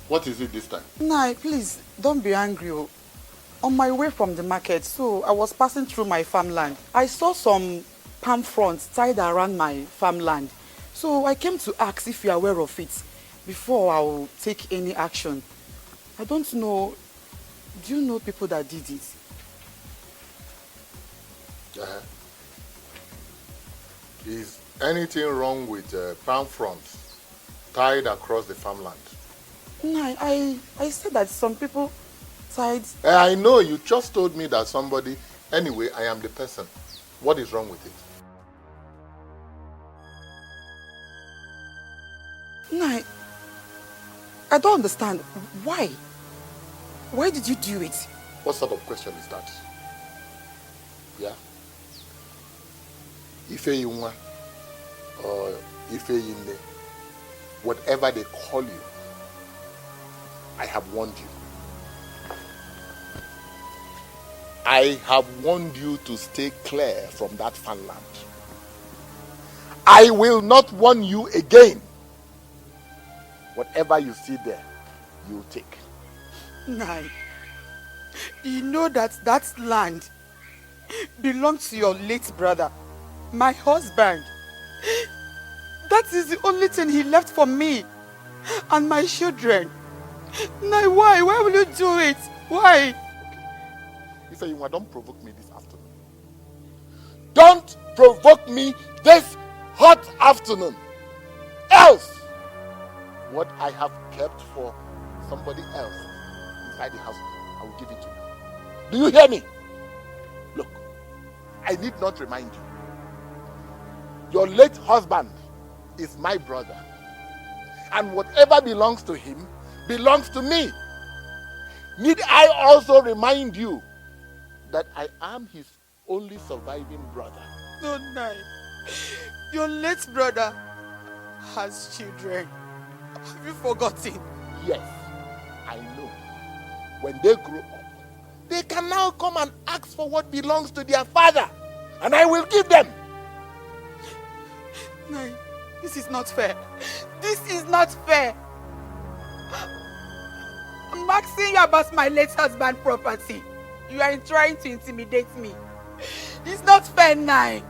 What is it this time? Nah, please, don't be angry. On my way from the market, so I was passing through my farmland. I saw some palm fronds tied around my farmland. So I came to ask if you're aware of it before I'll take any action. I don't know. Do you know people that did it? Is anything wrong with palm fronds tied across the farmland? No, I said that some people tied... I know, you just told me that somebody... Anyway, I am the person. What is wrong with it? No, I don't understand. Why? Why did you do it? What sort of question is that? Yeah? Ife Yunwa or Ife Yinde, whatever they call you, I have warned you. I have warned you to stay clear from that farmland. I will not warn you again. Whatever you see there, you take. Nai, you know that that land belongs to your late brother, my husband. That is the only thing he left for me and my children. Nai, why? Why will you do it? Why? You say you don't provoke me this afternoon. Don't provoke me this hot afternoon. Else, what I have kept for somebody else inside the house, I will give it to you. Do you hear me? Look, I need not remind you. Your late husband is my brother. And whatever belongs to him belongs to me. Need I also remind you that I am his only surviving brother? No, Nai. Your late brother has children. Have you forgotten? Yes, I know. When they grow up, they can now come and ask for what belongs to their father, and I will give them. No, this is not fair. This is not fair. I'm asking you about my late husband's property. You are trying to intimidate me. It's not fair, Nai.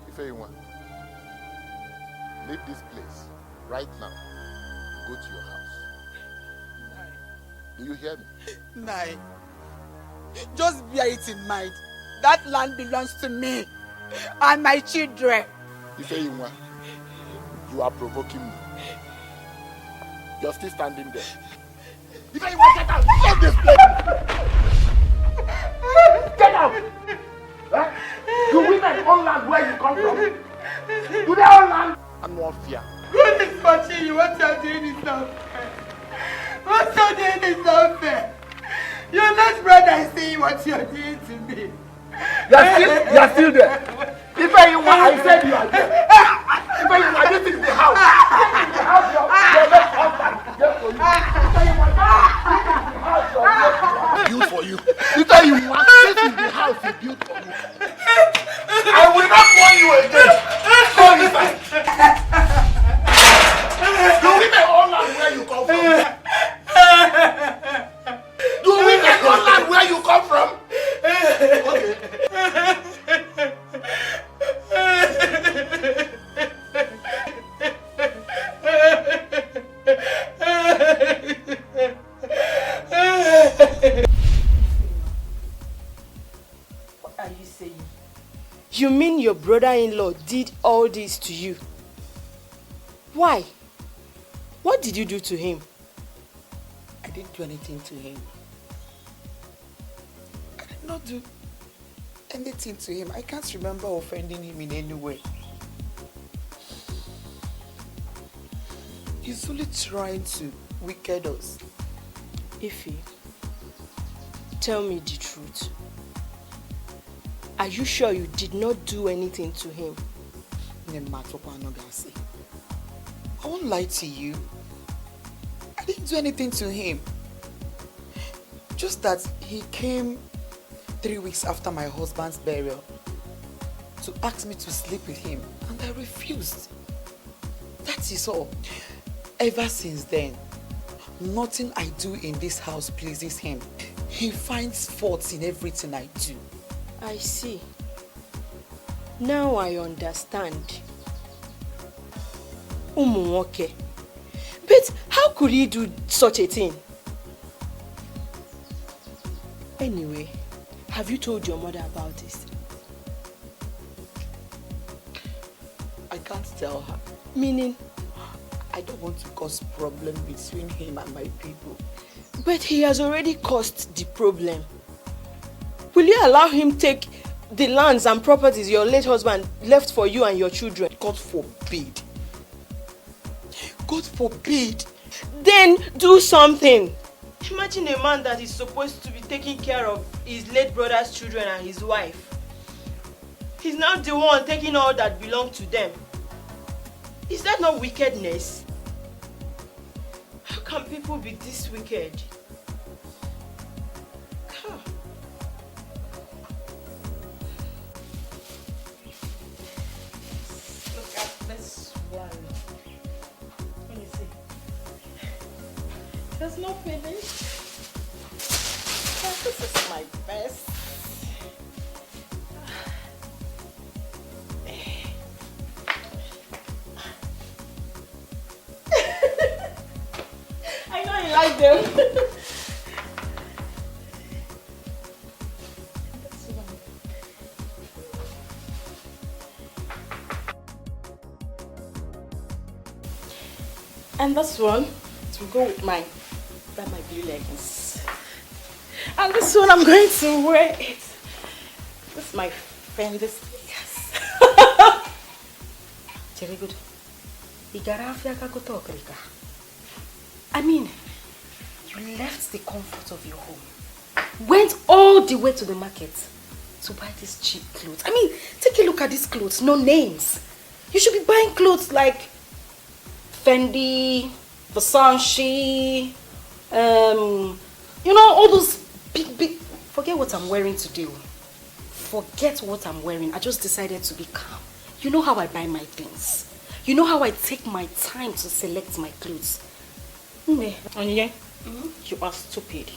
If anyone, leave this place right now. Go to your house. Nai. Do you hear me? Nai. Just bear it in mind. That land belongs to me and my children. If anyone, you are provoking me. You're still standing there. If anyone, get out! Leave this place! Get out! Huh? You women own land where you come from. Do they own land? And more fear. God is watching you. What you're doing is not fair. What you're doing is not fair. Your last brother is seeing what you're doing to me. You're still there. If anyone, I said you are there. If anyone, this is the house. This is the house your late husband gave for you. If anyone, this is the house your late husband built for you. If anyone, this is the house he built for you. I will not warn you again. Go inside. Do women own land where you come from? Do women own land where you come from? Okay. What are you saying? You mean your brother-in-law did all this to you? Why? What did you do to him? I didn't do anything to him. I did not do anything to him. I can't remember offending him in any way. He's only trying to wicked us. Ify, tell me the truth. Are you sure you did not do anything to him? I won't lie to you. I didn't do anything to him. Just that he came 3 weeks after my husband's burial to ask me to sleep with him, and I refused. That is all. Ever since then, nothing I do in this house pleases him. He finds faults in everything I do. I see. Now I understand. Umuwoke. But how could he do such a thing? Anyway, have you told your mother about this? I can't tell her. Meaning? I don't want to cause problem between him and my people. But he has already caused the problem. Will you allow him take the lands and properties your late husband left for you and your children? God forbid. God forbid. Then do something. Imagine a man that is supposed to be taking care of his late brother's children and his wife. He's now the one taking all that belonged to them. Is that not wickedness? How can people be this wicked? Huh. Look at this one. Let me see. That's not finished. This is my best. I know you like them. And this one, it will go with mine. That my blue leggings. And this one, I'm going to wear it. This is my Fendi sneakers. Very good. I mean, you left the comfort of your home, went all the way to the market to buy these cheap clothes. I mean, take a look at these clothes, no names. You should be buying clothes like Fendi, Versace, you know, all those big. Forget what I'm wearing today. Forget what I'm wearing. I just decided to be calm. You know how I buy my things. You know how I take my time to select my clothes. Onye, you are stupid.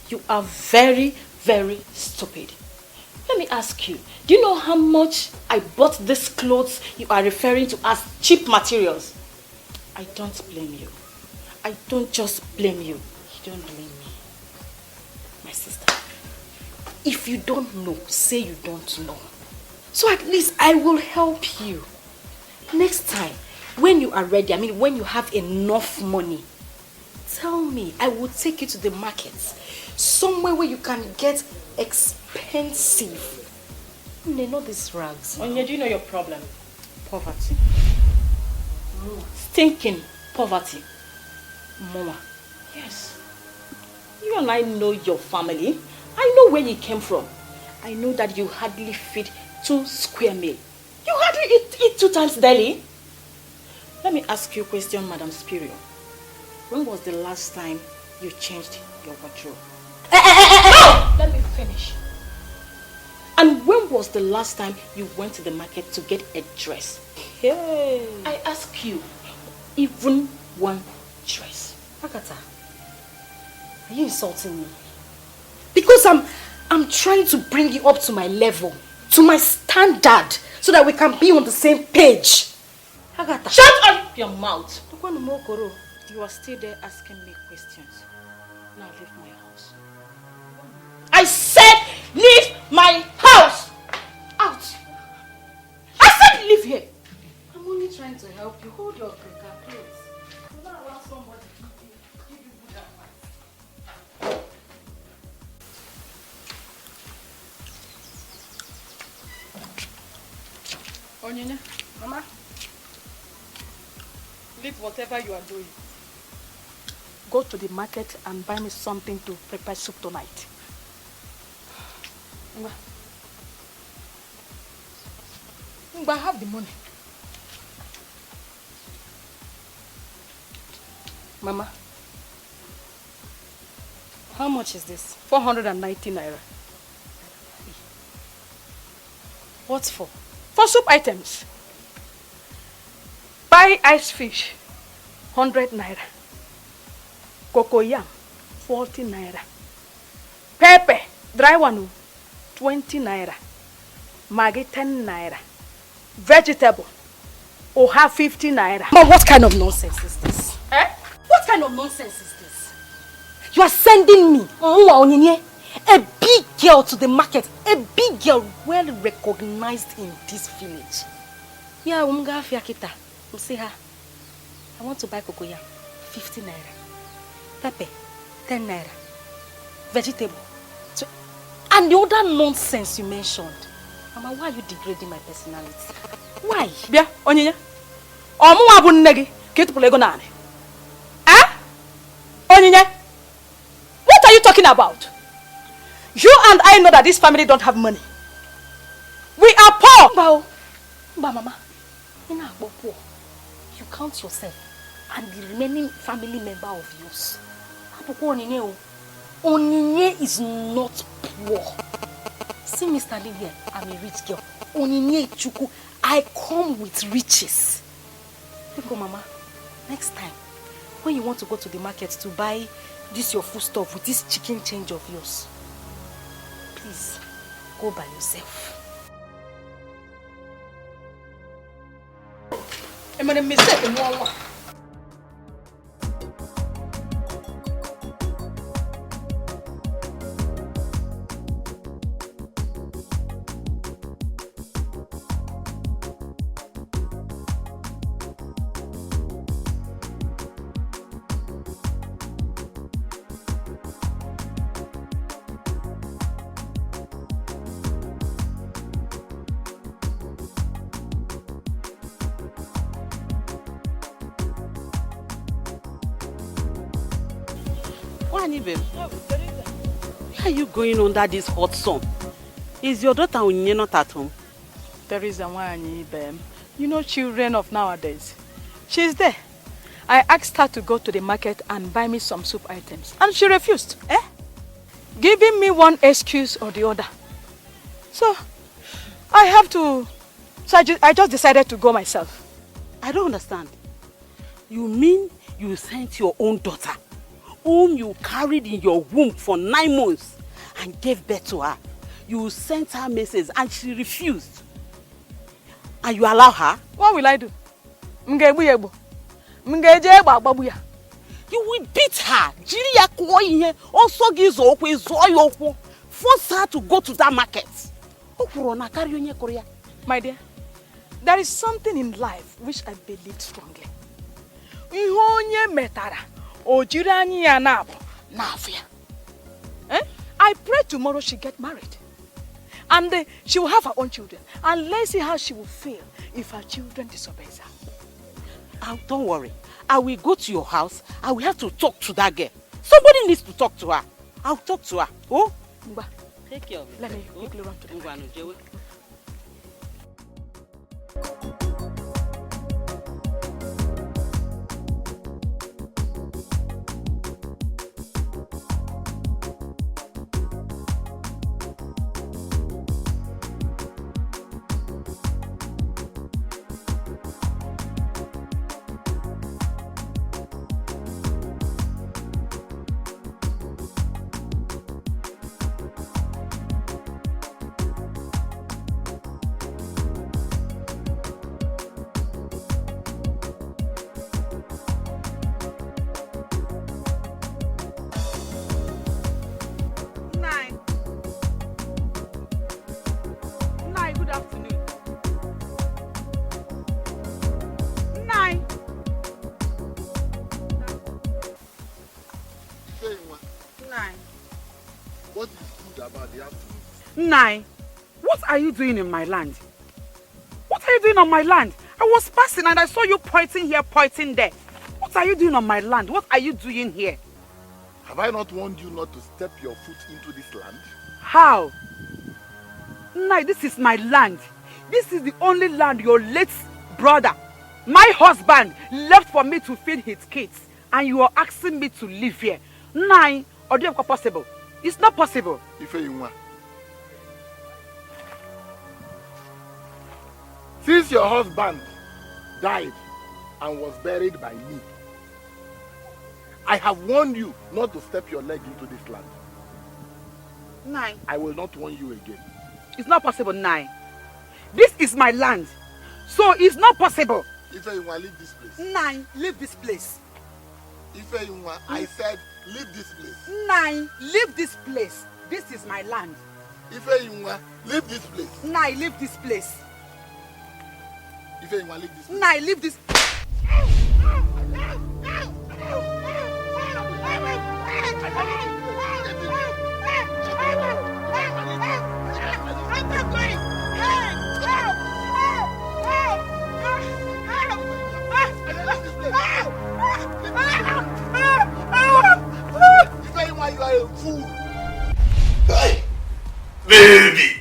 You are very, very stupid. Let me ask you, do you know how much I bought these clothes you are referring to as cheap materials? I don't blame you. I don't just blame you. You don't blame me. My sister, if you don't know, say you don't know. So at least I will help you. Next time, when you are ready, I mean when you have enough money, tell me. I will take you to the market. Somewhere where you can get expensive. Not these rags. Onya, do you know your problem? Poverty. Stinking poverty. Mama. Yes. You and I know your family. I know where you came from. I know that you hardly feed 2 square meal. You hardly eat 2 times daily. Let me ask you a question, Madam Superior. When was the last time you changed your wardrobe? Let me finish. And when was the last time you went to the market to get a dress? Hey. I ask you, even one dress. Akata, are you insulting me? Because I'm trying to bring you up to my level, to my standard, so that we can be on the same page. Agatha, shut up your mouth. You are still there asking me questions. Now leave my house. I said leave my house! Out! I said leave here! I'm only trying to help you. Hold your breakup, please. Do not allow somebody to give you good advice. Onyene, Mama, leave whatever you are doing. Go to the market and buy me something to prepare soup tonight. I have the money. Mama, how much is this? 490 naira. What for? For soup items. Buy ice fish, 100 naira. Cocoyam, 40 naira. Pepper, dry one, 20 naira. Maggi, 10 naira. Vegetable, oha, 50 naira. But what kind of nonsense is this? Eh? What kind of nonsense is this? You are sending me, a big girl to the market, a big girl well recognized in this village. Yeah, Fiakita. See her. I want to buy cocoyam, 50 naira. Pepper, 10 naira. Vegetable. And the other nonsense you mentioned. Mama, why are you degrading my personality? Why? Bia, Onyenya. Omu abu nnegi, ketu pulego nani. Ah? Onyenya. What are you talking about? You and I know that this family don't have money. We are poor. Mama, you're not poor. You count yourself and the remaining family member of yours. Onyinye is not poor. See me standing here, I'm a rich girl. Onyinye Chuku, I come with riches. Look, Mama, next time, when you want to go to the market to buy this your food stuff with this chicken change of yours, please, go by yourself. I'm going to miss it. Where are you going under this hot sun? Is your daughter Onyinye not at home? Teresa Wani, you know children of nowadays. She's there. I asked her to go to the market and buy me some soup items. And she refused. Giving me one excuse or the other. So, I have to... So I just decided to go myself. I don't understand. You mean you sent your own daughter, whom you carried in your womb for 9 months and gave birth to her. You sent her message and she refused. And you allow her? What will I do? You will beat her. Force her to go to that market. My dear, there is something in life which I believe strongly. I pray tomorrow she get married. And she will have her own children. And let's see how she will feel if her children disobey her. Don't worry. I will go to your house. I will have to talk to that girl. Somebody needs to talk to her. I'll talk to her. Oh? Take care of it. Let me quickly run to the market. What is good about the afternoon? Nai, what are you doing in my land? What are you doing on my land? I was passing and I saw you pointing here, pointing there. What are you doing on my land? What are you doing here? Have I not warned you not to step your foot into this land? How? Nai, this is my land. This is the only land your late brother, my husband, left for me to feed his kids. And you are asking me to live here. Nai, or do you have possible? It's not possible. Since your husband died and was buried by me, I have warned you not to step your leg into this land. Nine. I will not warn you again. It's not possible, Nine. This is my land. So it's not possible. Ife, you want to leave this place? Nine, leave this place. Ife, you want, I said, leave this place. Nine, leave this place. This is my land. Ife, you want, leave this place. Nine, leave this place. Ife, you want, leave this place. Nine, leave this. You are a fool. Hey, baby,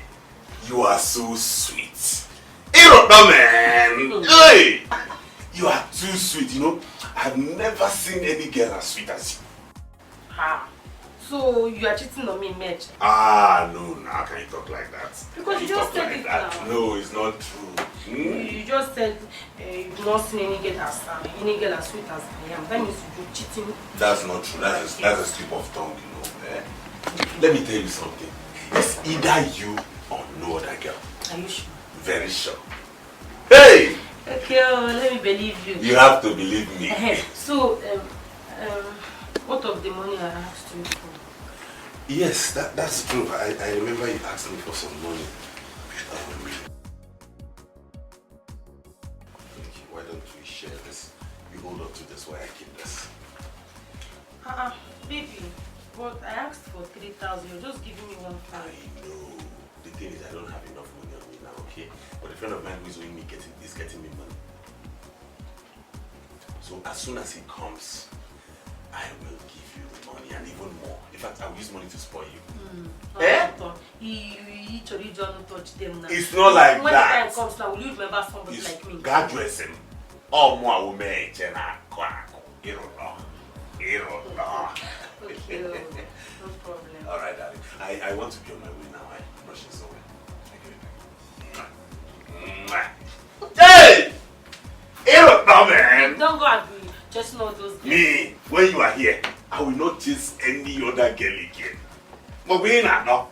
you are so sweet. Hey, man. Hey, you are too sweet. You know, I've never seen any girl as sweet as you. Ah, so you are cheating on me, Mitch? Ah, no, how can you talk like that? Because you just said it now. No, it's not true. You just said you've not seen any girl as sweet as I am. That means you're cheating. That's not true. That's a slip of tongue, you know. Eh? Let me tell you something. It's either you or no other girl. Are you sure? Very sure. Hey! Okay, let me believe you. You have to believe me. So, what of the money I asked you for? Yes, that's true. I remember you asked me for some money. Why don't we share this? You hold on to this while I keep this. Baby, but I asked for 3,000. You're just giving me 1,500. I know. The thing is, I don't have enough money on me now, okay? But a friend of mine who is owing me is getting me money. So as soon as he comes, I will give you the money and even more. In fact, I will use money to spoil you. Don't touch them now. It's not like when that. When the time comes now, will you remember somebody like me? Graduates him. Oh, more women. Okay, no problem. Alright, darling. I want to be on my way now. I'm rushing somewhere. Hey! Man. Don't go agree. Just know those girls. Me, when you are here, I will not chase any other girl again. Mobina, no.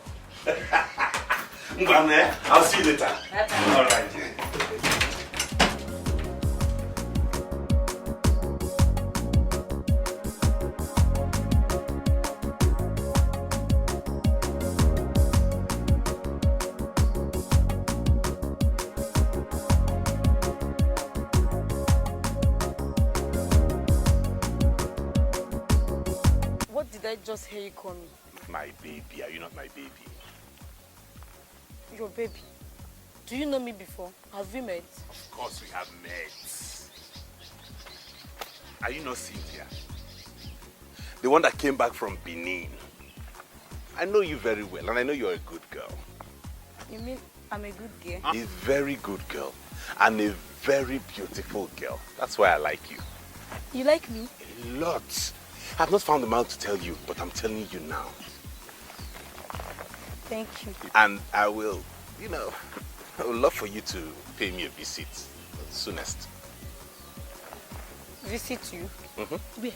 I'll see you later. Alright. I just hear you call me? My baby, are you not my baby? Your baby? Do you know me before? Have we met? Of course we have met. Are you not Cynthia? The one that came back from Benin. I know you very well and I know you're a good girl. You mean I'm a good girl? A very good girl and a very beautiful girl. That's why I like you. You like me? A lot. I've not found the mouth to tell you, but I'm telling you now. Thank you. And I will, I would love for you to pay me a visit soonest. Visit you? Mm-hmm. Where?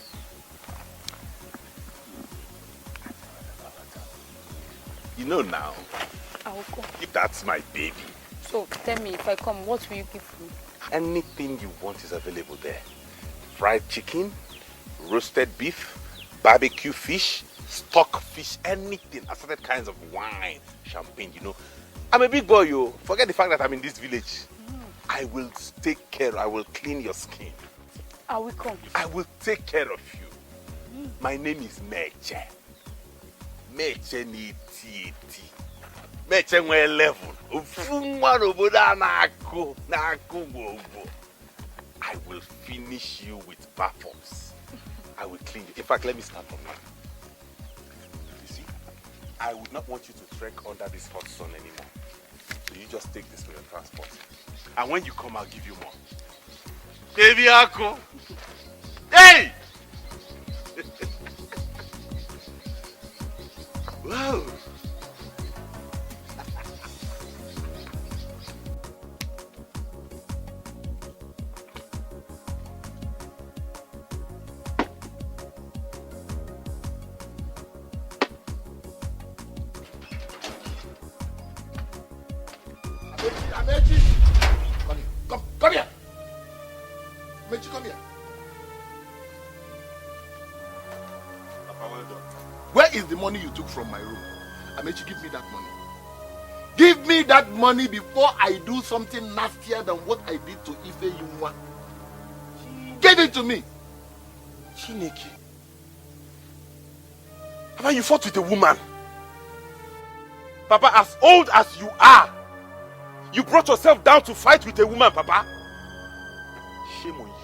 You know now. I will come. That's my baby. So tell me, if I come, what will you give me? Anything you want is available there. Fried chicken, roasted beef, barbecue fish, stock fish, anything, assorted kinds of wine, champagne, I'm a big boy, yo. Forget the fact that I'm in this village. I will take care, I will clean your skin. I will come. I will take care of you. My name is Meche. Meche ni Titi. Meche nwe 11. I will finish you with perfumes. I will clean you. In fact, let me start from now. You see, I would not want you to trek under this hot sun anymore. So you just take this for your transport. And when you come, I'll give you more. Baby Ako! Hey! Wow! Amechi! Come here. Come here! Amechi, come here. Papa, well done. Where is the money you took from my room? Amechi, give me that money. Give me that money before I do something nastier than what I did to Ife Yunwa. Give it to me. Chineke. Papa, you fought with a woman. Papa, as old as you are, you brought yourself down to fight with a woman, Papa. Shame on you.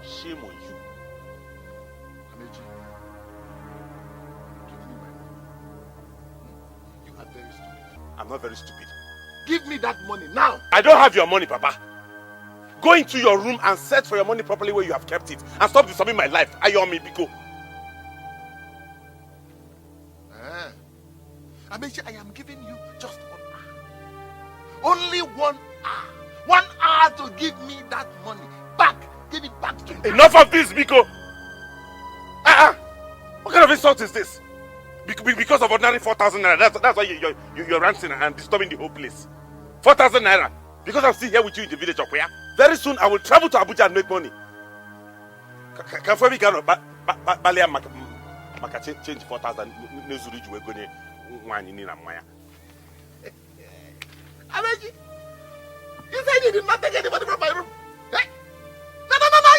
Shame on you. Amechi, give me my money. You are very stupid. I'm not very stupid. Give me that money now. I don't have your money, Papa. Go into your room and search for your money properly where you have kept it. And stop disturbing my life. Ayomi Biko. Amechi, I am giving you just 1 hour. Only 1 hour. 1 hour to give me that money back. Give it back to me. Enough of this, Biko. What kind of insult is this? Because of ordinary 4,000 naira. That's why you're ranting and disturbing the whole place. 4,000 naira. Because I'm still here with you in the village of where? Very soon I will travel to Abuja and make money. Balia maka change 4,000 nezuru juwe gone nwanyi ni na mmanya. Amechi, you said you did not take any money from my room. No,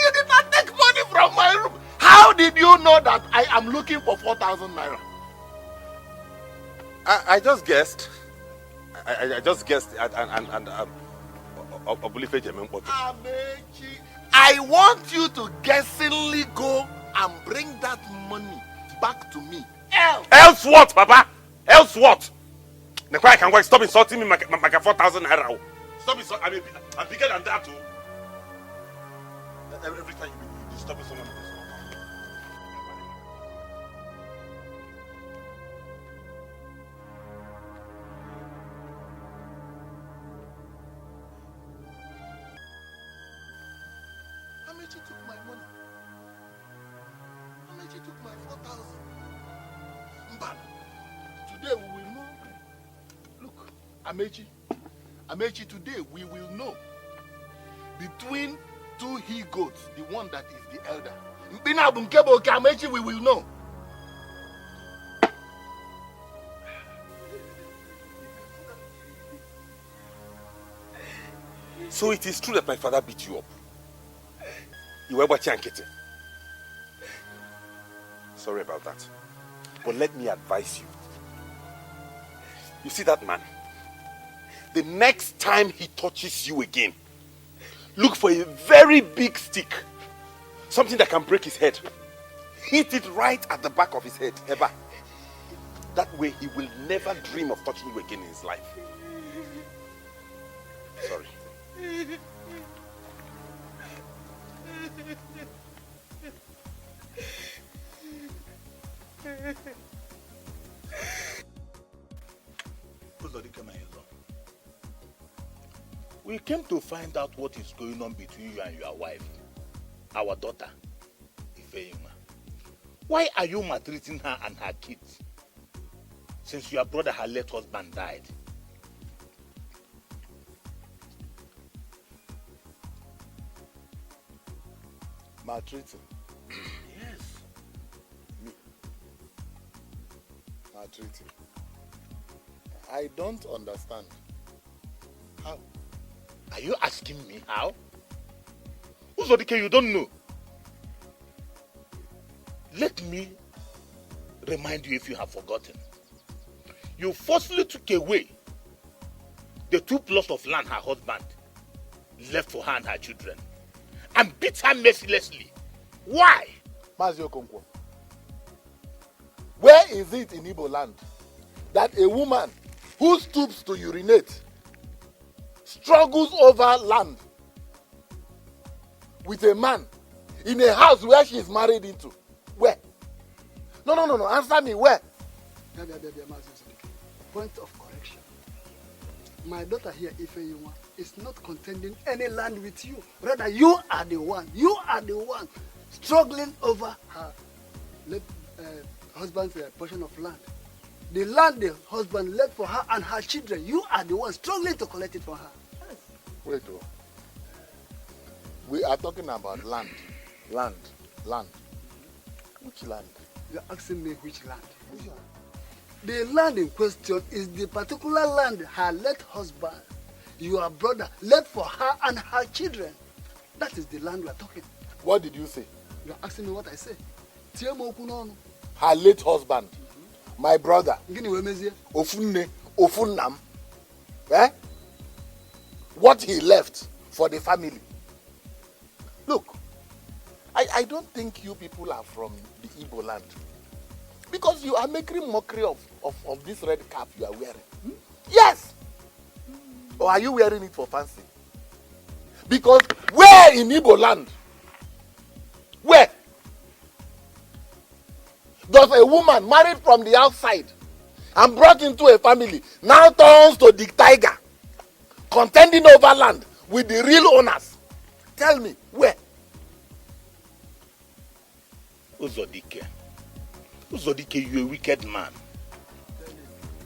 you did not take money from my room. How did you know that I am looking for 4,000 naira? I just guessed. I just guessed and Amechi, I want you to guessingly go and bring that money back to me. Else what, Papa? Else what? I can work. Stop insulting me, like 4,000 naira. Stop insulting. I mean, I'm bigger than that too. Every time you disturb someone. Amechi took my money. Amechi took my 4,000. But today we will know. Look, Amechi, today we will know. Between 2 he-goats, the one that is the elder. Amechi, we will know. So it is true that my father beat you up. You were watching Kitty. Sorry about that. But let me advise you. You see that man? The next time he touches you again, look for a very big stick. Something that can break his head. Hit it right at the back of his head, ever. That way he will never dream of touching you again in his life. Sorry. We came to find out what is going on between you and your wife, our daughter, Ifeyima. Why are you maltreating her and her kids since your brother, her late husband, died? Maltreating? Yes. Me? Maltreating? I don't understand. How? Are you asking me how? Uzodike, you don't know. Let me remind you if you have forgotten. You forcefully took away the 2 plots of land her husband left for her and her children and beat her mercilessly. Why? Mazio Okonkwo, where is it in Igbo land that a woman who stoops to urinate struggles over land with a man in a house where she is married into? Where? No. Answer me, where? Point of correction. My daughter here, Ifeyima, is not contending any land with you. Rather, you are the one struggling over her husband's portion of land. The land the husband left for her and her children, you are the one struggling to collect it from her. Wait, oh. We are talking about land. Land. Which land? You're asking me which land? The land in question is the particular land her late husband, your brother, left for her and her children. That is the land we are talking. What did you say? You're asking me what I say. Her late husband, my brother, Ofunne, Ofunnam, what he left for the family. Look, I don't think you people are from the Igbo land. Because you are making mockery of this red cap you are wearing. Yes! Or are you wearing it for fancy? Because where in Igbo land? Where? Does a woman married from the outside and brought into a family now turns to the tiger, contending over land with the real owners? Tell me, where? Uzodike, you're a wicked man.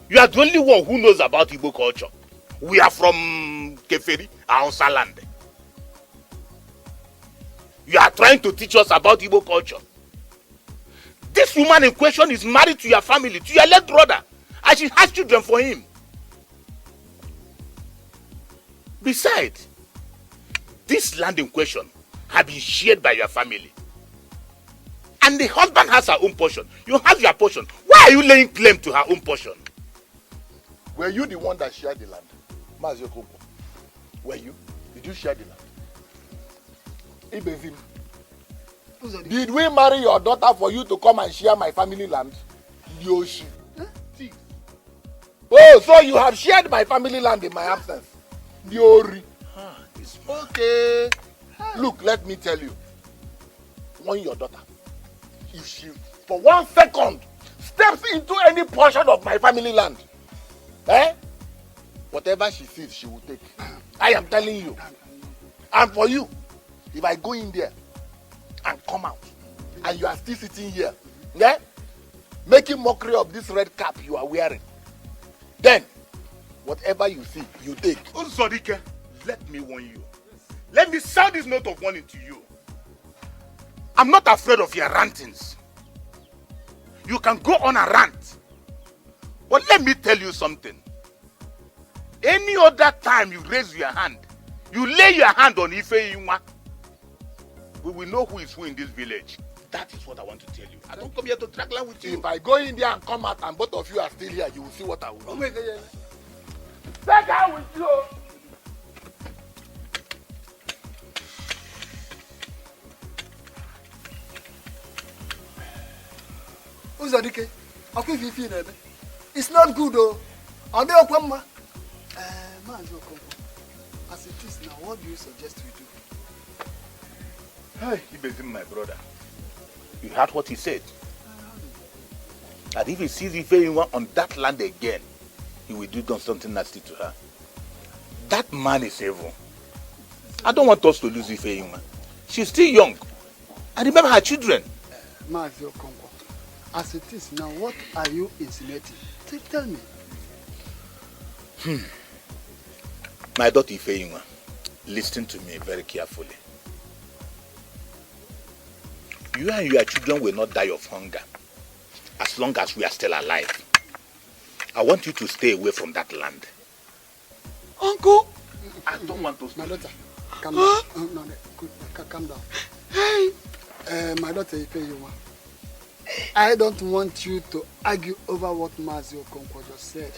You are the only one who knows about Igbo culture. We are from Keferi, Hausa land. You are trying to teach us about Igbo culture. This woman in question is married to your family, to your late brother, and she has children for him. Besides, this land in question has been shared by your family. And the husband has her own portion. You have your portion. Why are you laying claim to her own portion? Were you the one that shared the land? Mazio Koko. Were you? Did you share the land? Ibezim. Did we marry your daughter for you to come and share my family land? Yoshi. Huh? Oh, so you have shared my family land in my absence? Diori. It's okay. Look, let me tell you. Want your daughter. If she, for 1 second, steps into any portion of my family land, whatever she sees, she will take. I am telling you. And for you, if I go in there and come out, and you are still sitting here, making mockery of this red cap you are wearing, then, whatever you see, you take. Uzodike, let me warn you. Let me sound this note of warning to you. I'm not afraid of your rantings. You can go on a rant. But let me tell you something. Any other time you raise your hand, you lay your hand on Ife Iwa, we will know who is who in this village. That is what I want to tell you. I don't come here to track line with you. If I go in there and come out and both of you are still here, you will see what I will do. Take out with you. Uzodike, it's not good though. Are they open, man? As it is now, what do you suggest we do? Hey, Ibezim, my brother. You heard what he said. And if he sees Ife on that land again, he will do something nasty to her. That man is evil. I don't want us to lose Ife. She's still young. And remember her children. As it is now, what are you insinuating? Tell me. My daughter Ifeyinwa, listen to me very carefully. You and your children will not die of hunger as long as we are still alive. I want you to stay away from that land. Uncle! I don't want to. My daughter, calm down. No, calm down. Hey! My daughter Ifeyinwa, I don't want you to argue over what Mazio Okonkwo just said.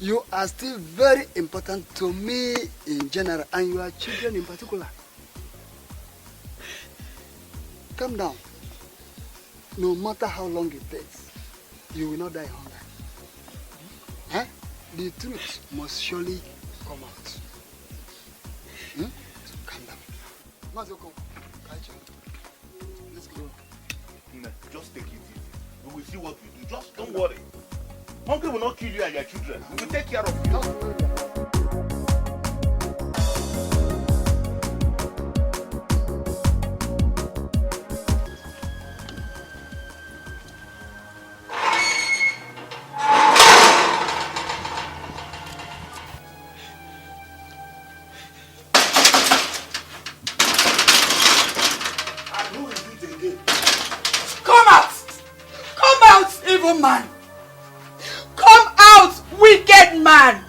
You are still very important to me in general and your children in particular. Calm down. No matter how long it takes, you will not die hunger. The truth must surely come out. So calm down. Mazio Okonkwo, let's go. Just take it easy. We will see what we do. Just don't worry. Hunger will not kill you and your children. We will take care of you. evil man! Come out, wicked man!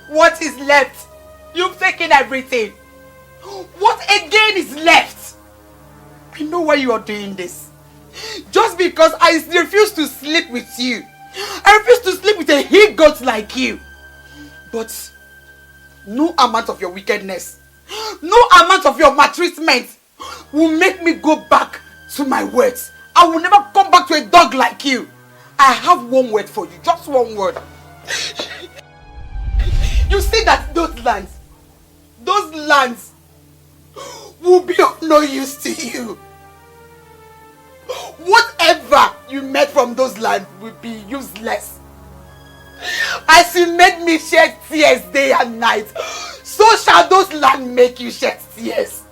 What is left? You've taken everything. What again is left? I know why you are doing this. Just because I refuse to sleep with you. I refuse to sleep with a he-goat like you. But no amount of your wickedness, no amount of your maltreatment will make me go back to my words. I will never come back to a dog like you. I have one word for you, just one word. You see that those lands will be of no use to you. Whatever you made from those lands will be useless. As you made me shed tears day and night, so shall those lands make you shed tears.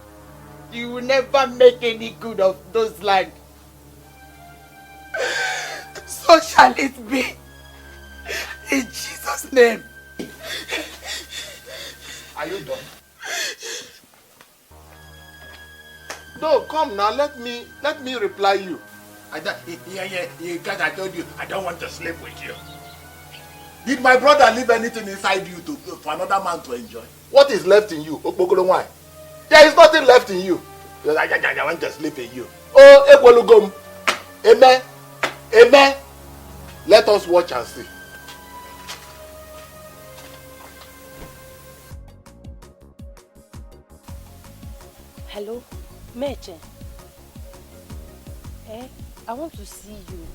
You will never make any good of those lands. So shall it be. In Jesus' name. Are you done? No, come now, let me reply you. You guys, I told you, I don't want to sleep with you. Did my brother leave anything inside you for another man to enjoy? What is left in you? Why? There is nothing left in you. I want to sleep with you. Oh, Ekwolugom. Amen. Amen. Let us watch and see. Hello, Meche. I want to see you.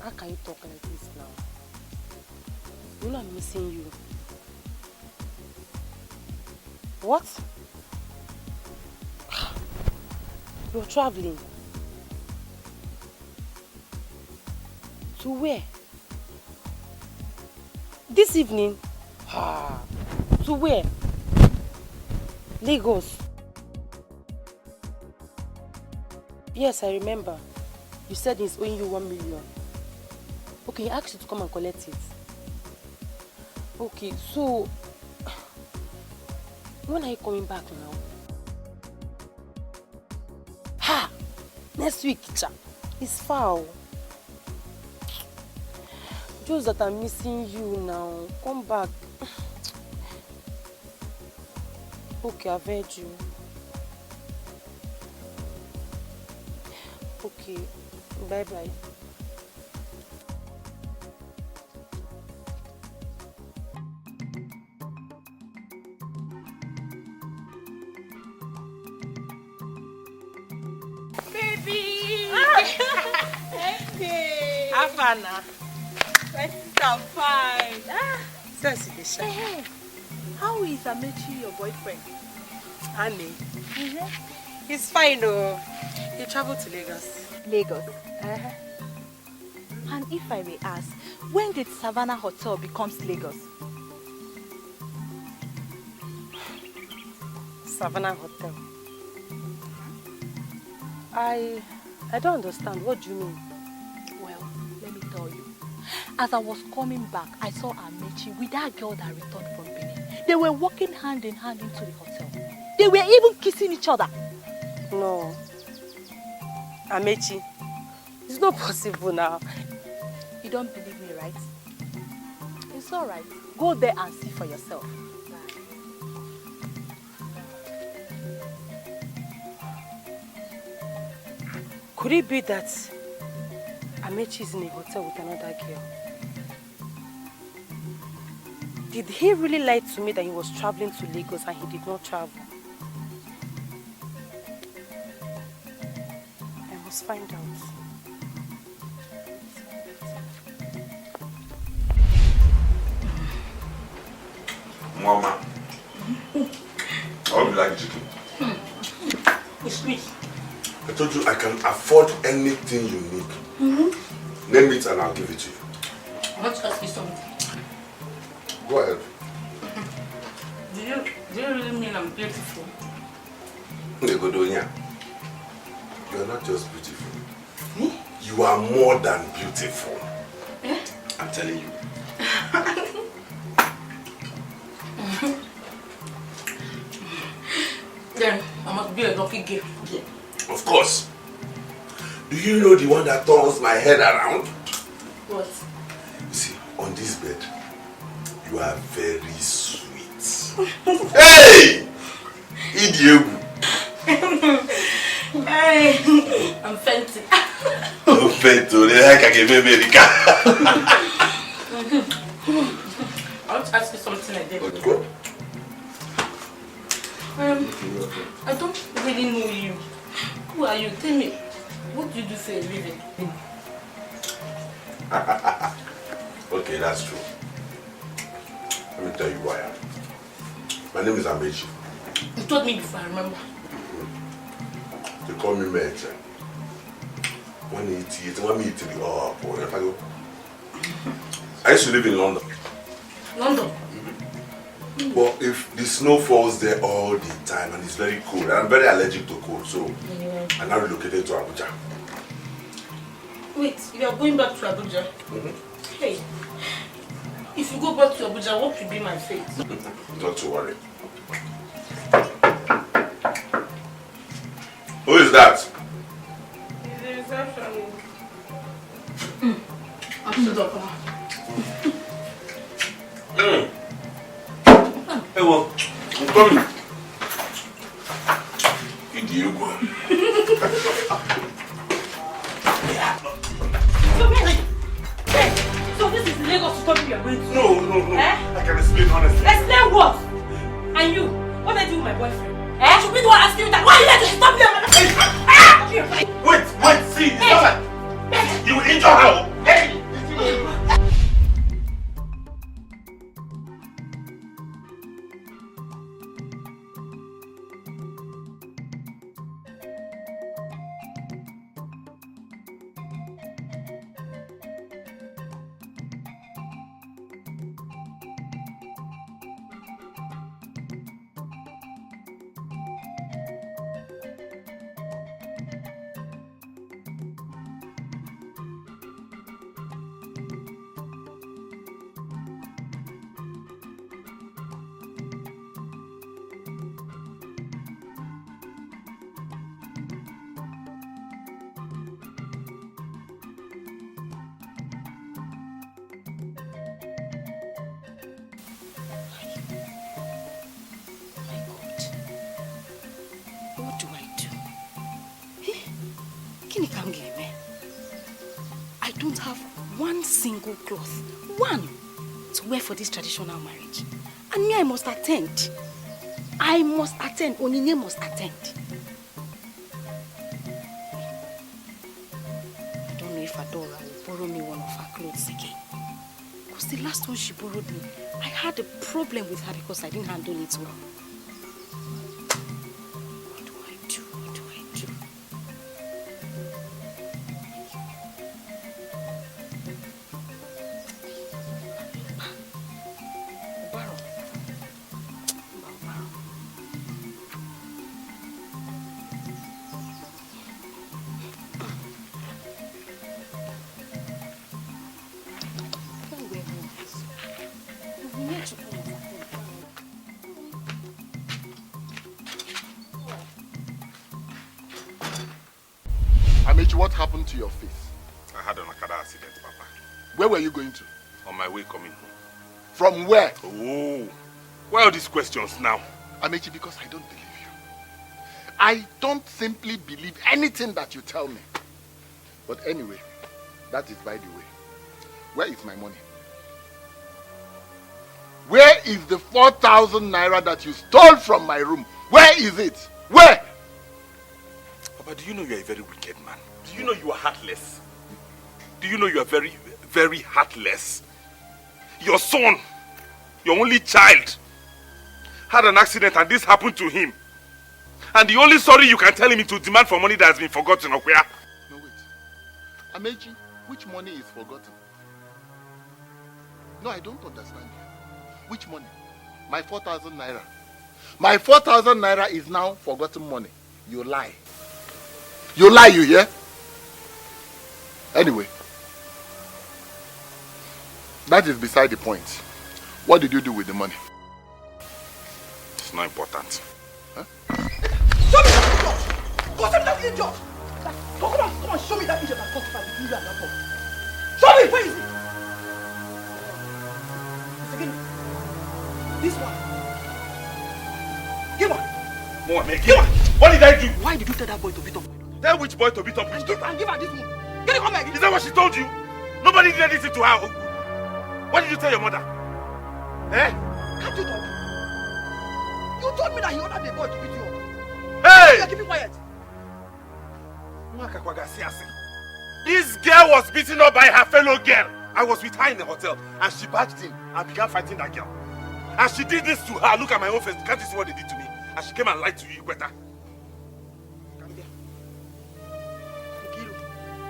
How can you talk like this now? You know I'm missing you. What? You're traveling. To where? This evening? To where? Lagos. Yes, I remember. You said he's owing you 1 million. Okay, he asked you to come and collect it. Okay, so when are you coming back now? Next week, cha. It's far. Just that I'm missing you now. Come back. Okay, I've heard you. Okay, bye-bye. Baby! Okay. Havana. My sister, I'm fine. Hey, how is Amechi, your boyfriend? Honey. He's fine, though. He traveled to Lagos. Lagos. And if I may ask, when did Savannah Hotel becomes Lagos? Savannah Hotel. I don't understand. What do you mean? Well, let me tell you. As I was coming back, I saw Amechi with that girl that returned from Benin. They were walking hand in hand into the hotel. They were even kissing each other. No. Amechi, it's not possible now. You don't believe me, right? It's all right. Go there and see for yourself. Could it be that Amechi is in a hotel with another girl? Did he really lie to me that he was traveling to Lagos and he did not travel? I must find out. Mama, how do you like chicken? It's sweet. I told you I can afford anything you need. Name it and I'll give it to you. I want to ask you something. Go ahead. Do you really mean I'm beautiful? Negodonia, you are not just beautiful. You are more than beautiful. I'm telling you. Then I must be a lucky girl. Of course. Do you know the one that turns my head around? What? You see, on this bed, you are very sweet. Hey! Idiot! Hey, I'm fancy. I'm fancy. I can America. I want to ask you something again. Okay. I don't really know you. Who are you? Tell me. What do you do for a living? Okay, that's true. Let me tell you who I am. My name is Amechi. You told me before, I remember. They call me Meche. When you eat, when me eat the go. I used to live in London. London? But if the snow falls there all the time and it's very cold, and I'm very allergic to cold, so I now relocated to Abuja. Wait, you are going back to Abuja? Hey, if you go back to Abuja, what will be my fate? Not to worry. Who is that? It's the reception. I'm so done. Hey, well, I'm coming. Idiot. So this is Lagos to come you are going to? No. Eh? I can explain honestly. Explain what? And you? What I do with my boyfriend? Eh? Should be the one asking you that? Why you let to stop me? Wait, see, it's not like you will injure her. Hey! I don't have one single cloth, one, to wear for this traditional marriage. And me, I must attend. Onine must attend. I don't know if Adora will borrow me one of her clothes again. Because the last one she borrowed me, I had a problem with her because I didn't handle it well. What do I do? What happened to your face? I had an Okada accident, Papa. Where were you going to? On my way coming home. From where? Oh, why are these questions now? Amechi, because I don't believe you. I don't simply believe anything that you tell me. But anyway, that is by the way. Where is my money? Where is the 4,000 naira that you stole from my room? Where is it? Where? Papa, do you know you are a very wicked man? Do you know you are heartless? Do you know you are very, very heartless? Your son, your only child, had an accident and this happened to him. And the only sorry you can tell him is to demand for money that has been forgotten, or where? No, wait. Amechi, which money is forgotten? No, I don't understand you. Which money? My 4,000 naira. My 4,000 naira is now forgotten money. You lie. You lie, you hear? Anyway, that is beside the point. What did you do with the money? It's not important. Huh? Go, come on. on, show me that picture that comes between you and that boy. Show me! Where is it? It's again. This one. Give her. Mohammed, give her. What did I do? Why did you tell that boy to beat up my daughter? Tell which boy to beat up? And give her this one. Get it, come back. Is that what she told you? Nobody did anything to her. What did you tell your mother? Eh? Can't you talk? You told me that he ordered the boy to beat you up. Hey! You're keeping quiet. This girl was beaten up by her fellow girl. I was with her in the hotel and she barged in and began fighting that girl. And she did this to her. Look at my own face. Can't you see what they did to me? And she came and lied to you, Ikweta.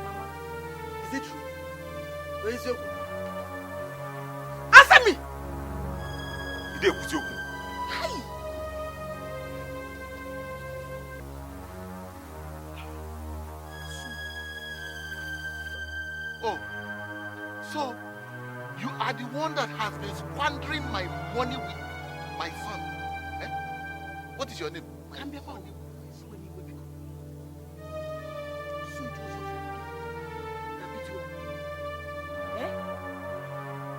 Mama, is it true? Where is your... Answer me! You did with you. Oh, so you are the one that has been squandering my money with my son. Eh? What is your name?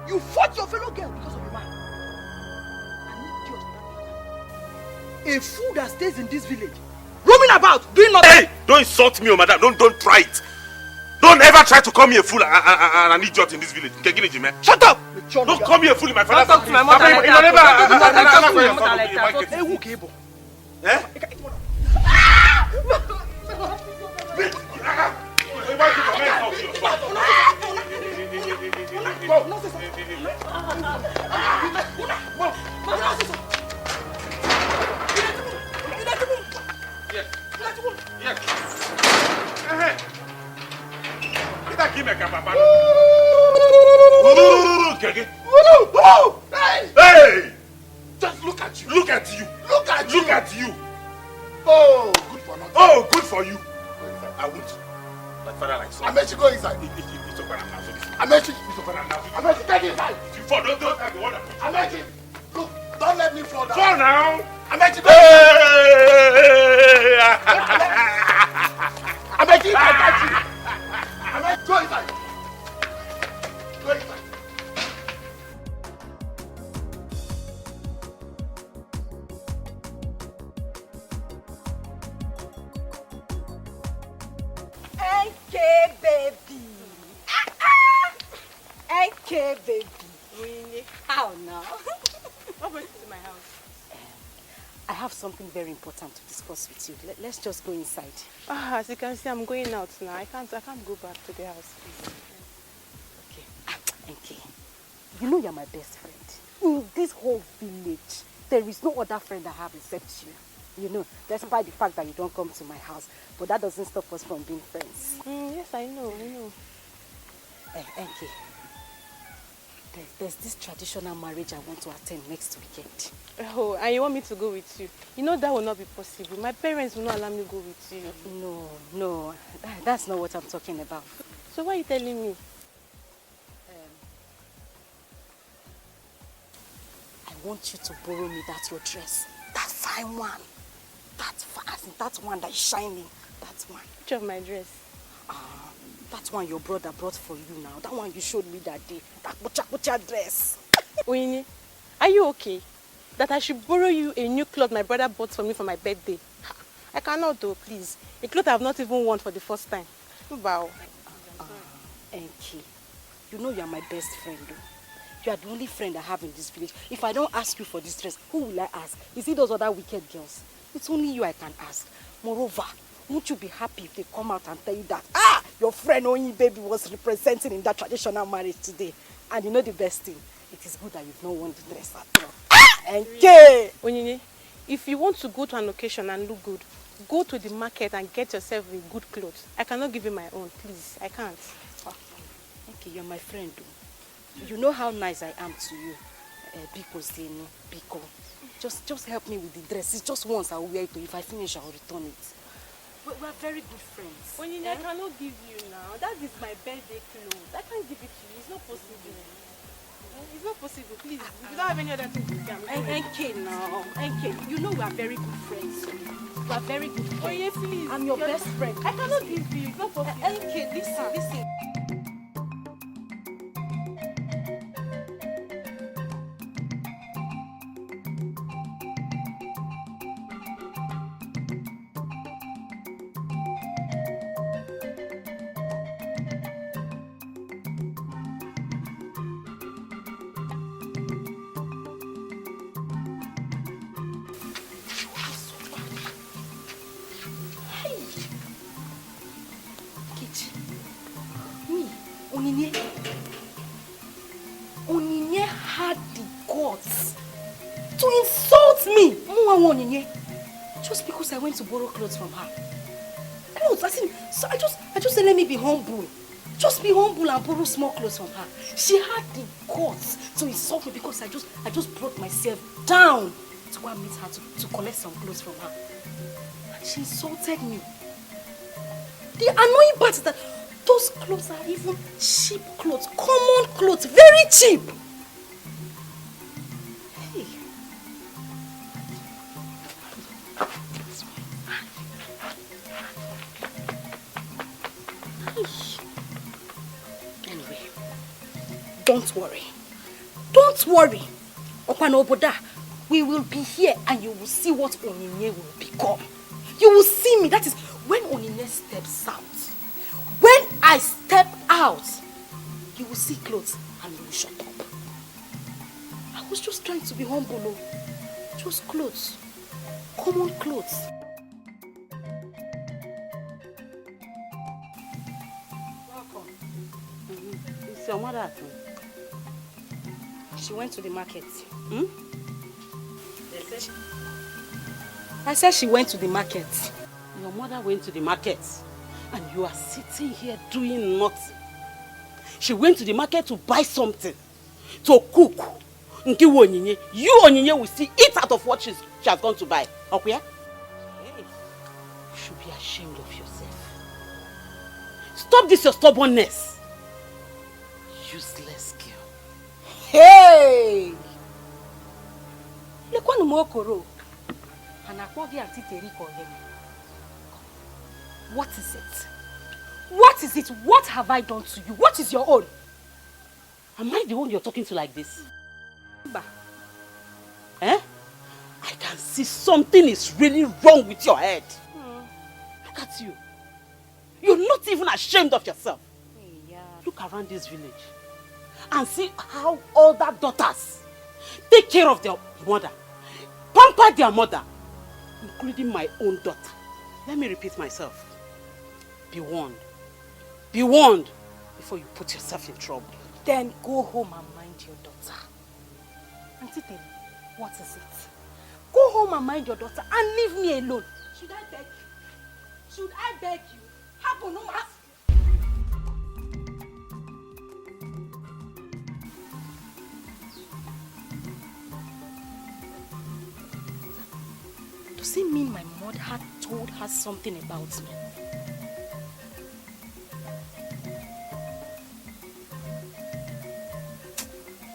You fought your fellow girl because of a man. A fool that stays in this village, roaming about, doing nothing. Hey! Don't insult me, oh madam. Don't try it. Don't ever try to call me a fool and an idiot in this village. Shut up! Don't call me a fool in my father's Don't talk to my mother like that. Don't talk to my mother like that. Hey! Just look at you. Look at you. Look at you. Look at you. Oh, good for nothing. Oh, good for you. I won't. Like father, like son. Amechi, go inside. It's okay, I'm not for this. Amechi, It's okay, I'm not for this. Amechi, get inside. If you fall, don't have the one that puts you. Amechi, look, don't let me fall down. Fall now. Amechi, go inside. Amechi, I got you. Amechi, go inside. Go inside. NK baby. NK baby. Really? How now? What brings you to my house? I have something very important to discuss with you. Let's just go inside. As you can see, I'm going out now. I can't go back to the house, please. Okay. NK, you know you're my best friend. In this whole village, there is no other friend I have except you. You know, despite the fact that you don't come to my house, but that doesn't stop us from being friends. Yes, I know. NK, there's this traditional marriage I want to attend next weekend. Oh, and you want me to go with you? You know that will not be possible. My parents will not allow me to go with you. No, that's not what I'm talking about. So why are you telling me? I want you to borrow me that your dress. That fine one. That one that is shining. That one. Which of my dress? That one your brother brought for you now. That one you showed me that day. That bucha dress. Oini, are you okay? That I should borrow you a new cloth my brother bought for me for my birthday? I cannot though, please. A cloth I have not even worn for the first time. Bow. Enki, you know you are my best friend though. You are the only friend I have in this village. If I don't ask you for this dress, who will I ask? Is it those other wicked girls? It's only you I can ask. Moreover, won't you be happy if they come out and tell you that, your friend Onyi baby was representing in that traditional marriage today? And you know the best thing? It is good that you've not worn the dress at all. Okay. Onyinye, if you want to go to an occasion and look good, go to the market and get yourself a good clothes. I cannot give you my own, please. I can't. Okay, you're my friend though. You know how nice I am to you. Biko. Just help me with the dress. It's just once I'll wear it. If I finish, I'll return it. We're very good friends. Onyinye, I cannot give you now. That is my birthday clothes. I can't give it to you. It's not possible. It's not possible. possible, please. If you don't have any other thing to say, NK now. NK, you know we are very good friends. We are very good friends. Oh, yes, please. I'm your best friend. I cannot give you. It's not possible. NK, listen. Onyinye had the guts to insult me. Just because I went to borrow clothes from her. Clothes, so I just said let me be humble. Just be humble and borrow small clothes from her. She had the guts to insult me because I just brought myself down to go and meet her to collect some clothes from her. And she insulted me. The annoying part is that those clothes are even cheap clothes, common clothes, very cheap. Hey. Anyway, don't worry. Don't worry. Opanoboda, we will be here and you will see what Onyinye will become. You will see me. That is when Onyinye steps out. When I step out, you will see clothes and you will shut up. I was just trying to be humble, oh. Just clothes. Common clothes. Welcome. Is your mother at home? She went to the market. I said she went to the market. Your mother went to the market. And you are sitting here doing nothing. She went to the market to buy something, to cook. You, Onyinye, will still eat out of what she has gone to buy. Okay? Hey, you should be ashamed of yourself. Stop this, your stubbornness. Useless girl. Hey! What is it? What is it? What have I done to you? What is your own? Am I the one you're talking to like this? Eh? I can see something is really wrong with your head. Look at you. You're not even ashamed of yourself. Yeah. Look around this village and see how other daughters take care of their mother, pamper their mother, including my own daughter. Let me repeat myself. Be warned. Be warned before you put yourself in trouble. Then go home and mind your daughter. Auntie Terry, what is it? Go home and mind your daughter and leave me alone. Should I beg you? Should I beg you? Happen no mas. Does it mean my mother had told her something about me?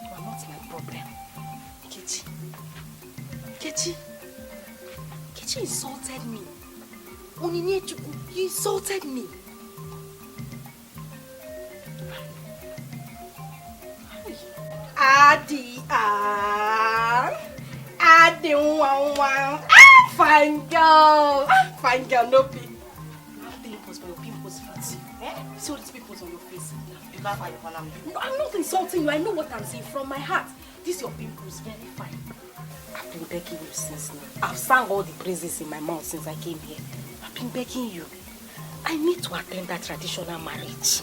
You are not my problem. Kechi insulted me. Onyinye, you insulted me. Fine girl. Fine girl, no pin. You have pimples, but your pimples fit. See all these pimples on your face. You laugh at your family. No, I'm not insulting you. I know what I'm saying from my heart. This your pimples, very fine. I've been begging you since now. I've sang all the praises in my mouth since I came here. I've been begging you. I need to attend that traditional marriage.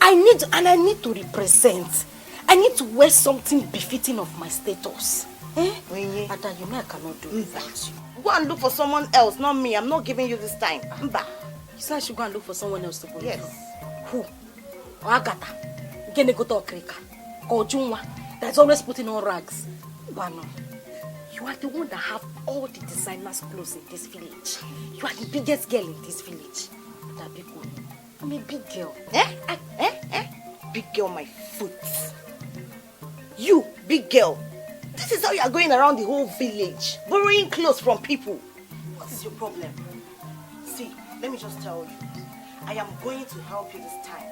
I need to represent. I need to wear something befitting of my status. Ada, you know I cannot do that. Go and look for someone else, not me. I'm not giving you this time. Mba. You said I should go and look for someone else to go. Yes. Who? Agata. Genegoto Okrika. Kojunwa. That's always putting on rags. Bano. You are the one that have all the designers clothes in this village. You are the biggest girl in this village. That big one. I'm a big girl. Big girl, my foot. You, big girl. This is how you are going around the whole village, borrowing clothes from people. What is your problem? See, let me just tell you. I am going to help you this time.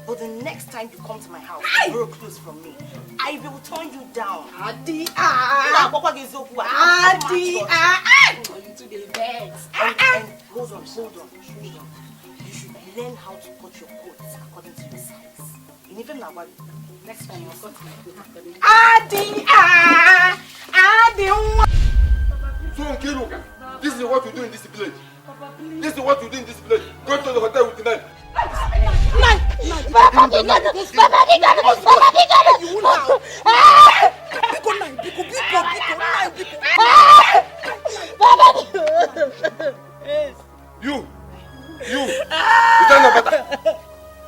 But the next time you come to my house and borrow clothes from me, I will turn you down. Adi, you to the bed. And hold on. You should learn how to cut your coats according to your size. And even now, next time you cut my coat according to So, Nkiru, this is what you do in this village. This is what you do in this village. Go to the hotel with the men. You.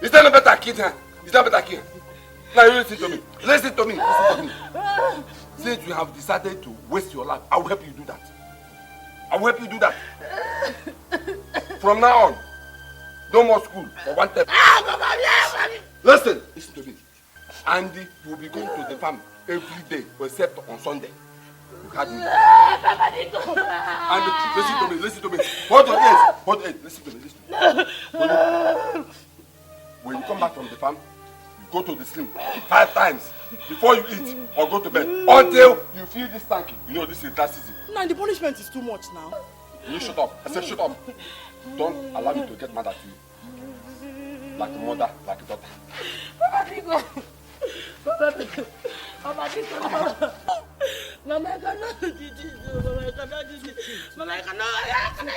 Is that no better kid? Is that better kid? Now you listen to me. Listen to me. Since you have decided to waste your life, I will help you do that. From now on, no more school for one term. Listen to me. Andy will be going to the farm every day except on Sunday. You heard me. Andy, listen to me. Hold your ears. Listen to me. When you come back from the farm, you go to the sleep 5 times before you eat or go to bed until you feel this tanky. You know this is that season. Now the punishment is too much now. You shut up. I said shut up. Don't allow me to get mad at you. Like a mother, like a daughter. Mama, I cannot do this. Mama, I cannot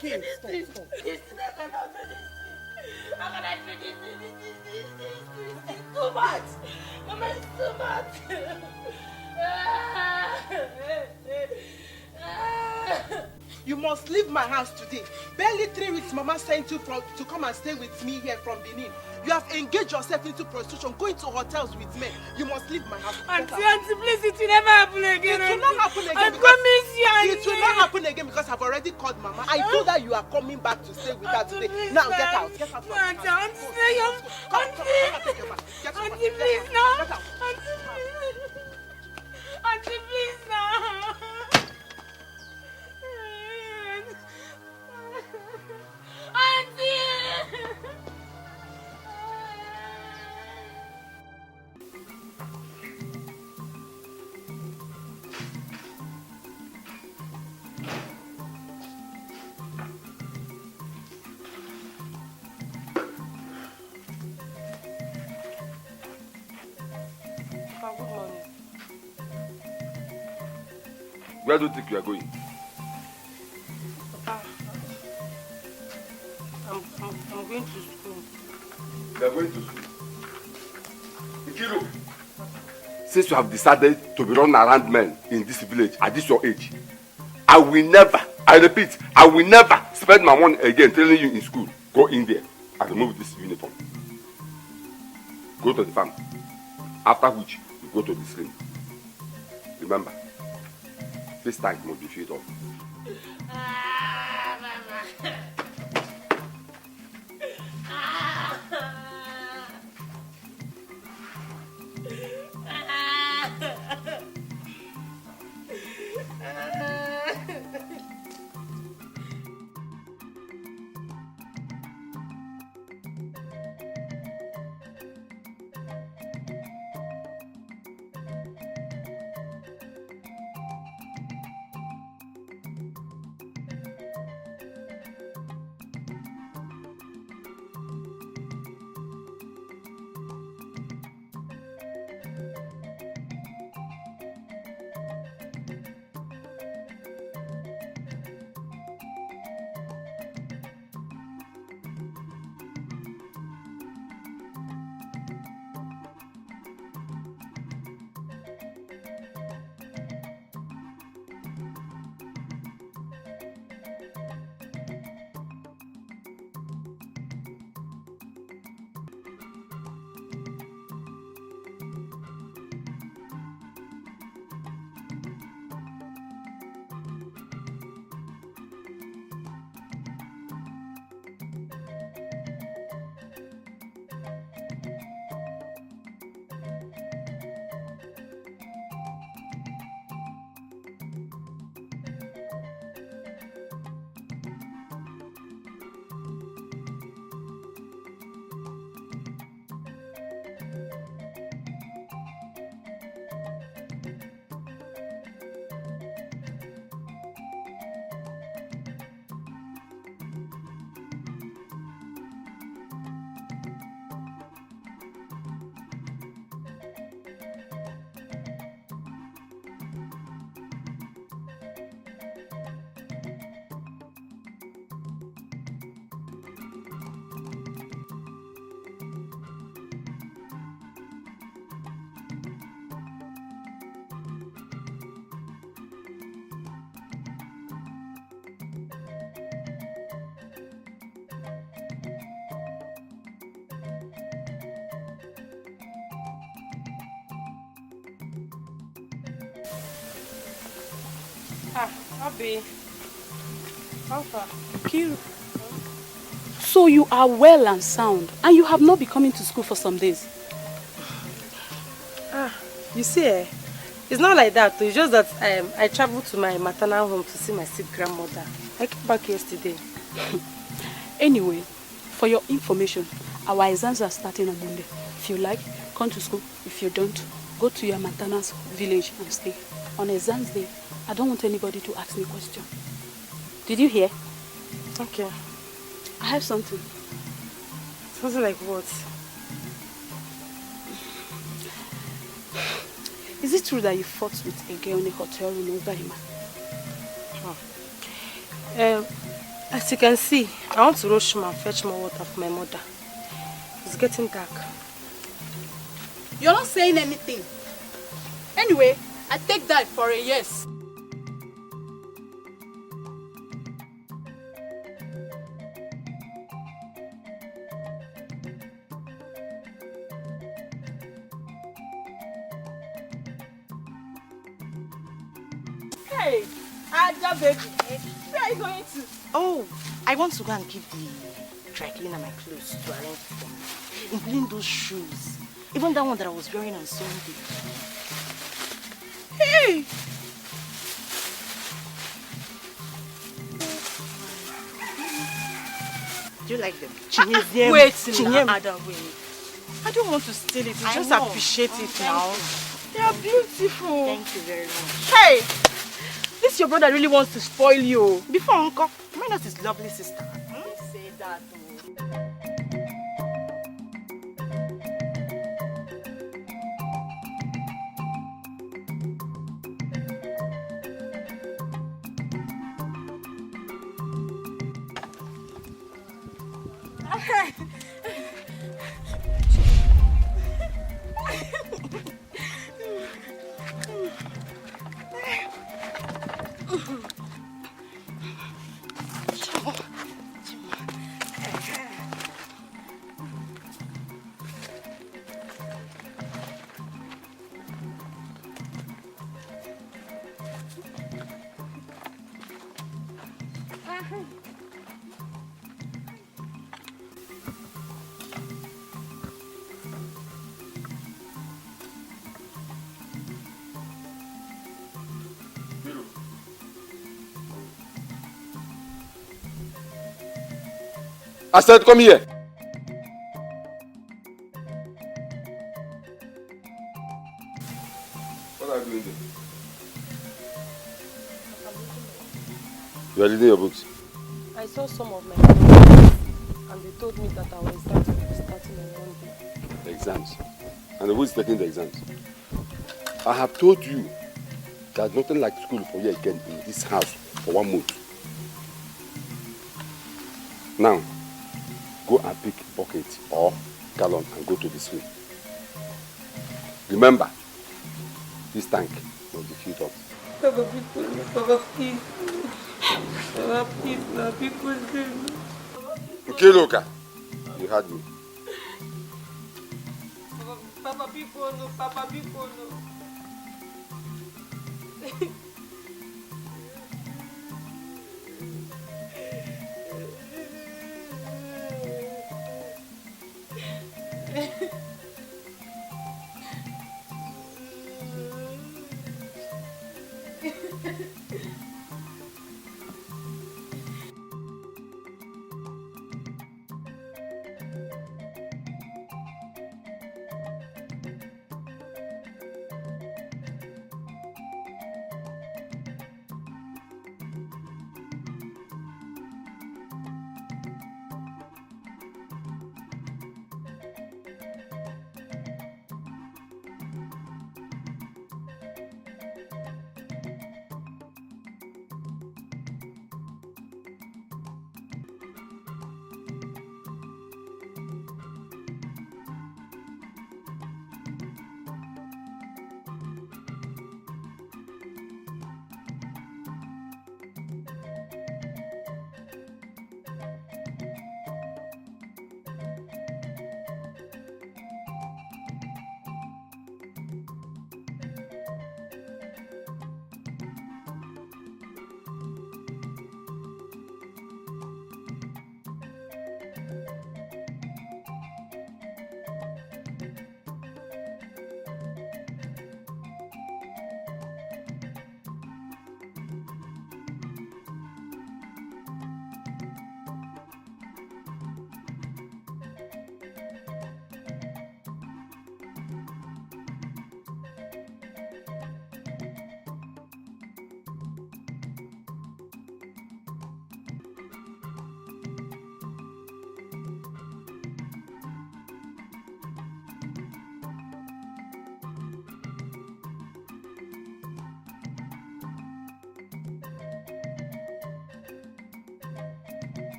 do this. It's too much. Mama, it's too much. You must leave my house today. Barely 3 weeks Mama sent you to come and stay with me here from Benin. You have engaged yourself into prostitution, going to hotels with men. You must leave my house. Auntie, please, it will never happen again. It will not happen again. I promise you, Auntie. It will not happen again because I've already called Mama. I know that you are coming back to stay with her today. Now get out. Get out. Auntie, please, no. Auntie, please, no. Where do you think you are going? Papa, I'm going to school. You are going to school? Nkiru, since you have decided to be running around men in this village at this your age, I will never spend my money again telling you in school, go in there and remove this uniform. Go to the farm. After which, you go to the sling. Remember, this tank must be filled up. Abi. How far? Kiru. So you are well and sound, and you have not been coming to school for some days. You see, it's not like that. It's just that I traveled to my maternal home to see my sick grandmother. I came back yesterday. Anyway, for your information, our exams are starting on Monday. If you like, come to school. If you don't, go to your maternal's village and stay. On exams day, I don't want anybody to ask me a question. Did you hear? Okay. I have something. Something like what? Is it true that you fought with a girl in a hotel room over him? As you can see, I want to rush home and fetch more water for my mother. It's getting dark. You're not saying anything. Anyway, I take that for a yes. Hey, Ada baby, where are you going to? Oh, I want to go and give the dry cleaner my clothes to arrange for me, including those shoes. Even that one that I was wearing on Sunday. Hey! Do you like them? Wait now, Ada, wait. I don't want to steal it. Just appreciate it now. You. They are beautiful. Thank you very much. Hey! This your brother really wants to spoil you. Before Uncle, mine is his lovely sister. Don't say that. I said, come here. What are you doing there? You are reading your books? I saw some of my friends and they told me that our exams will be starting on Monday. The exams. And who is taking the exams? I have told you there's nothing like school for you again in this house for 1 month. Now, go and pick bucket or gallon and go to the swing. Remember, this tank must be filled up. Papa, please. Papa, please, no, people do. Okay, Loka, you heard me. Papa, people no.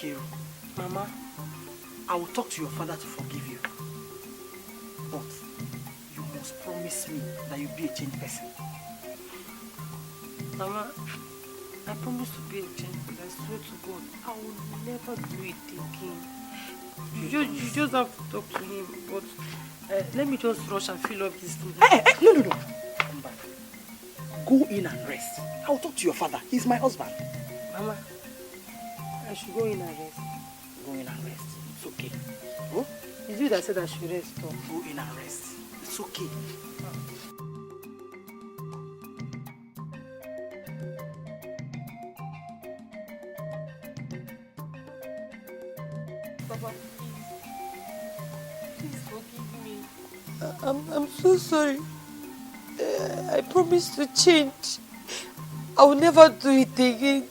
Nkiru, Mama. I will talk to your father to forgive you. But you must promise me that you'll be a changed person. Mama, I promise to be a changed person. I swear to God, I will never do it again. You just have to talk to him. But let me just rush and fill up this thing. Hey, no. Come back. Go in and rest. I will talk to your father. He's my husband. Mama, I should go in and rest. Go in and rest. It's okay. Oh? It's you that said I should rest. Oh. Go in and rest. It's okay. Papa, please forgive me. I'm so sorry. I promise to change. I will never do it again.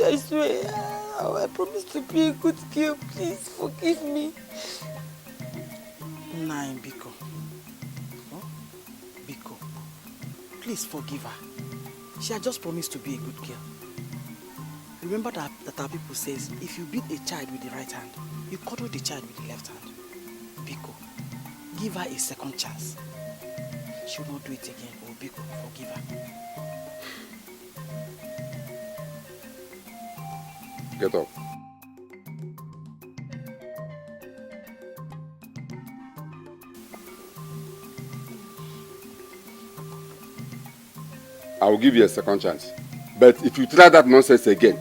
I swear. I promise to be a good girl. Please forgive me. Nine, Biko. Huh? Biko. Please forgive her. She had just promised to be a good girl. Remember that our people says, if you beat a child with the right hand, you cuddle the child with the left hand. Biko, give her a second chance. She will not do it again. Oh, Biko, forgive her. Get up. I will give you a second chance. But if you try that nonsense again,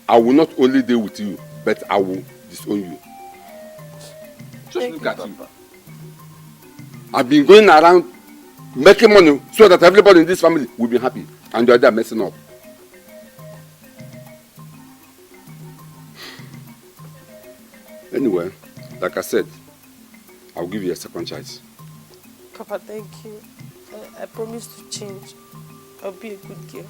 I will not only deal with you, but I will disown you. Just look at you. I've been going around making money so that everybody in this family will be happy. And you're there messing up. Anyway, like I said, I'll give you a second chance. Papa, thank you. I promise to change. I'll be a good girl.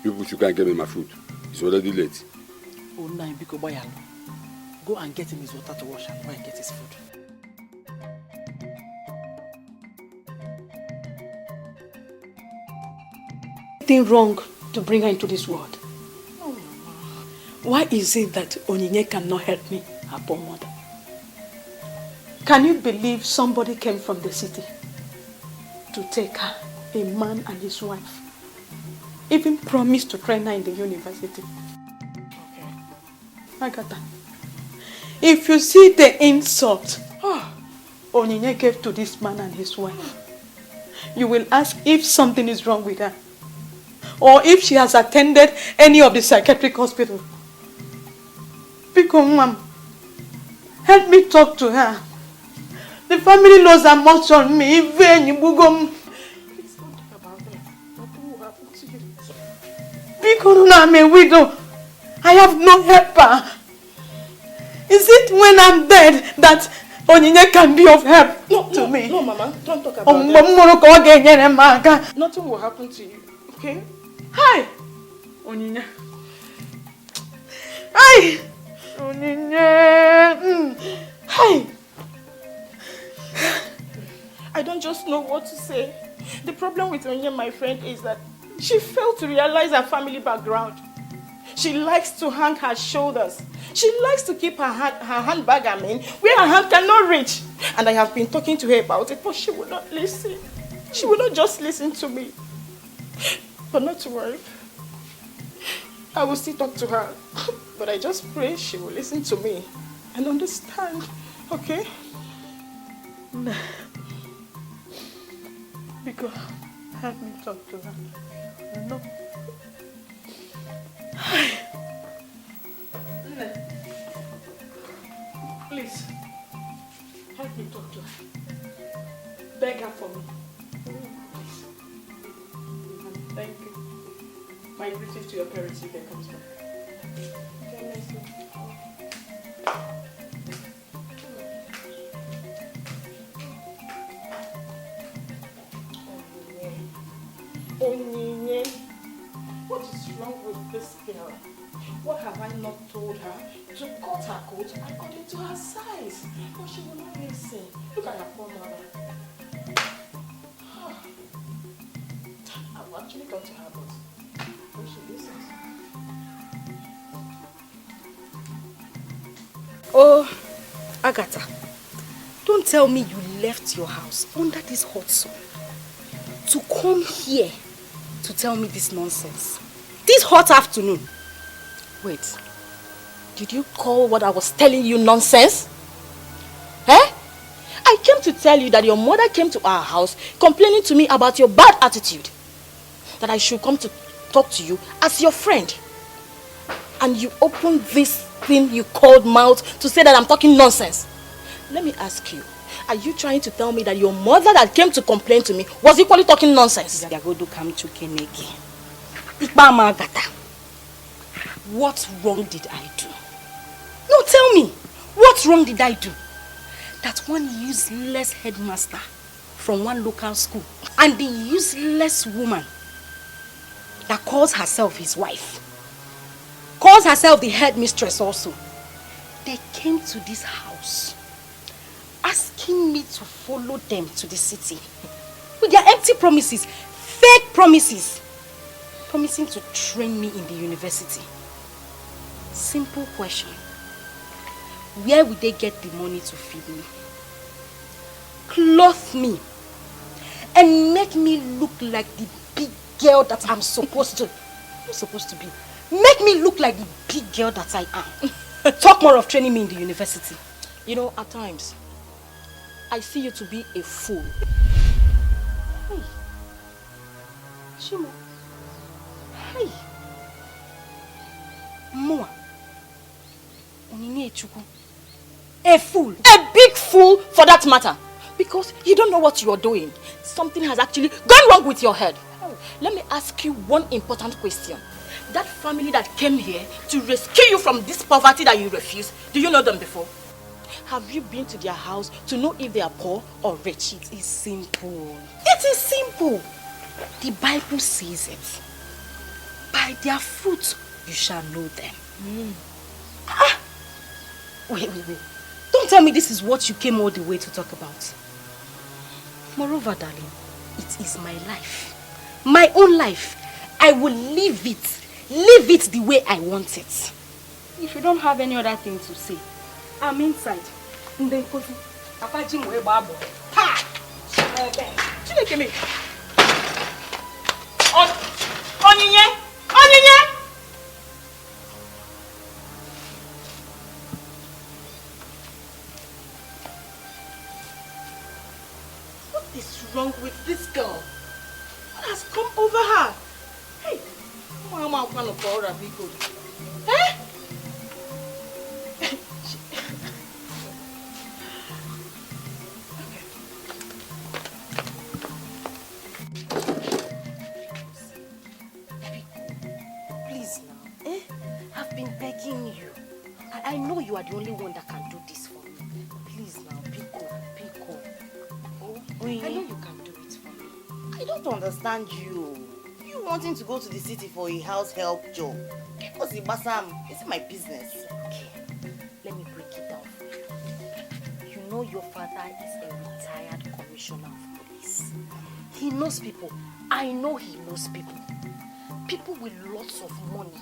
People should go and get me my food. It's already late. Oh, Nine, Biko Bayalo. Go and get him his water to wash and go and get his food. Anything wrong to bring her into this world? Oh, why is it that Onyinye cannot help me, her poor mother? Can you believe somebody came from the city to take her, a man and his wife? Even promised to train her in the university. Okay. Agatha, if you see the insult Onyinye gave to this man and his wife, you will ask if something is wrong with her, or if she has attended any of the psychiatric hospitals. Because, Mom, help me talk to her. The family knows how much on me. Please don't talk about it. Nothing will happen to you. Because I'm a widow, I have no helper. Is it when I'm dead that Onyinye can be of help to me? No, Mama, don't talk about that. Nothing will happen to you, okay? Hi, Onyinye. Hi, Onyinye. Hi. I don't just know what to say. The problem with Onyinye, my friend, is that she failed to realize her family background. She likes to hang her shoulders. She likes to keep her handbag, where her hand cannot reach. And I have been talking to her about it, but she will not listen. She will not just listen to me. But not to worry. I will still talk to her. But I just pray she will listen to me and understand. Okay? Because help me talk to her. No. Please, help me talk to her. Beg her for me. Please. Thank you. My greetings to your parents if they come back. Onyinye, what is wrong with this girl? What have I not told her? To cut her coat according to her size. But she will not listen. Look at her poor mother. I've actually got to her, but she listens. Oh, Agatha, don't tell me you left your house under this hot sun to come here to tell me this nonsense. This hot afternoon. Wait, did you call what I was telling you nonsense? Eh? I came to tell you that your mother came to our house complaining to me about your bad attitude. That I should come to talk to you as your friend. And you opened this thing you called mouth to say that I'm talking nonsense. Let me ask you, are you trying to tell me that your mother that came to complain to me was equally talking nonsense? What wrong did I do? No, tell me, what wrong did I do? That one useless headmaster from one local school and the useless woman that calls herself his wife, calls herself the headmistress also, they came to this house asking me to follow them to the city with their empty promises, fake promises, promising to train me in the university. Simple question. Where will they get the money to feed me, clothe me, and make me look like the big girl that I'm supposed to be? Make me look like the big girl that I am. Talk more of training me in the university. You know, at times, I see you to be a fool. Hey, Shimo. Hey, Moa. A fool. A big fool for that matter. Because you don't know what you are doing. Something has actually gone wrong with your head. Let me ask you one important question. That family that came here to rescue you from this poverty that you refuse, do you know them before? Have you been to their house to know if they are poor or rich? It is simple. It is simple. The Bible says it. By their fruit you shall know them. Wait. Don't tell me this is what you came all the way to talk about. Moreover, darling, it is my life. My own life. I will live it. Live it the way I want it. If you don't have any other thing to say, I'm inside. What is wrong with this girl? What has come over her? Hey, Mama, I'm going to call her big good. Eh? Please now, eh? I've been begging you. I know you are the only one that can do this for me. Please now, Pico. Oh, I know you can do it for me. I don't understand you. You wanting to go to the city for a house help job. Because it's my business. Okay, let me break it down for you. You know your father is a retired commissioner of police. He knows people. I know he knows people. People with lots of money,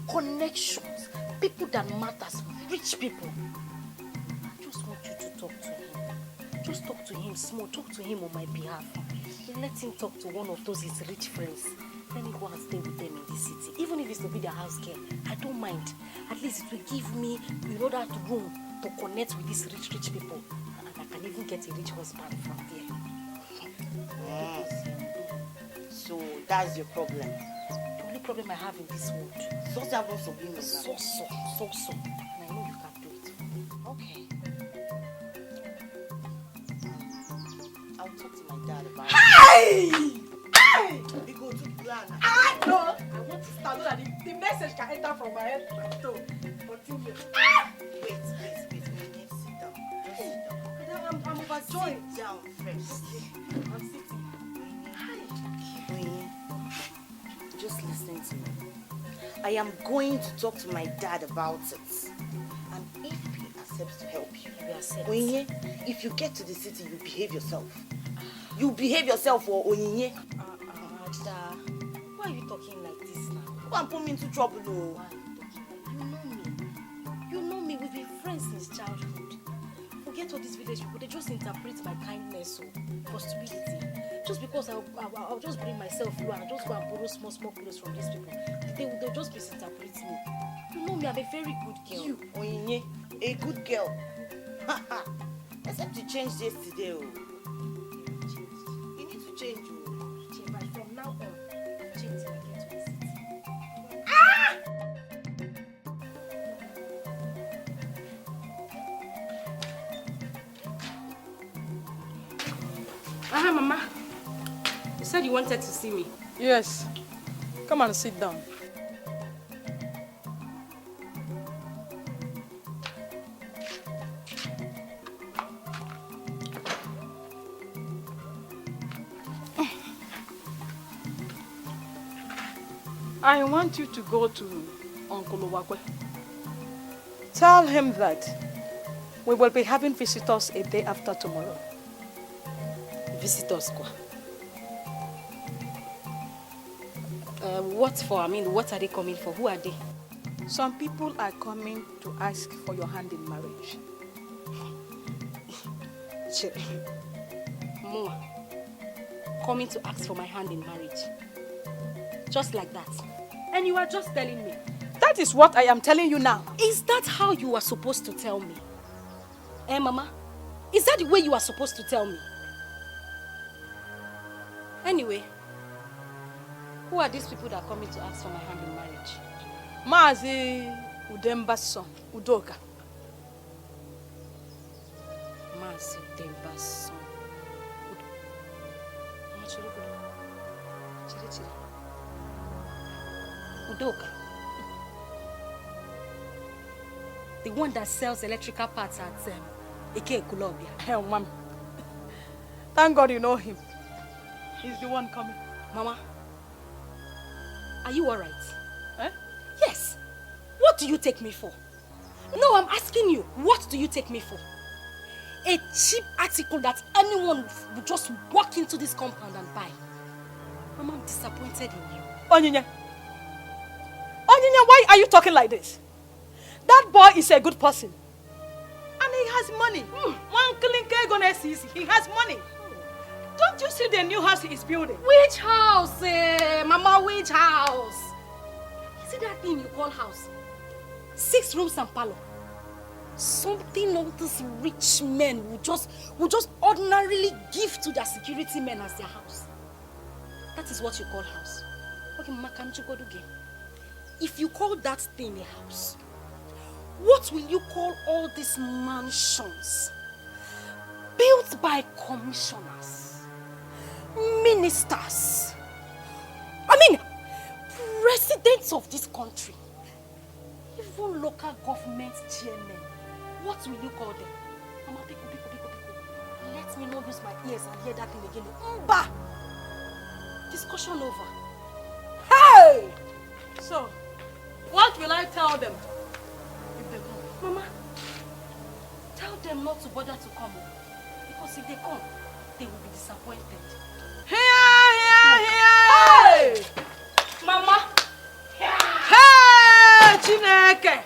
connections, people that matters, rich people. I just want you to talk to him. Just talk to him small, talk to him on my behalf. Let him talk to one of those his rich friends. Let me go and stay with them in the city. Even if it's to be their house girl, I don't mind. At least it will give me that room to connect with these rich people. And I can even get a rich husband from there. So that's your problem. The only problem I have in this world. So. And I know you can do it for me. Okay. I'll talk to my dad about it. Hey! We go to plan. I want to start so that the message can enter from my head to my toe. Continue. Wait. Sit down. Just sit down. I'm overjoyed. Sit down first. I'm sitting. Just listen to me. I am going to talk to my dad about it. And if he accepts to help you, Onyinye, if you get to the city, you behave yourself. You behave yourself for Onyinye. Why are you talking like this now? go and put me into trouble, no. You know me. We've been friends since childhood. Forget all these village people. They just interpret my kindness for stupidity. Just because I'll just bring myself low and just go and borrow small clothes from these people. They'll just misinterpret me. You know me, I'm a very good girl. You, Onyinye, a good girl. Except you changed yesterday. Oh. You need to change. Oh. Change, but from now on, change till I get to the city. Ah! Aha, Mama. You said you wanted to see me. Yes. Come and sit down. I want you to go to Uncle Owakwe. Tell him that we will be having visitors a day after tomorrow. Visitors, quoi? What for? I mean, what are they coming for? Who are they? Some people are coming to ask for your hand in marriage. Moa, coming to ask for my hand in marriage. Just like that. And you are just telling me. That is what I am telling you now. Is that how you are supposed to tell me? Eh, Mama? Is that the way you are supposed to tell me? Anyway, who are these people that are coming to ask for my hand in marriage? Mazi Udemba's son, Udoka. Mazi Udemba's son. Udoka. The one that sells electrical parts at Ike Kulobia. Hey, Mom. Thank God you know him. He's the one coming. Mama, are you alright? Eh? Yes. What do you take me for? No, I'm asking you. What do you take me for? A cheap article that anyone would just walk into this compound and buy. Mama, I'm disappointed in you. Onyinye, why are you talking like this? That boy is a good person. And he has money. One klinke gonna see, he has money. Don't you see the new house he is building? Which house? Mama, which house? Is it that thing you call house? 6 rooms and parlor. Something all these rich men would just ordinarily give to their security men as their house. That is what you call house. Okay, Mama, can't you go do game? If you call that thing a house, what will you call all these mansions built by commissioners, ministers, presidents of this country, even local government chairmen? What will you call them? Mama, pico. Let me not use my ears and hear that thing again. Mba! Discussion over. Hey! So, what will I tell them if they come? Mama, tell them not to bother to come. Because if they come, they will be disappointed. Here! Hey! Mama! Hey! Chineke!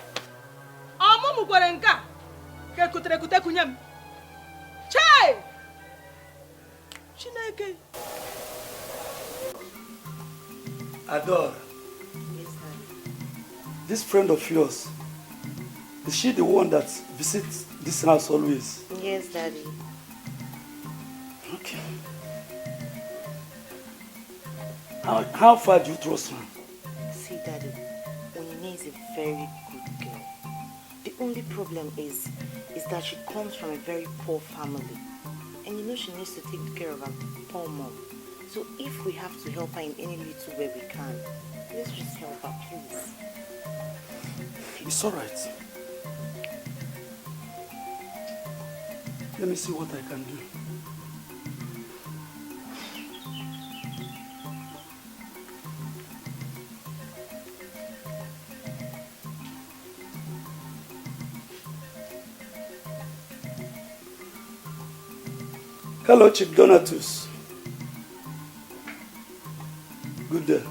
Amumu gwarenka! Ke kutere kunyem! Chai! Chineke! Adore. Yes, Daddy. This friend of yours, is she the one that visits this house always? Yes, Daddy. Okay. How far do you trust her? See, Daddy, Onyinye is a very good girl. The only problem is that she comes from a very poor family. And you know she needs to take care of her poor mom. So if we have to help her in any little way we can, let's just help her, please. It's all right. Let me see what I can do. Hello, Chief Donatus. Good day.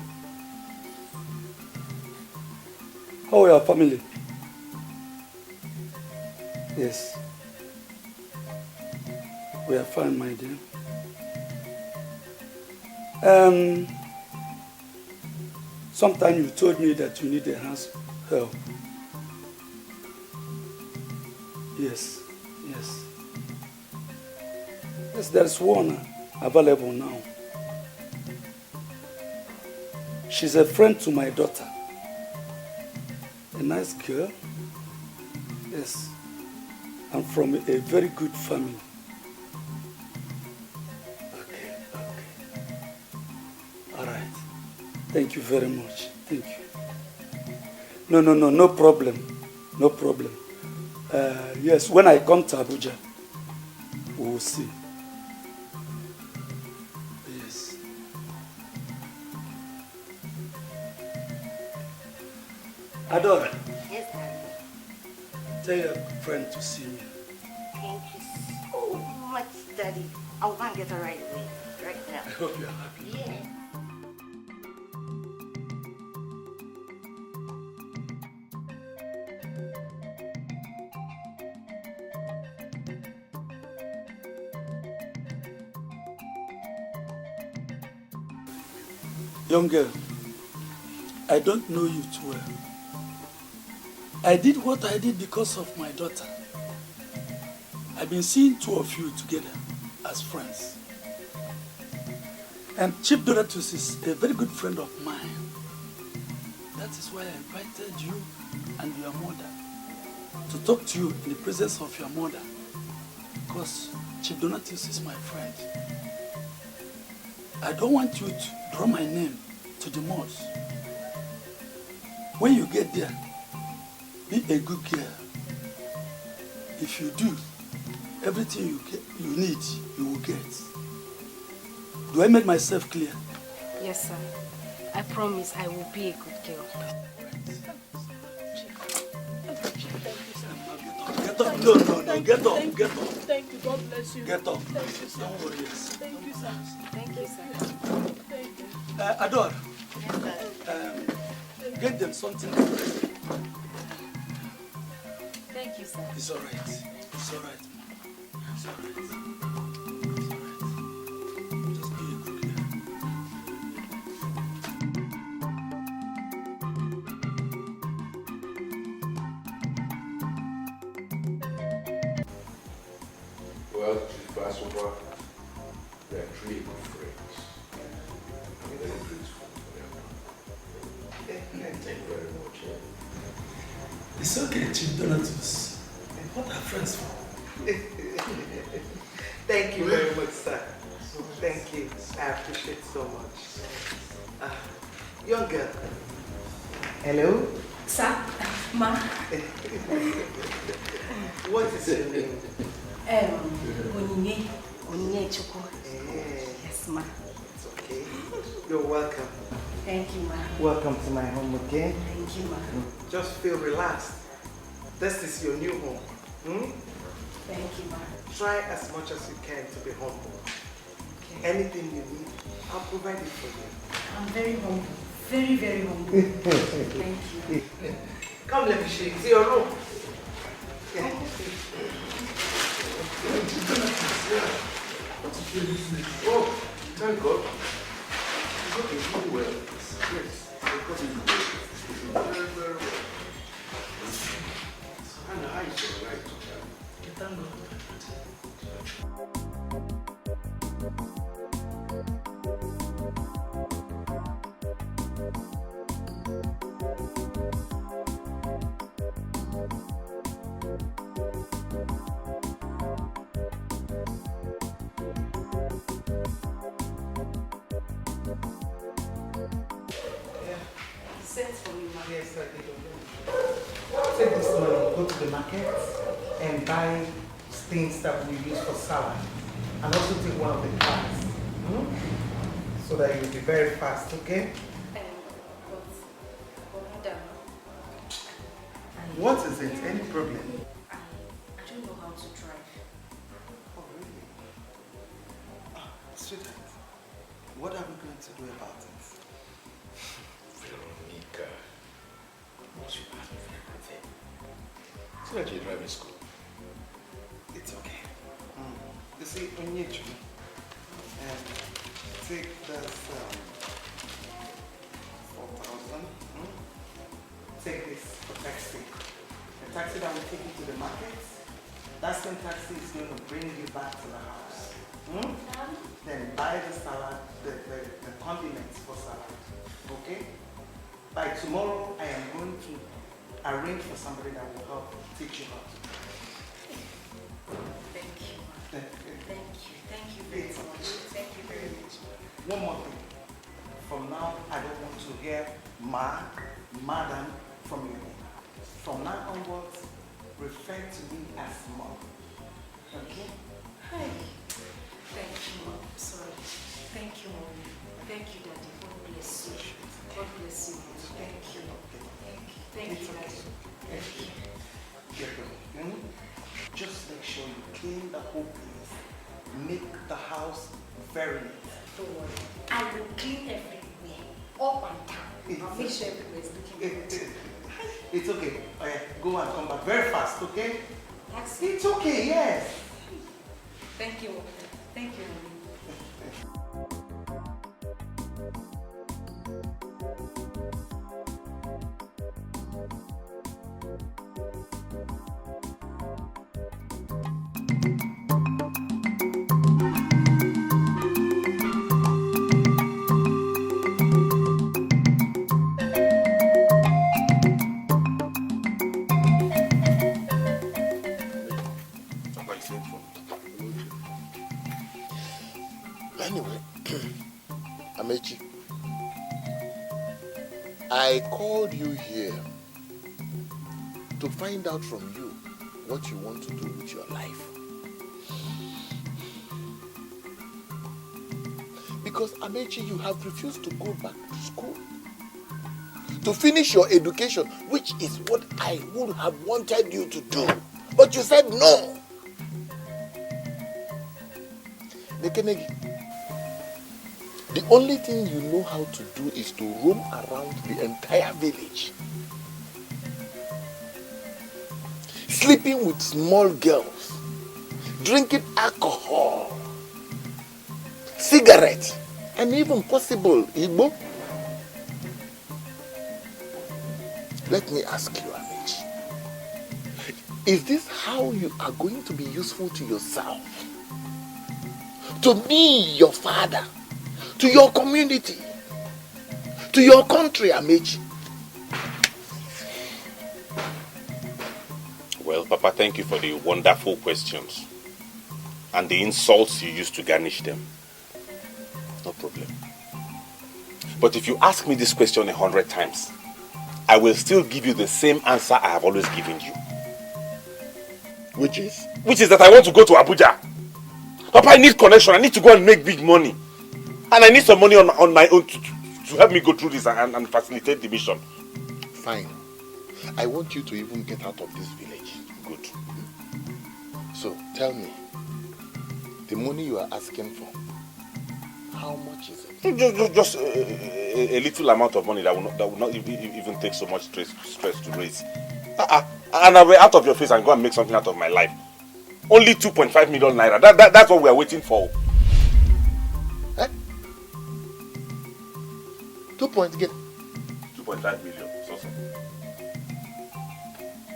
How are your family? Yes. We are fine, my dear. Sometime you told me that you need enhanced help. Yes, yes. Yes, there's one available now. She's a friend to my daughter. A nice girl. Yes. I'm from a very good family. Okay. All right. Thank you very much. Thank you. No problem. No problem. Yes, when I come to Abuja, we will see. Yes. Adora. Yes, Daddy. Tell your friend to see me. Thank you so much, Daddy. I'll go and get her right away. Right now. I hope you're happy. Yeah. Young girl, I don't know you too well. I did what I did because of my daughter. I've been seeing two of you together as friends. And Chief Donatus is a very good friend of mine. That is why I invited you and your mother to talk to you in the presence of your mother. Because Chief Donatus is my friend. I don't want you to draw my name to the mud. When you get there, be a good girl. If you do, everything you need, you will get. Do I make myself clear? Yes, sir. I promise I will be a good girl. Get up. No. Get up. Get up. Thank you. God bless you. Get up. Thank you, sir. Don't worry. Yes. Thank you, sir. Thank you, sir. Thank you. Adore. Get them something. Thank you, sir. It's all right. It's all right. It's all right. Just be a good girl. Well, first of all, we are three good friends. I'm very grateful for them. Thank you very much. It's okay, Chief Donatus. What are friends for? Thank you very much, sir. Thank you. I appreciate so much. Young girl. Hello? Sir, ma. What is your name? Onyinye Chukwu. Yes, ma. It's okay. You're welcome. Thank you, ma. Welcome to my home again. Thank you, ma. Just feel relaxed. This is your new home. Thank you, ma. Try as much as you can to be humble. Okay. Anything you need, I'll provide it for you. I'm very humble. Very, very humble. Thank you. Come, let me show you. See your room. Yeah. Oh, thank God. It's okay, really well. Yes, because it's very, very well. And the eyes are right. Thank God. Sense for you, ma. Yes, I did. Take this money, go to the market and buy things that we use for salad. And also take one of the cars. So that you'll be very fast, okay? What is it? Any problem? I don't know how to drive. Oh, really? Sweetheart, what are we going to do about it? Veronica, you So that you're driving school. It's okay. You see, when you take that 4,000. Take this for taxi. The taxi that will take you to the market. That same taxi is going to bring you back to the house. Then buy the salad, the condiments for salad. Okay? By tomorrow, I am going to arrange for somebody that will help teach you how to. Thank you. Thank you. Thank you very much. Thank you very much. One more thing. From now, I don't want to hear madam from you. From now onwards, refer to me as mom. Okay? Hi. Thank you, Mom. Sorry. Thank you, Mom. Thank you, Daddy. God bless you. God bless you, Mom. Thank you. Thank you, Daddy. Thank you. Just make sure you clean the whole place. Make the house very neat. Don't worry. I will clean everywhere. Up and down. I'll make sure everywhere is looking good. It's okay. Go and come back very fast, okay? That's It's okay, yes. Thank you. Thank you. Anyway, Amechi, I called you here to find out from you what you want to do with your life. Because Amechi, you have refused to go back to school, to finish your education, which is what I would have wanted you to do. But you said no. Nekenegi, the only thing you know how to do is to roam around the entire village, sleeping with small girls, drinking alcohol, cigarettes, and even possible Igbo. Let me ask you, Amici, is this how you are going to be useful to yourself, to me, your father, to your community, to your country, Amici? Well, Papa, thank you for the wonderful questions and the insults you used to garnish them. No problem. But if you ask me this question 100 times, I will still give you the same answer I have always given you. Which is? Which is that I want to go to Abuja. Papa, I need connection. I need to go and make big money. And I need some money on my own to help me go through this and facilitate the mission. Fine. I want you to even get out of this village. Good. So, tell me, the money you are asking for, how much is it? Just a little amount of money that will not even take so much stress to raise. And I'll be out of your face and go and make something out of my life. Only 2.5 million naira. That's what we are waiting for. Eh? 2.5 million. So.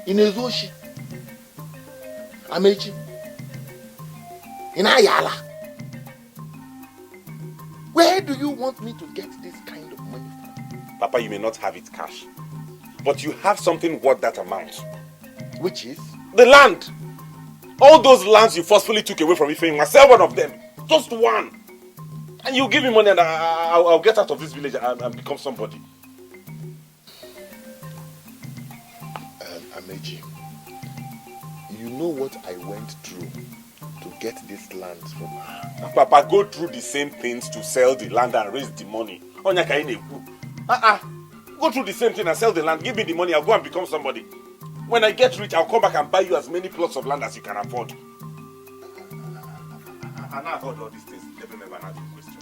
In Ezoshi, Amechi, in Ayala. Where do you want me to get this kind of money from? Papa, you may not have it cash, but you have something worth that amount. Which is? The land. All those lands you forcefully took away from Ifeanyi, sell one of them. Just one. And you give me money and I'll get out of this village and become somebody. Amechi, you know what I went through to get this land from her. Papa, go through the same things to sell the land and raise the money. Go through the same thing and sell the land. Give me the money, I'll go and become somebody. When I get rich, I'll come back and buy you as many plots of land as you can afford. And I've heard all these things. Never remember an answer question.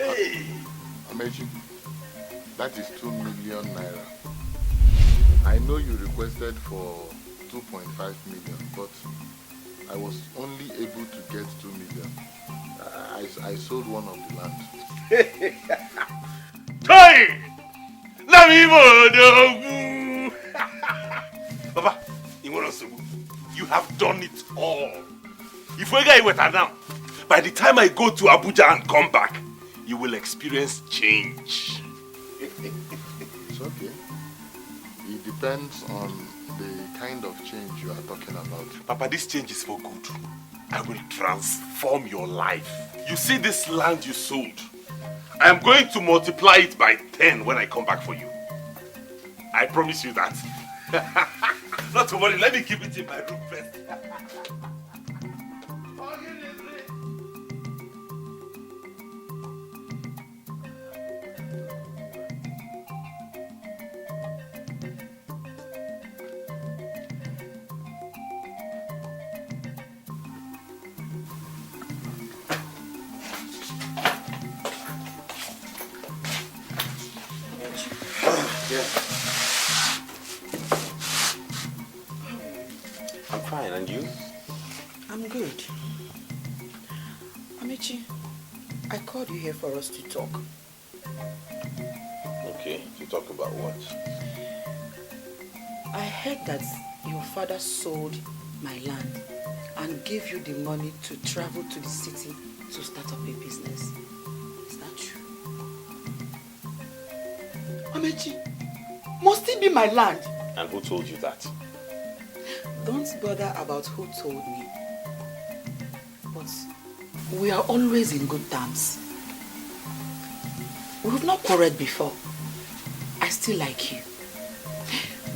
Hey! Amechi, that is 2 million naira. I know you requested for 2.5 million, but I was only able to get 2 million. I sold one of the land. Toy! Let me Papa, you have done it all. If we get it now, by the time I go to Abuja and come back, you will experience change. It's okay. It depends on the kind of change you are talking about. Papa, this change is for good. I will transform your life. You see this land you sold? I am going to multiply it by 10 when I come back for you. I promise you that. Not to worry, let me keep it in my room first. I'm fine, and you? I'm good. Amechi, I called you here for us to talk. Okay, to talk about what? I heard that your father sold my land and gave you the money to travel to the city to start up a business. Is that true? Amechi, must it be my land? And who told you that? Don't bother about who told me. But we are always in good terms. We have not quarreled before. I still like you.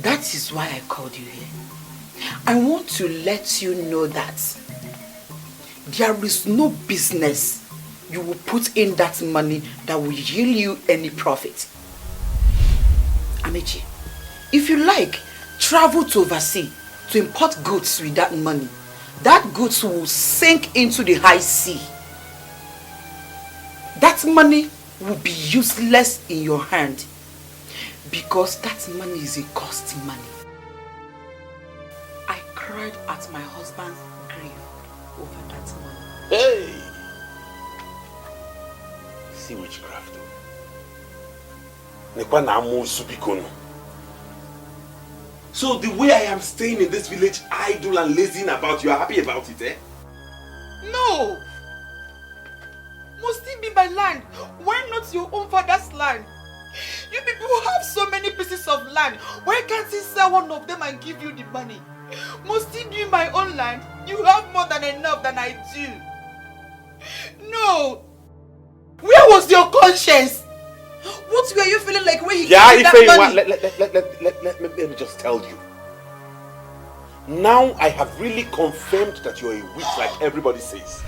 That is why I called you here. I want to let you know that there is no business you will put in that money that will yield you any profit. Amechi, if you like, travel to overseas to import goods with that money. That goods will sink into the high sea. That money will be useless in your hand because that money is a cost money. I cried at my husband's grave over that money. Hey! See witchcraft. So the way I am staying in this village idle and lazing about, you are happy about it, eh? No! Must it be my land? Why not your own father's land? You people have so many pieces of land. Why can't he sell one of them and give you the money? Must it be my own land? You have more than enough than I do. No! Where was your conscience? What were you feeling like when he gave you that money? Let me just tell you. Now I have really confirmed that you're a witch like everybody says.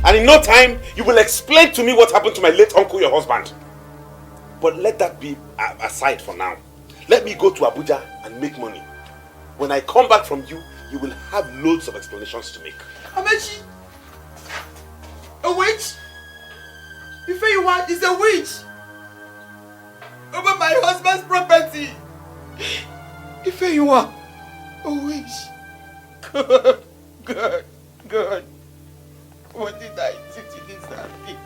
And in no time, you will explain to me what happened to my late uncle, your husband. But let that be aside for now. Let me go to Abuja and make money. When I come back from you, you will have loads of explanations to make. Amechi! A witch? Ifeyiwa is a witch! Over my husband's property! Ifeyiwa! A witch! God! What did I do to deserve this?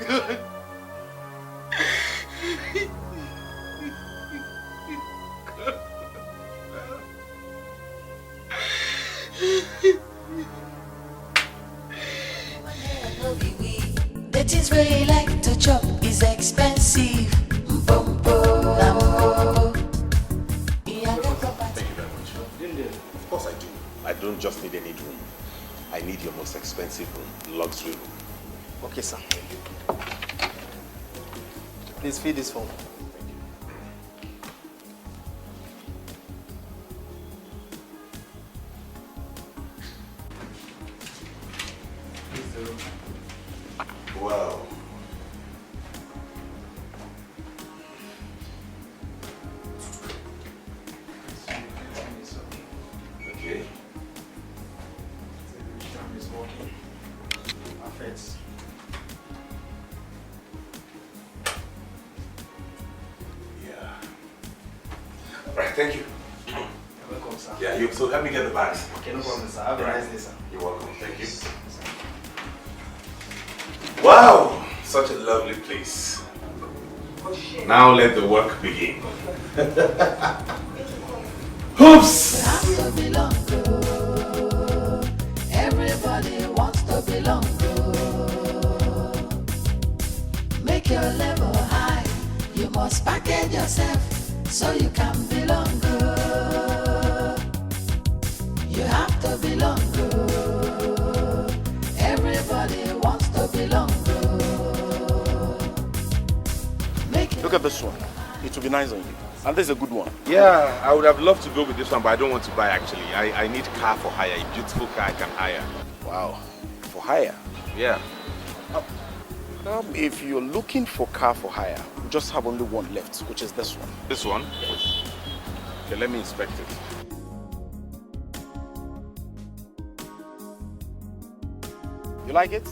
God! The things where you like to chop is expensive. Thank you very much. Of course I do. I don't just need any room. I need your most expensive room, luxury room. Okay, sir. Please fill this form. Wow. Okay. Perfect. right, thank you. You're welcome, sir. Yeah, so help me get the bags. Okay, no problem, sir. Have a nice day, sir. You're welcome. Thank you. Wow, such a lovely place. Now let the work begin. Oops! Everybody wants to belong. Make your level high. You must package yourself so you can belong. You have to belong. Everybody wants to belong. Look at this one. It will be nice on you. And this is a good one. Yeah, I would have loved to go with this one, but I don't want to buy actually. I need car for hire, a beautiful car I can hire. Wow, for hire? Yeah. If you're looking for car for hire, we just have only one left, which is this one. This one? Yes. Okay, let me inspect it. You like it?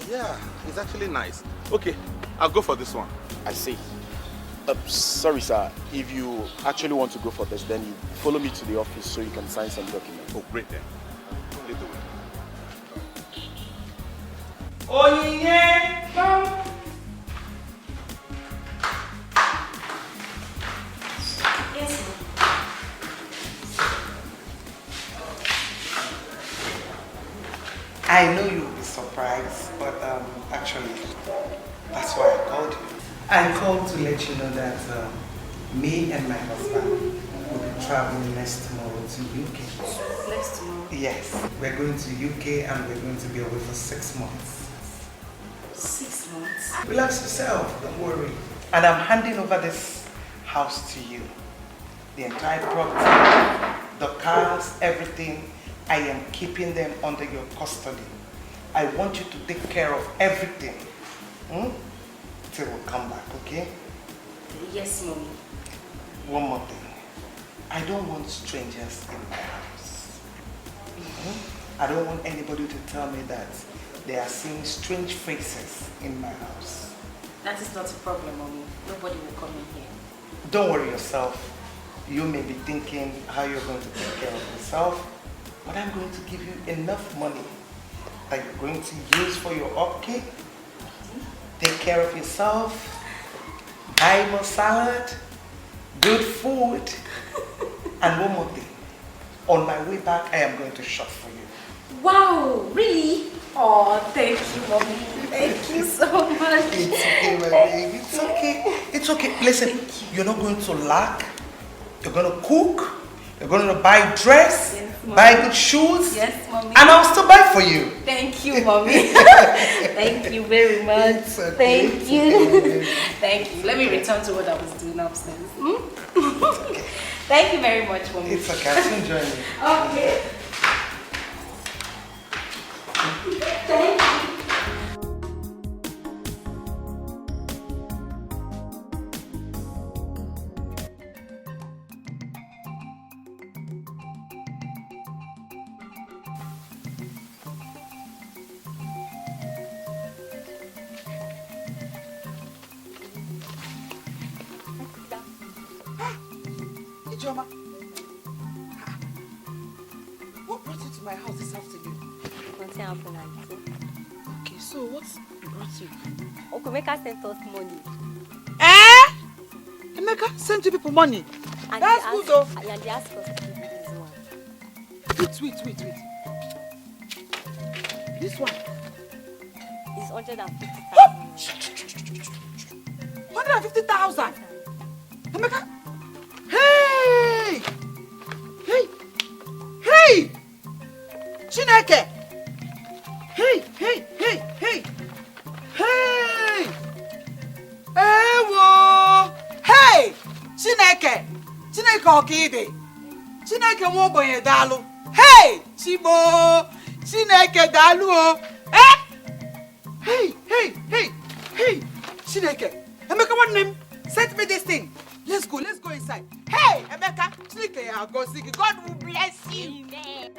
Yeah, it's actually nice. Okay, I'll go for this one. I see. Sorry, sir. If you actually want to go for this, then you follow me to the office so you can sign some documents. Oh, great then. Don't lead the way. Oh, yeah. Yes, I know you'll be surprised, but actually, that's why I called you. I called to let you know that me and my husband will be traveling next tomorrow to UK. Next tomorrow? Yes, we're going to UK and we're going to be away for 6 months. 6 months? Relax yourself, don't worry. And I'm handing over this house to you. The entire property, the cars, everything. I am keeping them under your custody. I want you to take care of everything till we come back, okay? Yes, Mommy. One more thing. I don't want strangers in my house. I don't want anybody to tell me that they are seeing strange faces in my house. That is not a problem, Mommy. Nobody will come in here. Don't worry yourself. You may be thinking how you're going to take care of yourself, but I'm going to give you enough money that you're going to use for your upkeep, take care of yourself, buy more salad, good food, and one more thing. On my way back, I am going to shop for you. Wow, really? Oh, thank you, Mommy. Thank you so much. It's okay, my baby. It's okay. It's okay. Listen, you're not going to lack. You're going to cook. You're going to buy dress, yes, buy good shoes. Yes, Mommy. And I'll still buy for you. Thank you, Mommy. Thank you very much. Okay. Thank you. Thank you. Let me return to what I was doing upstairs. Okay. Thank you very much, Mommy. It's okay. I'll enjoy it. Okay. Thank you. Ijoma, what brought you to my house this afternoon? Nothing happened, Auntie. Okay, so what brought you? Uncle Emeka sent us money. Eh? Emeka sent you people money? And That's good though. And they asked us to give you this one. Wait. This one? It's 150,000. 150,000? Emeka? Hey! Chineke! Hey! Ewo! Hey! Chineke okide! Chineke mo ogbenye dalu! Hey! Chibo! Chineke dalu o! Hey! Chineke! Emeka nwanne m, send me this thing. Let's go inside. Hey, Emeka, Chineke go see. God will bless you. Amen.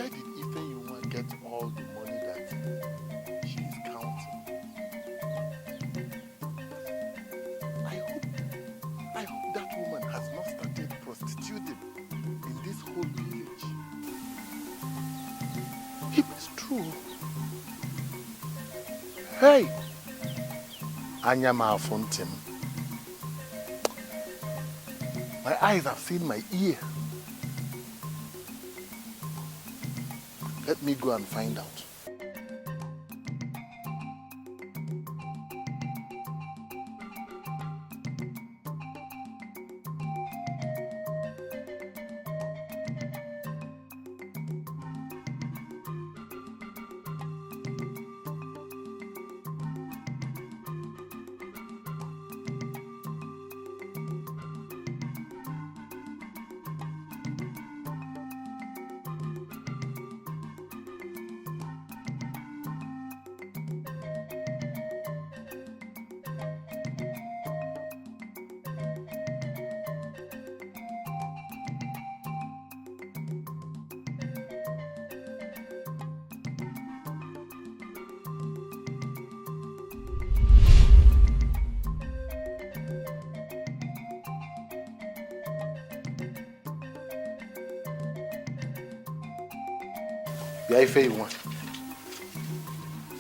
Where did Ifeyinwa get all the money that she is counting? I hope that woman has not started prostituting in this whole village. If it's true, hey, Anyama Fountain. My eyes have seen my ear. Let me go and find out.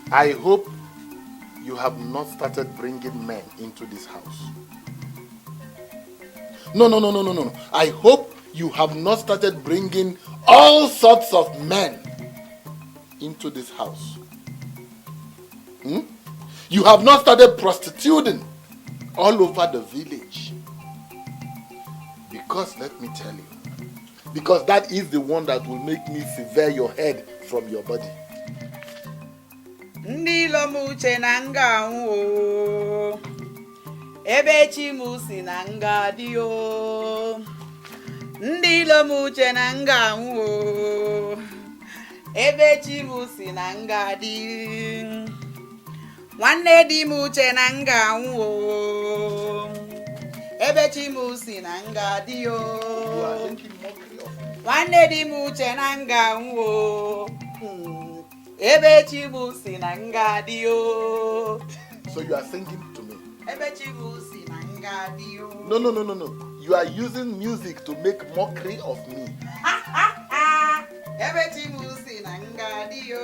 I hope you have not started bringing men into this house. No. I hope you have not started bringing all sorts of men into this house. You have not started prostituting all over the village. Because let me tell you, because that is the one that will make me sever your head from your body. Ndilo muche nanga o ebechi musi nanga dio. Ndilo muche nanga o ebechi musi nanga di. Wanne di muche nanga o ebechi musi nanga dio. Wanne di muche nanga o ebechi musi nanga dio. So you are singing to me? Ebechi musi nanga dio. No. You are using music to make mockery of me. Ebechi musi nanga dio.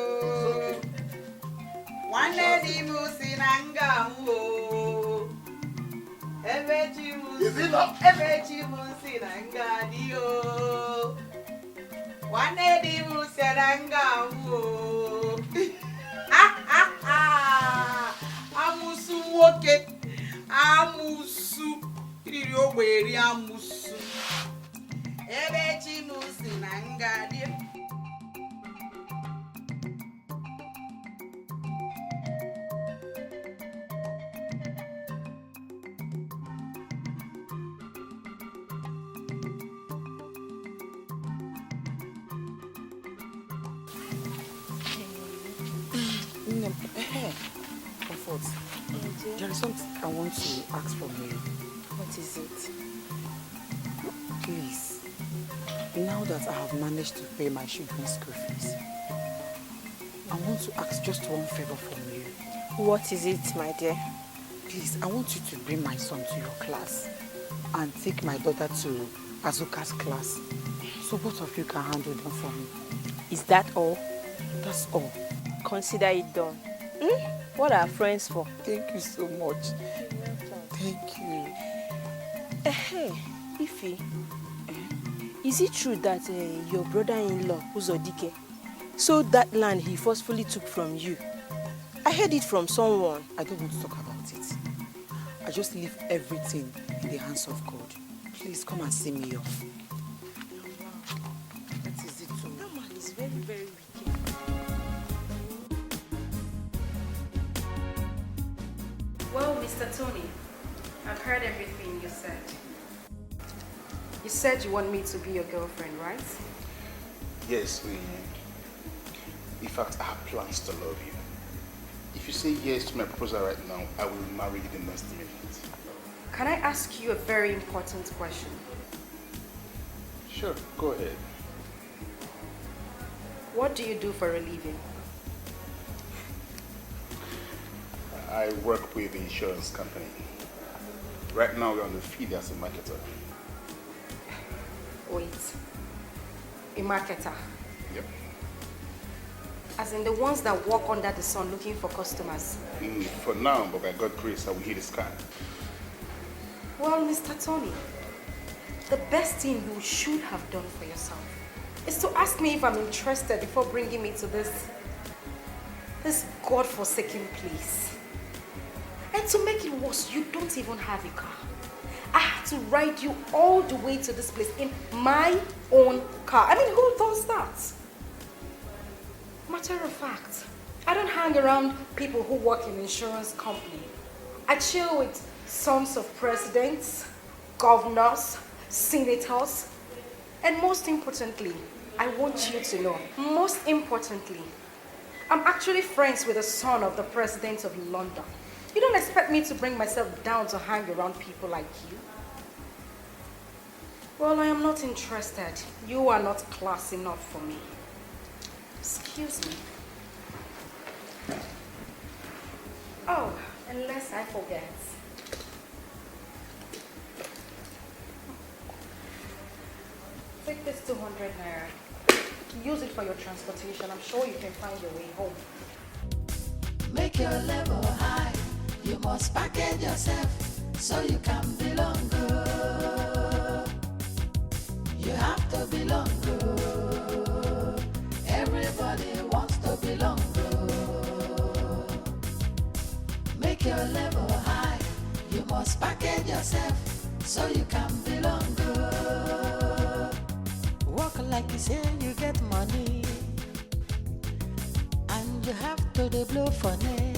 Wanne di musi nanga o ebechi musi nanga dio. Wanne di musi nanga o amusu woke amusu iri ogberi amusu ebechi musi nanga dio. Comfort. There is something I want to ask from you. What is it? Please, now that I have managed to pay my children's school fees, I want to ask just one favor from you. What is it, my dear? Please, I want you to bring my son to your class and take my daughter to Azuka's class so both of you can handle them for me. Is that all? That's all. Consider it done. What are friends for? Thank you so much. Thank you. Hey, Ify, is it true that your brother-in-law, Uzodike, sold that land he forcefully took from you? I heard it from someone. I don't want to talk about it. I just leave everything in the hands of God. Please come and see me off. That is it too. That man is very, very wicked. Well, Mr. Tony, I've heard everything you said. You said you want me to be your girlfriend, right? Yes, in fact, I have plans to love you. If you say yes to my proposal right now, I will marry you the next minute. Can I ask you a very important question? Sure, go ahead. What do you do for a living? I work with the insurance company. Right now we're on the field as a marketer. Wait. A marketer? Yep. As in the ones that walk under the sun looking for customers? For now, but by God's grace, I will hit the sky. Well, Mr. Tony, the best thing you should have done for yourself is to ask me if I'm interested before bringing me to this God-forsaken place. And to make it worse, you don't even have a car. I had to ride you all the way to this place in my own car. I mean, who does that? Matter of fact, I don't hang around people who work in insurance company. I chill with sons of presidents, governors, senators, and most importantly, I want you to know, most importantly, I'm actually friends with the son of the president of London. You don't expect me to bring myself down to hang around people like you? Well, I am not interested. You are not class enough for me. Excuse me. Oh, unless I forget. Take this 200 naira. Use it for your transportation. I'm sure you can find your way home. Make your level high. You must package yourself so you can belong. You have to belong. Everybody wants to belong. Make your level high. You must package yourself so you can belong. Walk like you say you get money, and you have to dey blow for net.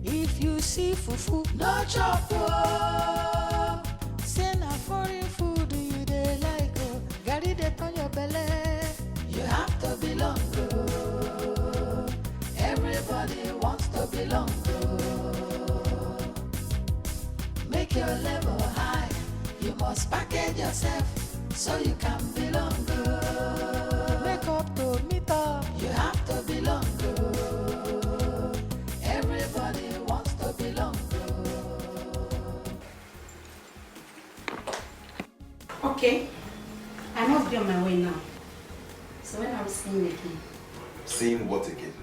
If you see fufu, no chop oh. Say na foreign food you dey like oh. Garri dey turn your belle. You have to belong oh. Everybody wants to belong oh. Make your level high. You must package yourself so you can belong oh. Make up to meet up. You have to belong oh. Everybody wants to belong. Okay, I must be on my way now. So when I'm seeing again? Seeing what again?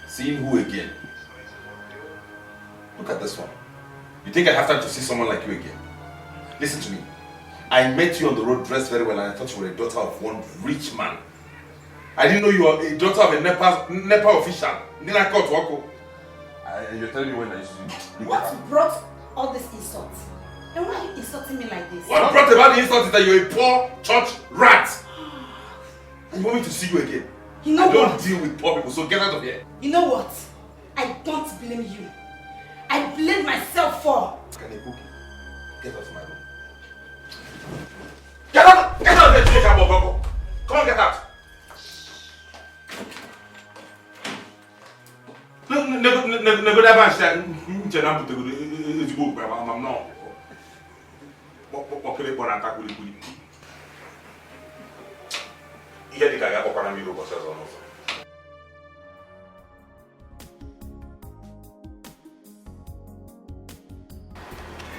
Seeing who again? Look at this one. You think I have time to see someone like you again? Listen to me. I met you on the road dressed very well and I thought you were a daughter of one rich man. I didn't know you were a daughter of a NEPA official. You're telling me when I used to... What brought all this insults? And why are you insulting me like this? What brought about the insult is that you're a poor church rat. And you want me to see you again? You know I don't what? deal with poor people, so get out of here. You know what? I don't blame you. I blame myself for... Kanebuki, get out of my room. Get out! Get out of there, Boko! Come on, get out!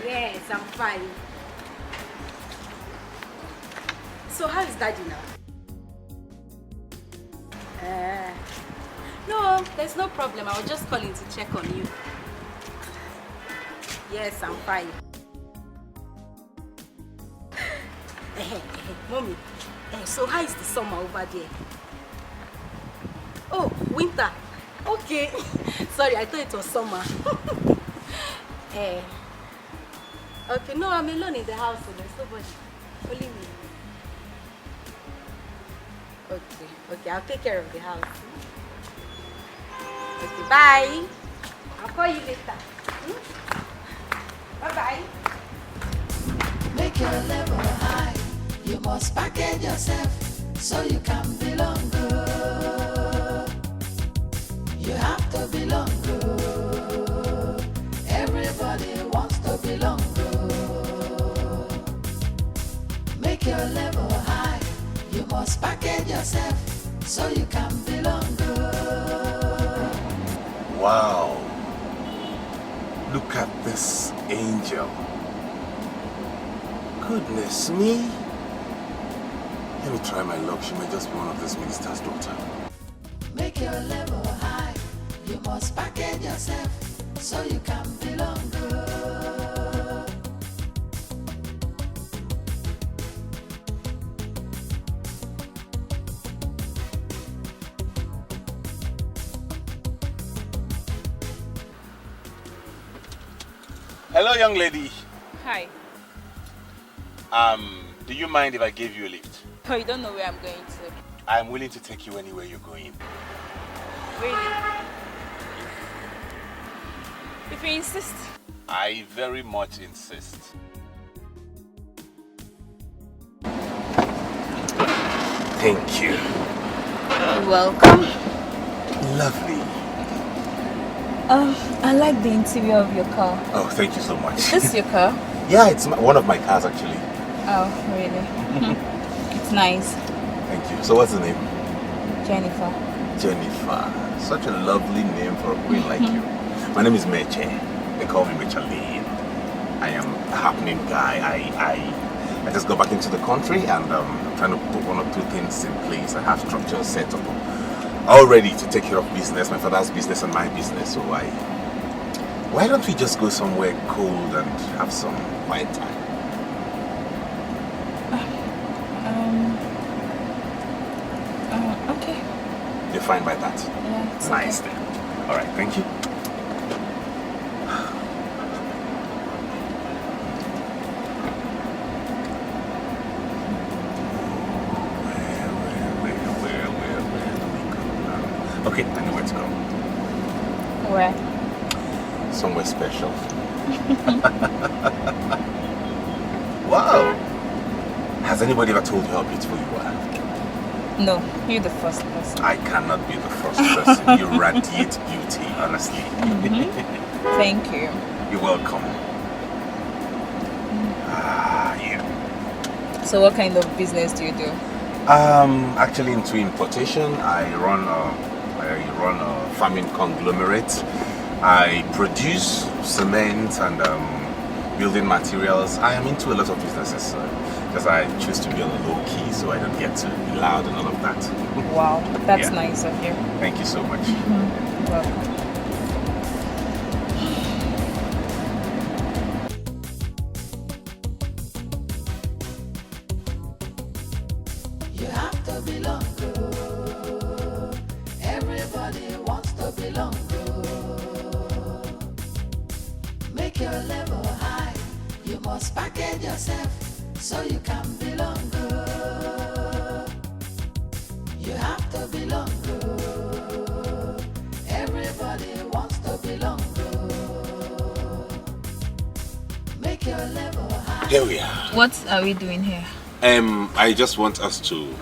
Yes, I'm fine. So how is Daddy now? No, there's no problem. I was just calling to check on you. Yes, I'm fine. Mommy, so how is the summer over there? Oh, winter. Okay. Sorry, I thought it was summer. Okay, no, I'm alone in the house, so there's nobody. Only me. Okay, I'll take care of the house. Okay, bye. I'll call you later. Bye-bye. Make your level high. You must package yourself so you can belong. You have to belong. Everybody wants to belong. Make your level high. You must package yourself so you can belong. Wow. Look at this angel. Goodness me. Let me try my luck. She might just be one of this minister's daughter. Make your level high. You must package yourself so you can belong. Hello, young lady. Hi. Do you mind if I give you a lift? Oh, you don't know where I'm going to. I'm willing to take you anywhere you're going. Really? If you insist. I very much insist. Thank you. You're welcome. Lovely. I like the interior of your car. Oh, thank you so much. Is this your car? Yeah, it's one of my cars actually. Oh, really? It's nice. Thank you. So what's the name? Jennifer. Jennifer. Such a lovely name for a queen like you. My name is Meche. They call me Mechaline. I am a happening guy. I just got back into the country and I'm trying to put one or two things in place. I have structures set up all ready to take care of business, my father's business and my business. So why don't we just go somewhere cold and have some quiet time? Okay. You're fine by that? Yeah, it's nice okay. then. All right, thank you. Okay, I know where to go. Where? Somewhere special. Wow! Has anybody ever told you how beautiful you are? No, you're the first person. I cannot be the first person. You radiate beauty, honestly. Thank you. You're welcome. Yeah. So what kind of business do you do? Actually into importation. I run a farming conglomerate. I produce cement and building materials. I am into a lot of businesses because I choose to be on the low key so I don't get to be loud and all of that. Wow, that's Yeah. nice of you. Thank you so much. Welcome. You have to belong. Everybody wants to belong. Make your level high. You must package yourself so you can belong. You have to belong. Everybody wants to belong. Make your level high. Here we are. What are we doing here? I just want us to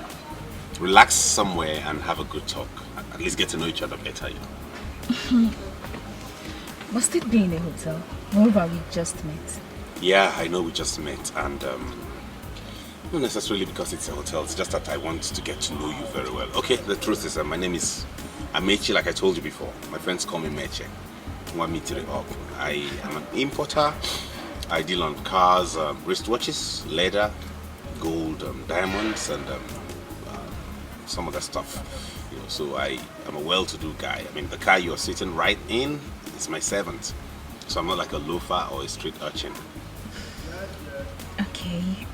relax somewhere and have a good talk. At least get to know each other better, you know. Must it be in a hotel? Moreover, we just met. Yeah, I know we just met, and not necessarily because it's a hotel. It's just that I want to get to know you very well. Okay, the truth is, my name is Amechi, like I told you before. My friends call me Meche. Want me to up? I am an importer. I deal on cars, wristwatches, leather, gold, diamonds, and some other stuff. You know, so I am a well-to-do guy. I mean, the car you're sitting right in is my servant. So I'm not like a loafer or a street urchin. Okay.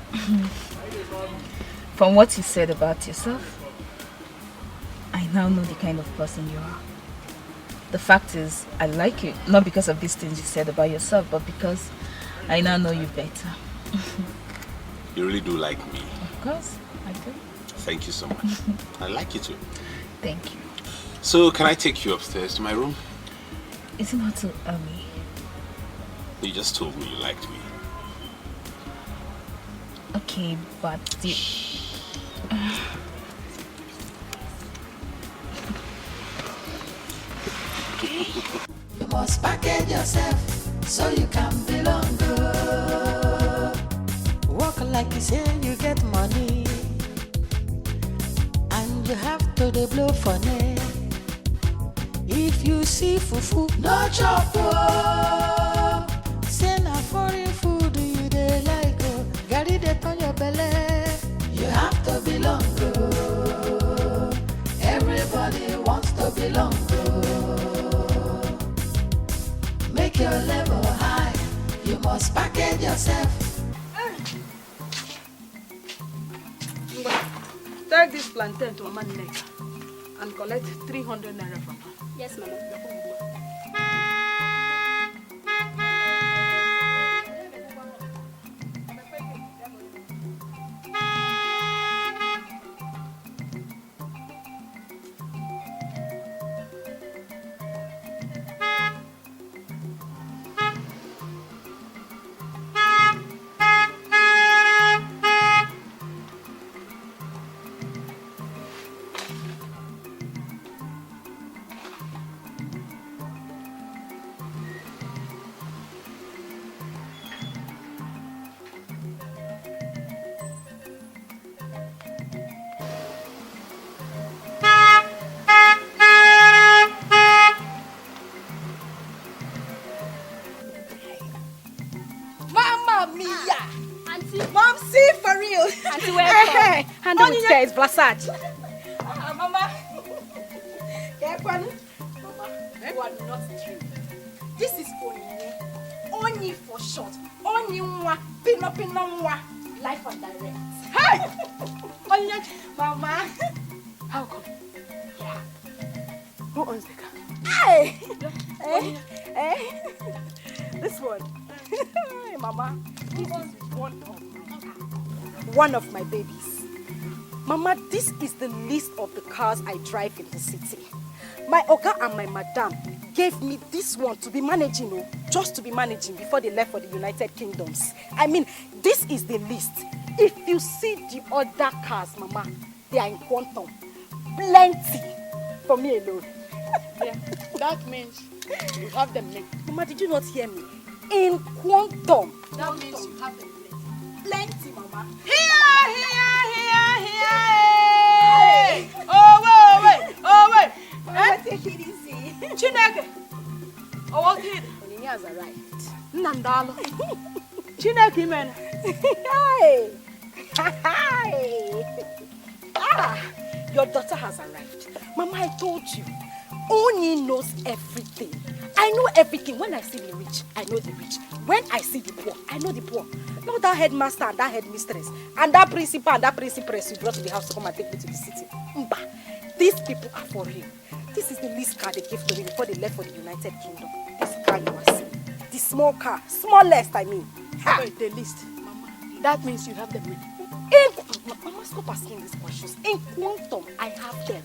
From what you said about yourself, I now know the kind of person you are. The fact is, I like you, not because of these things you said about yourself, but because I now know you better. You really do like me. Of course, I do. Thank you so much. I like you too. Thank you. So, can I take you upstairs to my room? It's not too early. You just told me you liked me. Okay, but the... You must package yourself so you can belong. Walk like you say you get money. You have to dey blow for neck. If you see fufu, no chop oh. Say na foreign food you dey like oh. Garri dey turn your belle. You have to belong oh. Everybody wants to belong oh. Make your level high. You must package yourself. Take this plantain to Mama Nneka and collect 300 naira from her. Yes, Mama. It's Blessage. Mama. Mama, you are not true. This is Onyi for short. Onyi mwa, pino mwa. Life and direct. Hey! Onyi, Mama. How come? Yeah. Who owns the car? Hey! Hey! This one. Hey, Mama. This is one of my babies. Mama, this is the list of the cars I drive in the city. My Oga and my madam gave me this one to be managing, just to be managing before they left for the United Kingdoms. I mean, this is the list. If you see the other cars, Mama, they are in quantum. Plenty. For me alone. Yeah, that means you have them next. Mama, did you not hear me? In quantum. That means you have them next. Plenty, Mama. Here! Oh, wait! Mama, take it easy. Chineke! Oh, what did? Onini has arrived. Nandalo. Chineke, man. Hi! Ah, your daughter has arrived. Mama, I told you. Oni knows everything. I know everything. When I see the rich, I know the rich. When I see the poor, I know the poor. Not that headmaster and that headmistress and that principal and that principaless you brought to the house to come and take me to the city. Mba, these people are for real. This is the least car they gave to me before they left for the United Kingdom. This car you are seeing. The small car. Smallest, I mean. Ha. Wait, the list. Mama, that means you have them with you. Mama, stop asking these questions. In quantum, I have them.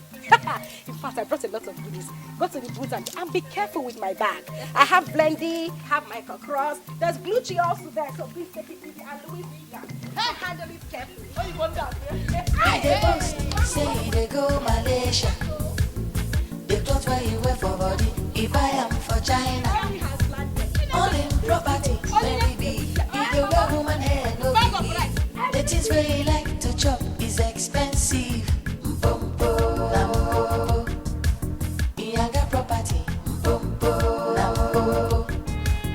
In fact, I brought a lot of goodies. Go to the booth and be careful with my bag. I have Blendy, have Michael Cross. There's Blue Cheese also there, so please take it easy. And Louis Vuitton. Handle it carefully. Oh, you want that? I dey boast, say they go Malaysia. They clothes where you wear for body. If I am for China, all in property, baby. If you wear woman hair, no baby. The things where you like to chop is expensive. Ianga property,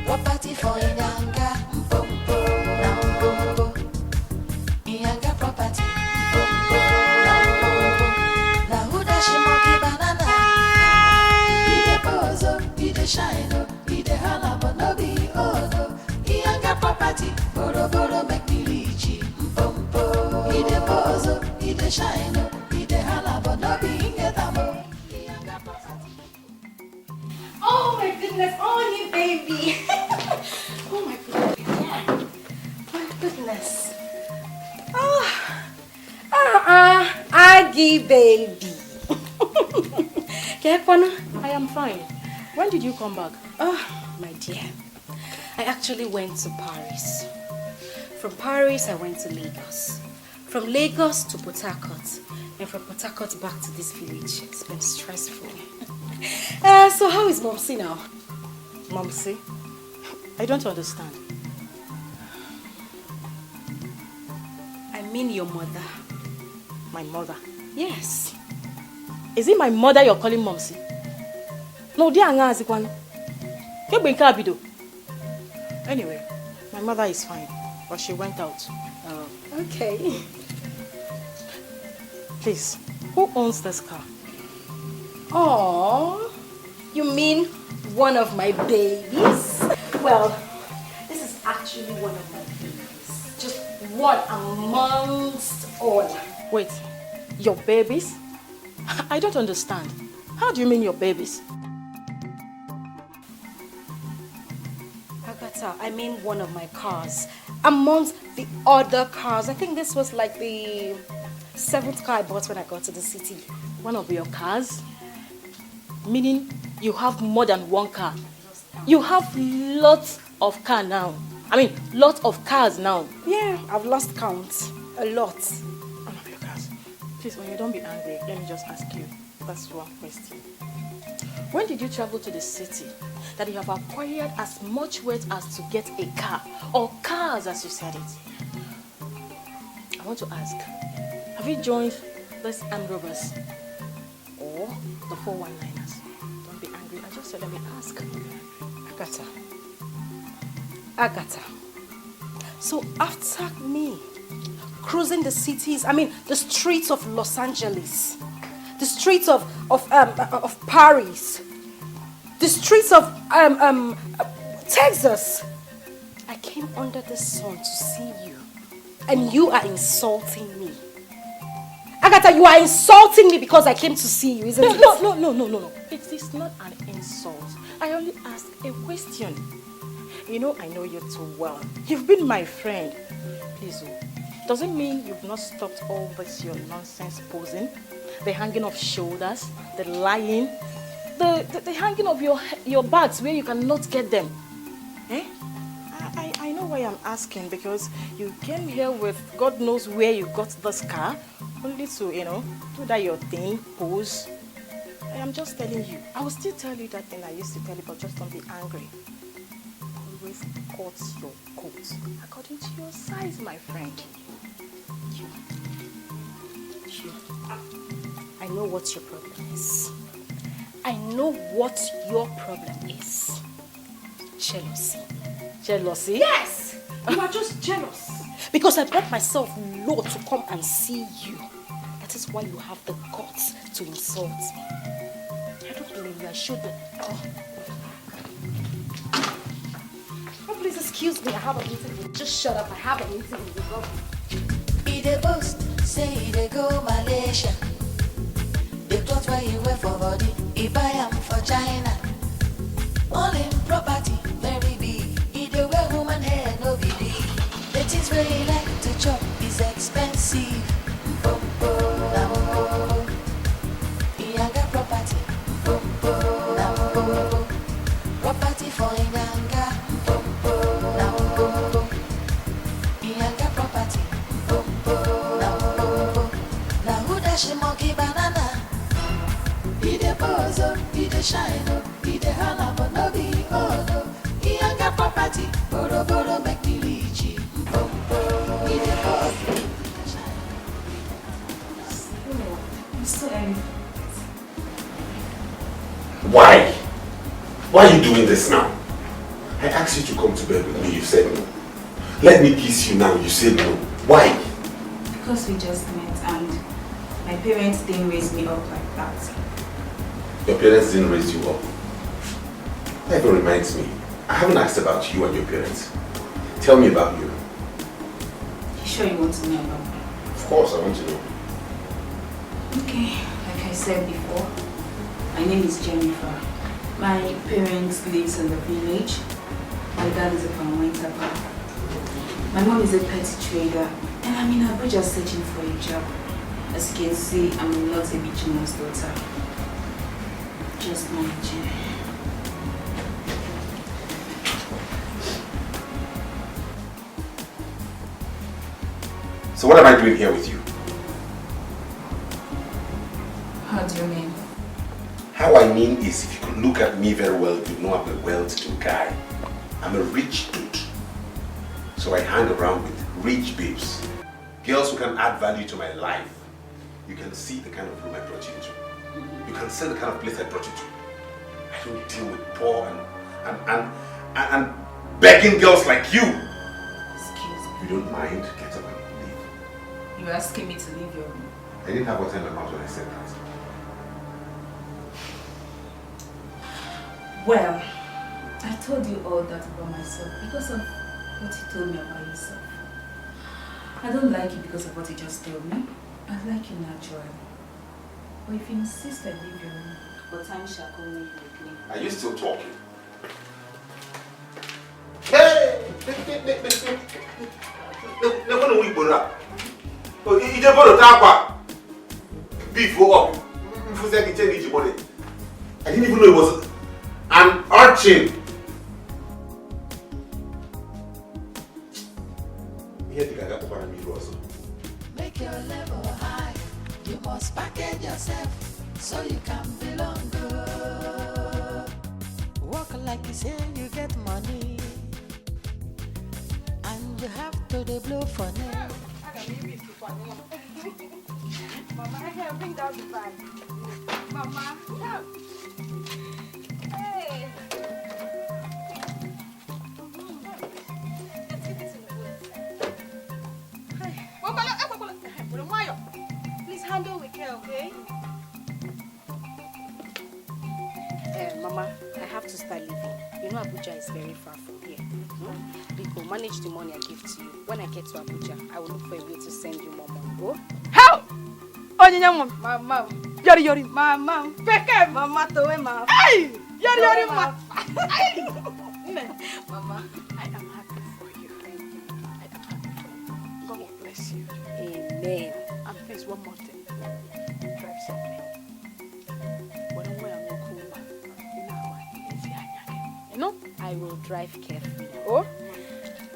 property for Ianga, Ianga property, now who does she monkey banana? He pose up, he the shine up, he the holla but no be oh no. Ianga property, boro make me reach it. He the pose up, he the shine up, he the holla but no be get amo. Oh my goodness, Oni baby. Oh my goodness. Yeah. My goodness. Aggie baby. I am fine. When did you come back? Oh, my dear. I actually went to Paris. From Paris, I went to Lagos. From Lagos to Port Harcourt. And from Port Harcourt back to this village. It's been stressful. So how is Momsi now? Momsi? I don't understand. I mean your mother. My mother? Yes. Is it my mother you're calling Momsi? No, dear Angazikwan. Anyway, my mother is fine, but she went out. Okay. Please, who owns this car? Oh, you mean one of my babies? Well, this is actually one of my babies. Just one amongst all. Wait, your babies? I don't understand. How do you mean your babies? Agatha, I mean one of my cars. Amongst the other cars. I think this was like the 7th car I bought when I got to the city. One of your cars? Meaning you have more than one car. You have lots of cars now. I mean, lots of cars now. Yeah, I've lost count. A lot. One of your cars. Please, when you don't be angry, let me just ask you. That's one question. When did you travel to the city that you have acquired as much wealth as to get a car? Or cars, as you said it? I want to ask, have you joined these armed robbers? Or the 419ers? Don't be angry, I just said let me ask. Agatha. So after me cruising the cities, I mean the streets of Los Angeles, the streets of Paris, the streets of Texas, I came under the sun to see you, and you are insulting me. Agatha, you are insulting me because I came to see you, isn't it? No. It is not an insult. I only ask a question. You know, I know you too well. You've been my friend. Please, doesn't mean you've not stopped all this your nonsense posing, the hanging of shoulders, the lying, the hanging of your bags where you cannot get them. Eh? I know why I'm asking, because you came here with God knows where you got this car, only to, do that your thing, pose. I am just telling you. I will still tell you that thing I used to tell you, but just don't be angry. Always cut your coat according to your size, my friend. You. I know what your problem is. I know what your problem is. Jealousy. Jealousy? Yes! You are just jealous. Because I brought myself low to come and see you. That is why you have the guts to insult me. I don't blame you. I should be. Oh, please excuse me. I have a meeting. Just shut up. I have a meeting with the government. He dey boast, say he dey go Malaysia. The clothes where he wear for body, he buy them for China. All in property, very big. He dey wear woman hair, no be big. The things where he like to chop is expensive. He got property. Property for Inanga. He got property. Now who dash him monkey banana? He dey pose, he dey shine, he dey holla, but no be oh no. He got property. Boro make me reach him. He dey pose. Why? Why are you doing this now? I asked you to come to bed with me, you said no. Let me kiss you now, you said no. Why? Because we just met and my parents didn't raise me up like that. Your parents didn't raise you up? That even reminds me, I haven't asked about you and your parents. Tell me about you. You sure you want to know about me? Of course, I want to know. Okay, like I said before, my name is Jennifer. My parents live in the village. My dad is a farmer. My mom is a petty trader, and I'm in Abuja searching for a job. As you can see, I'm not a bitumen's daughter. Just managing. So what am I doing here with you? How do you mean? How I mean is, if you could look at me very well, you know I'm a well-to-do guy. I'm a rich dude. So I hang around with rich babes. Girls who can add value to my life. You can see the kind of room I brought you into. can see the kind of place I brought you to. I don't deal with poor and begging girls like you. Excuse me. If you don't mind, get up and leave. You're asking me to leave your room? I didn't have water in my mouth when I said that. Well, I told you all that about myself because of what you told me about yourself. I don't like you because of what you just told me. I like you naturally. But if you insist I leave your room, but time shall come when you with me. Are you still talking? Hey! Never know we put up. Oh, you just want to talk about before. I didn't even know it was an urchin. Make your level high. You must package yourself so you can belong. Walk like you say you get money, and you have to blow for them. Mama, here, bring down the bag. Mama, help. Hey. Let's get this in the woods. Please handle with care, okay? Mama, I have to start leaving. You know Abuja is very far from here. Because manage the money I give to you. When I get to Abuja, I will look for a way to send you more money. Oh? How? Mama. Yori. Mama. Peke. Mama towe ma. Hey! Yori ma. Mama, I am happy for you. Thank you. I am happy for you. God will bless you. Amen. And please, one more thing. Drive safely. You know, I will drive carefully. Oh?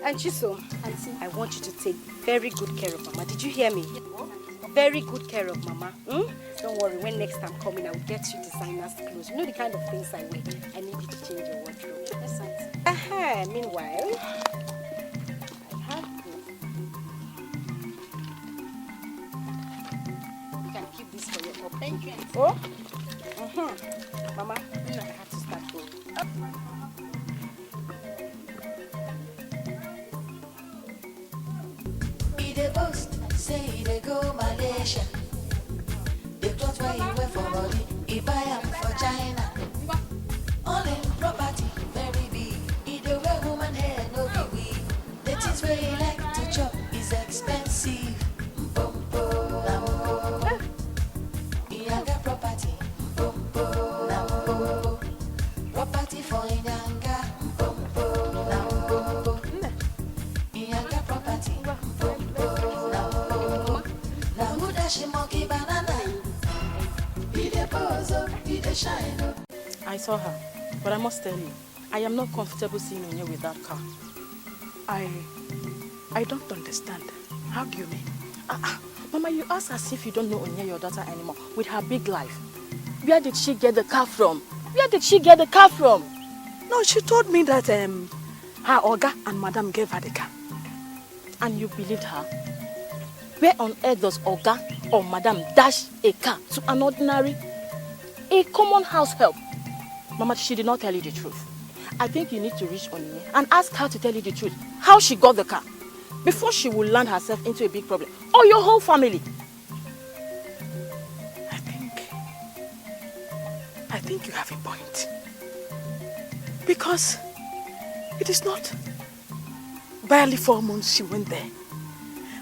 And Chiso, I want you to take very good care of Mama. Did you hear me? Very good care of Mama. Don't worry, when next I'm coming, I will get you designer's clothes. You know the kind of things I wear. I need you to change your wardrobe. Yes, meanwhile, I have this. You can keep this for your home. Thank you. Oh? Mama, I have to start going. They boast, say they go Malaysia. They thought where you went for body. If I am for China, all in property, very big. Either way, woman hair, no be weak. The things where you like to chop is expensive. I got property. Property for Inyanga. I saw her, but I must tell you, I am not comfortable seeing Onye with that car. I don't understand. How do you mean? Mama, you ask as if you don't know Onye, your daughter, anymore, with her big life. Where did she get the car from? No, she told me that her Oga and Madam gave her the car. And you believed her? Where on earth does Oga or Madam dash a car to an ordinary, a common house help? Mama, she did not tell you the truth. I think you need to reach Onye and ask her to tell you the truth, how she got the car, before she will land herself into a big problem, or your whole family. I think you have a point. Because it is not barely 4 months she went there.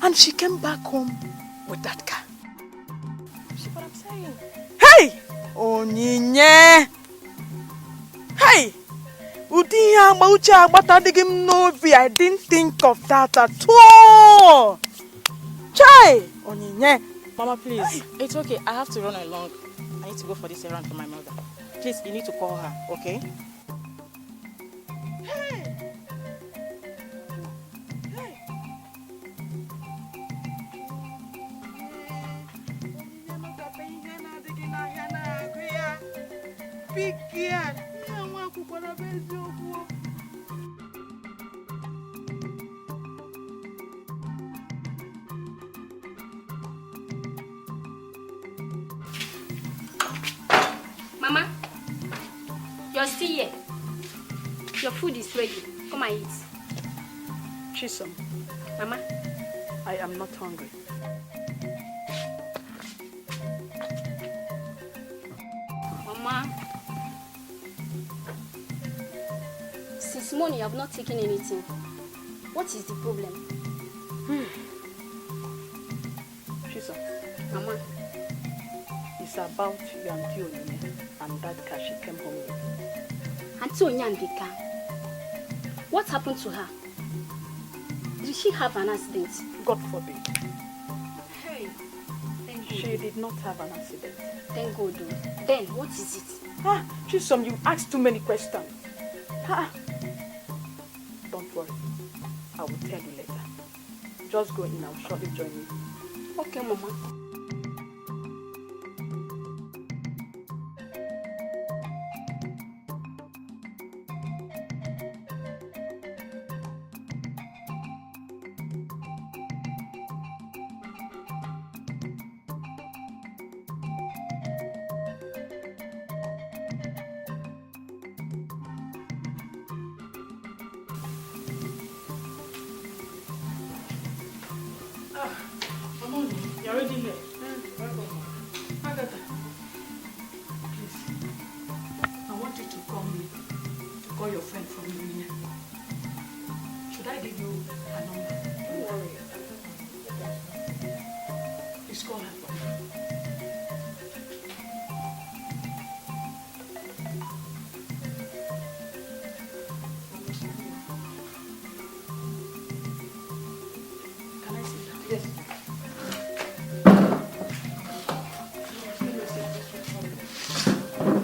And she came back home with that car. See what I'm saying? Hey! Onyinye! Hey! I didn't think of that at all! Chai! Onyinye! Mama, please. Hey. It's okay. I have to run along. I need to go for this errand for my mother. Please, you need to call her, okay? Mama, you're still here. Your food is ready. Come and eat. Chisom. Mama. I am not hungry. Mama. Since morning, you have not taken anything. What is the problem? Chisom. Mama. It's about your Auntie Onyinye and that car she came home with. Auntie Onyinye and the car. What happened to her? Did she have an accident? God forbid. Hey, thank God. She did not have an accident. Thank God. Then, what is it? Chisom, you asked too many questions. Don't worry. I will tell you later. Just go in, I'll shortly join you. Okay, Mama. You're already here. Welcome. Agatha, please, I want you to call your friend from Louisiana. Should I give you a number? Don't worry. Please call her for me. Can I see that? Yes.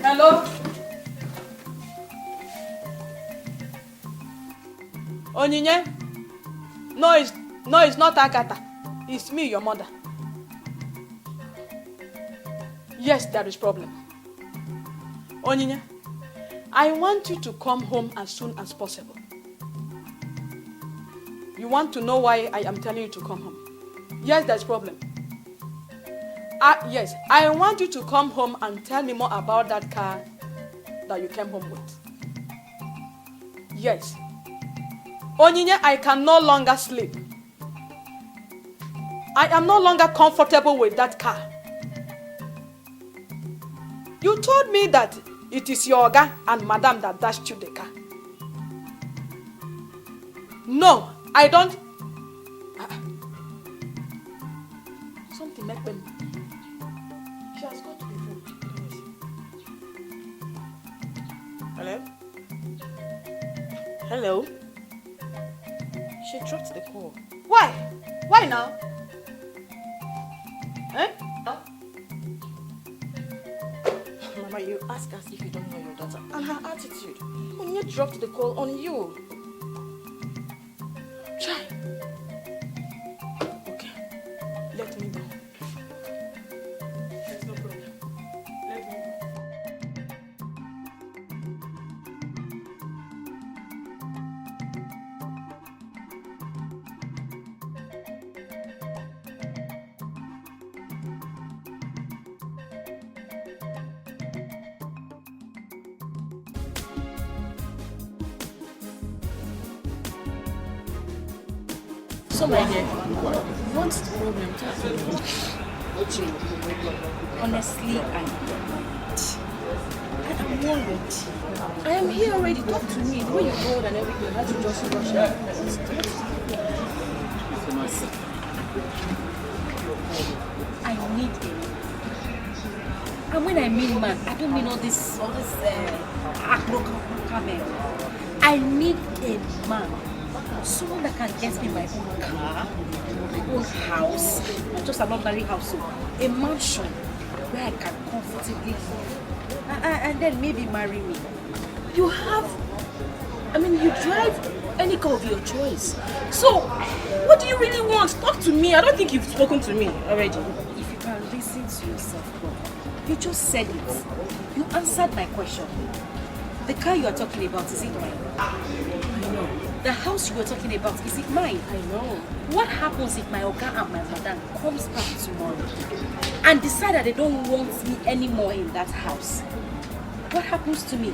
Hello? Onyinye? No, it's not Agatha. It's me, your mother. Yes, there is problem. Onyinye, I want you to come home as soon as possible. You want to know why I am telling you to come home? Yes, there's problem. Yes, I want you to come home and tell me more about that car that you came home with. Yes. Onyinye, I can no longer sleep. I am no longer comfortable with that car. You told me that it is your Oga and Madam that dashed you the car. No, I don't. Something make me. She has got to be rude. Hello? Hello? She dropped the call. Why? Why now? Eh? Mama, you ask as if you don't know your daughter. And her attitude. When you dropped the call on you. Try. Okay. Let me know. There's no problem. Let me know. So my dear, what's the problem? Talk to me. Honestly, I am worried. I am here already. Talk to me. The way you called and everything, how to just rush out. I need a man. And when I mean man, I don't mean all this I need a man. Someone that can get me my own car, my own house, not just an ordinary house, so a mansion where I can comfortably live, and then maybe marry me. You drive any car of your choice. So, what do you really want? Talk to me. I don't think you've spoken to me already. If you can listen to yourself, bro. You just said it. You answered my question. The car you are talking about, is it mine? I know. The house you were talking about, is it mine? I know. What happens if my Oga and my madam comes back tomorrow and decide that they don't want me anymore in that house? what happens to me?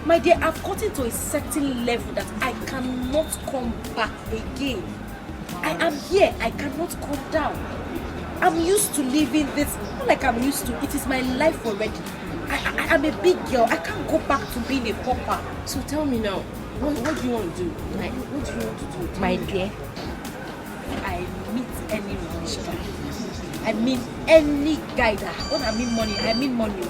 My dear, I've gotten to a certain level that I cannot come back again. I am here, I cannot come down. I'm used to living this, not like I'm used to, it is my life already. I am a big girl, I can't go back to being a pauper. So tell me now, what do you want to do? Like, what do you want to do? My dear, I meet any relationship. I mean any guy that, when I mean money.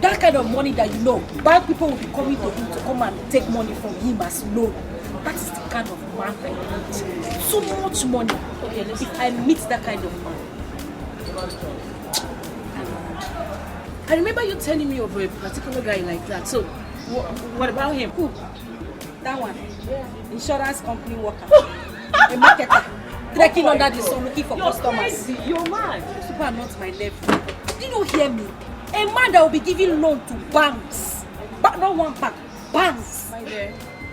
That kind of money that you know, bad people will be coming to him to come and take money from him as loan. That is the kind of man I need. So much money. Okay, if I meet that kind of man. I remember you telling me of a particular guy like that. So, what about him? Who? That one. Insurance company worker. A marketer. Trekking under the sun looking for customers. Crazy. You're mad. Those people are not my level. Did you hear me? A man that will be giving loan to banks. But not one bank. Banks. My dear,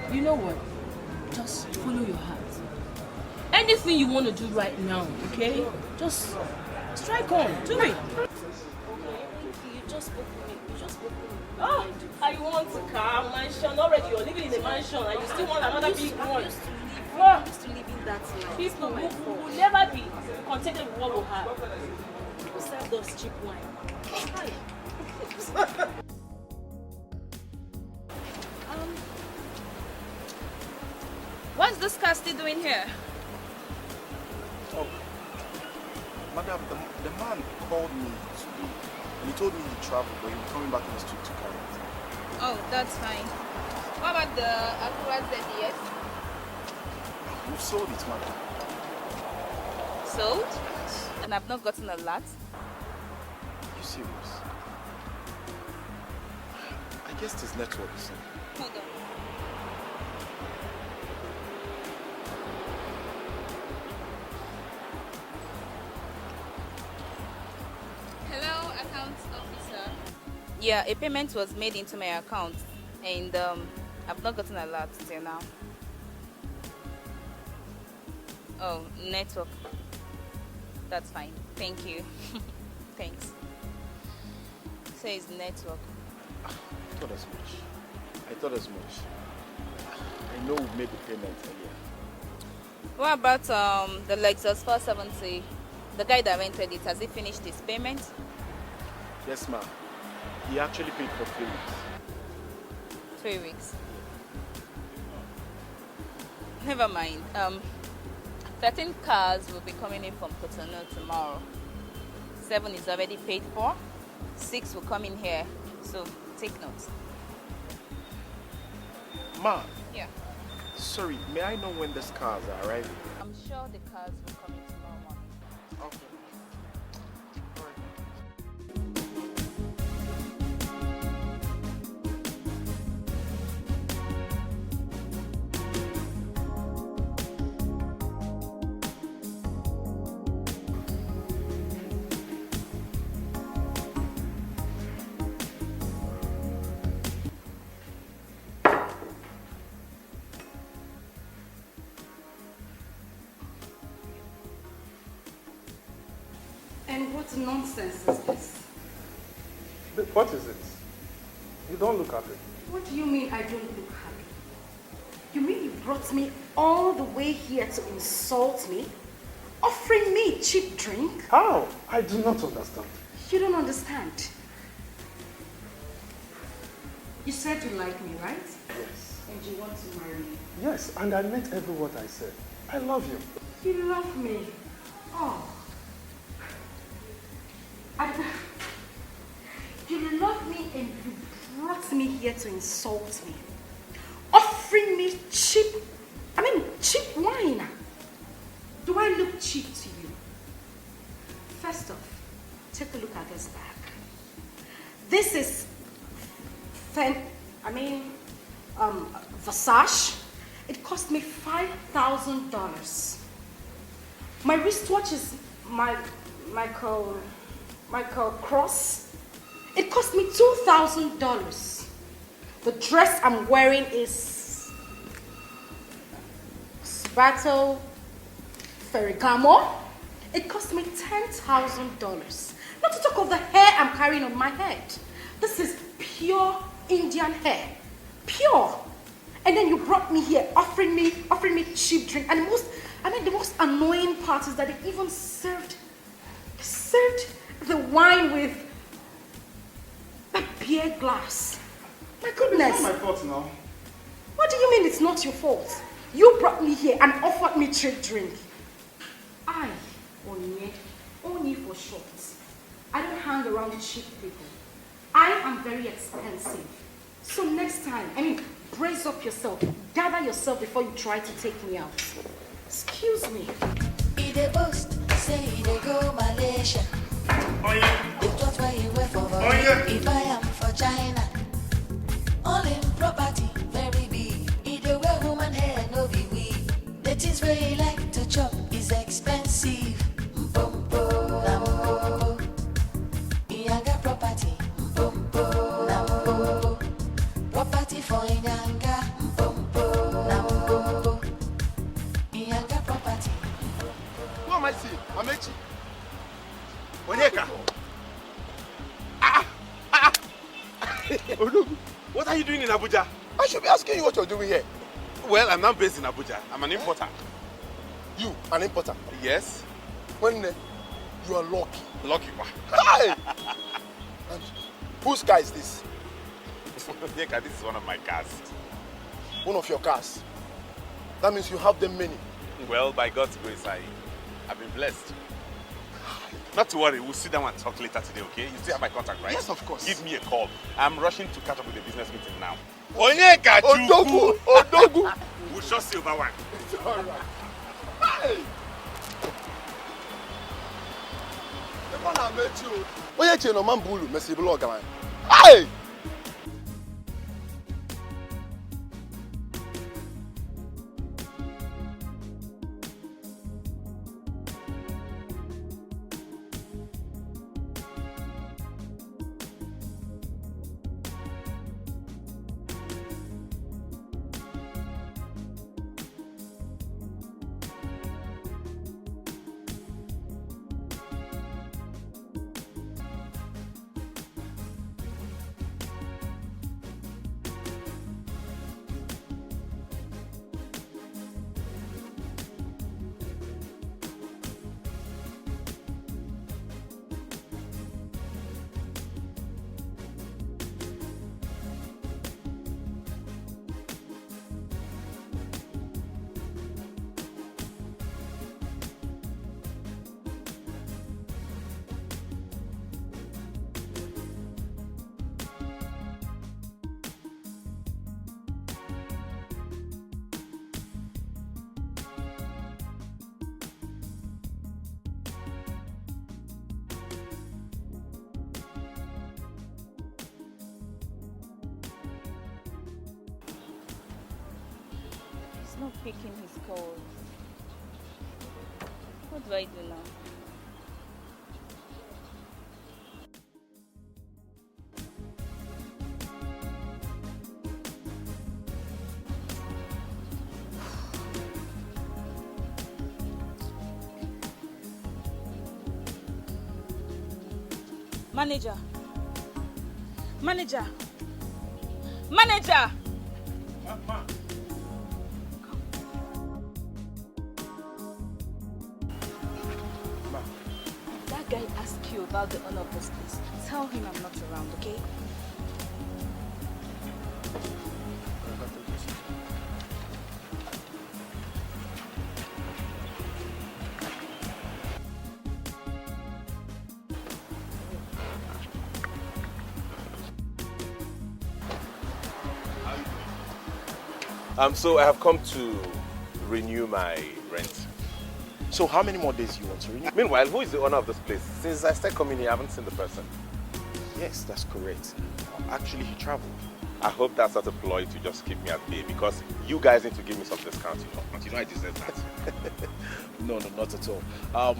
you know what? Just follow your heart. Anything you want to do right now, okay? Just strike on. Do it. You just spoke to me. Oh, I want a car, mansion. Already you're living in a mansion and you still want another big one. I'm used to living that life. People will never be contented with what we have. People serve those cheap wine. What's this car still doing here? Oh, madam, the man called me today and he told me he traveled, but he was coming back in the street to carry it. Oh, that's fine. What about the Acura ZDS? We've sold it, madam. Sold? And I've not gotten a lot? Are you serious? I guess this network is in. Hold on. Hello, accounts officer. Yeah, a payment was made into my account and I've not gotten a lot till now. Oh, network. That's fine. Thank you. Thanks. Says network. I thought as much. I know we made the payment earlier. What about the Lexus 470? The guy that rented it, has he finished his payment? Yes, ma'am. He actually paid for 3 weeks. 3 weeks. Never mind. 13 cars will be coming in from Cotonou tomorrow. 7 is already paid for. 6 will come in here. So take notes. Ma. Yeah. Sorry, may I know when these cars are arriving? I'm sure the cars will come in tomorrow morning. Okay. And what nonsense is this? What is it? You don't look happy. What do you mean I don't look happy? You mean you brought me all the way here to insult me? Offering me cheap drink? How? I do not understand. You don't understand. You said you like me, right? Yes. And you want to marry me? Yes, and I meant every word I said. I love you. You love me? Oh. You love me and you brought me here to insult me. Offering me cheap wine. Do I look cheap to you? First off, take a look at this bag. This is Versace. It cost me $5,000. My wristwatch is Michael Cross. It cost me $2,000. The dress I'm wearing is Spato Ferragamo. It cost me $10,000. Not to talk of the hair I'm carrying on my head. This is pure Indian hair. Pure. And then you brought me here offering me cheap drink. And the most annoying part is that they even served the wine with a beer glass. My goodness. It's not my fault now. What do you mean it's not your fault? You brought me here and offered me cheap drink. I, Onye for short, I don't hang around cheap people. I am very expensive. So next time, brace up yourself. Gather yourself before you try to take me out. Excuse me. He dey boast, say he dey go Malaysia. It was where he went for if I am for China. All in property, very big. He dey wear woman hair, no be wig. The things where he like to chop is expensive. Mpompo, nampo. He got property. Mpompo, nampo. Property for Inyanga. Mpompo, nampo. He got property. Who am I seeing? Amechi. Onyeka. What are you doing in Abuja? I should be asking you what you're doing here. Well, I'm not based in Abuja. I'm an importer. You, an importer? Yes. When you are lucky. Lucky what? Hi! And whose car is this? Onyeka, this is one of my cars. One of your cars? That means you have them many. Well, by God's grace, I've been blessed. Not to worry, we'll sit down and talk later today, okay? You still have my contact, right? Yes, of course. Give me a call. I'm rushing to catch up with the business meeting now. Onyeka, Odogu! Odogu! We'll just see over one. It's all right. Hey! The one I met you. Onyeka, no man bulu, messy blog, man. Hey! Not picking his calls. What do I do now? Manager. Manager. Manager. Guy ask you about the owner of this place. Tell him I'm not around, okay? So I have come to renew my rent. So how many more days do you want to renew? Meanwhile, who is the owner of this place? Since I started coming here, I haven't seen the person. Yes, that's correct. Actually, he traveled. I hope that's not a ploy to just keep me at bay, because you guys need to give me some discount, you know. But you know I deserve that. No, not at all.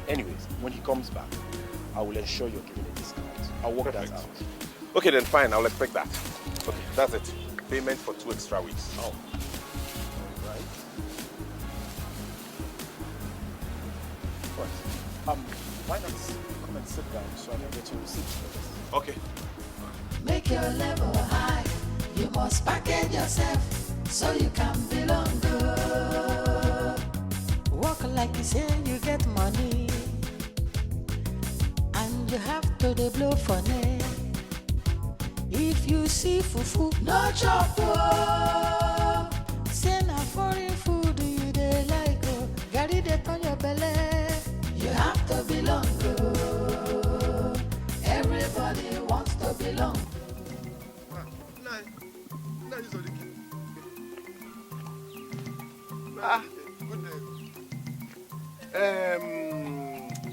Anyways, when he comes back, I will ensure you're given a discount. I'll work that out. Okay, then fine. I'll expect that. Okay, that's it. Payment for 2 extra weeks. Oh. Right. Why not come and sit down so I can get your receipt for this? Okay. Make your level must package yourself so you can belong. Walk like you say you get money, and you have to dey blow for net. If you see fufu, no chop oh. Say na foreign food you dey like oh. Garri dey turn your belle. You have to belong oh. Everybody wants to belong. Good day.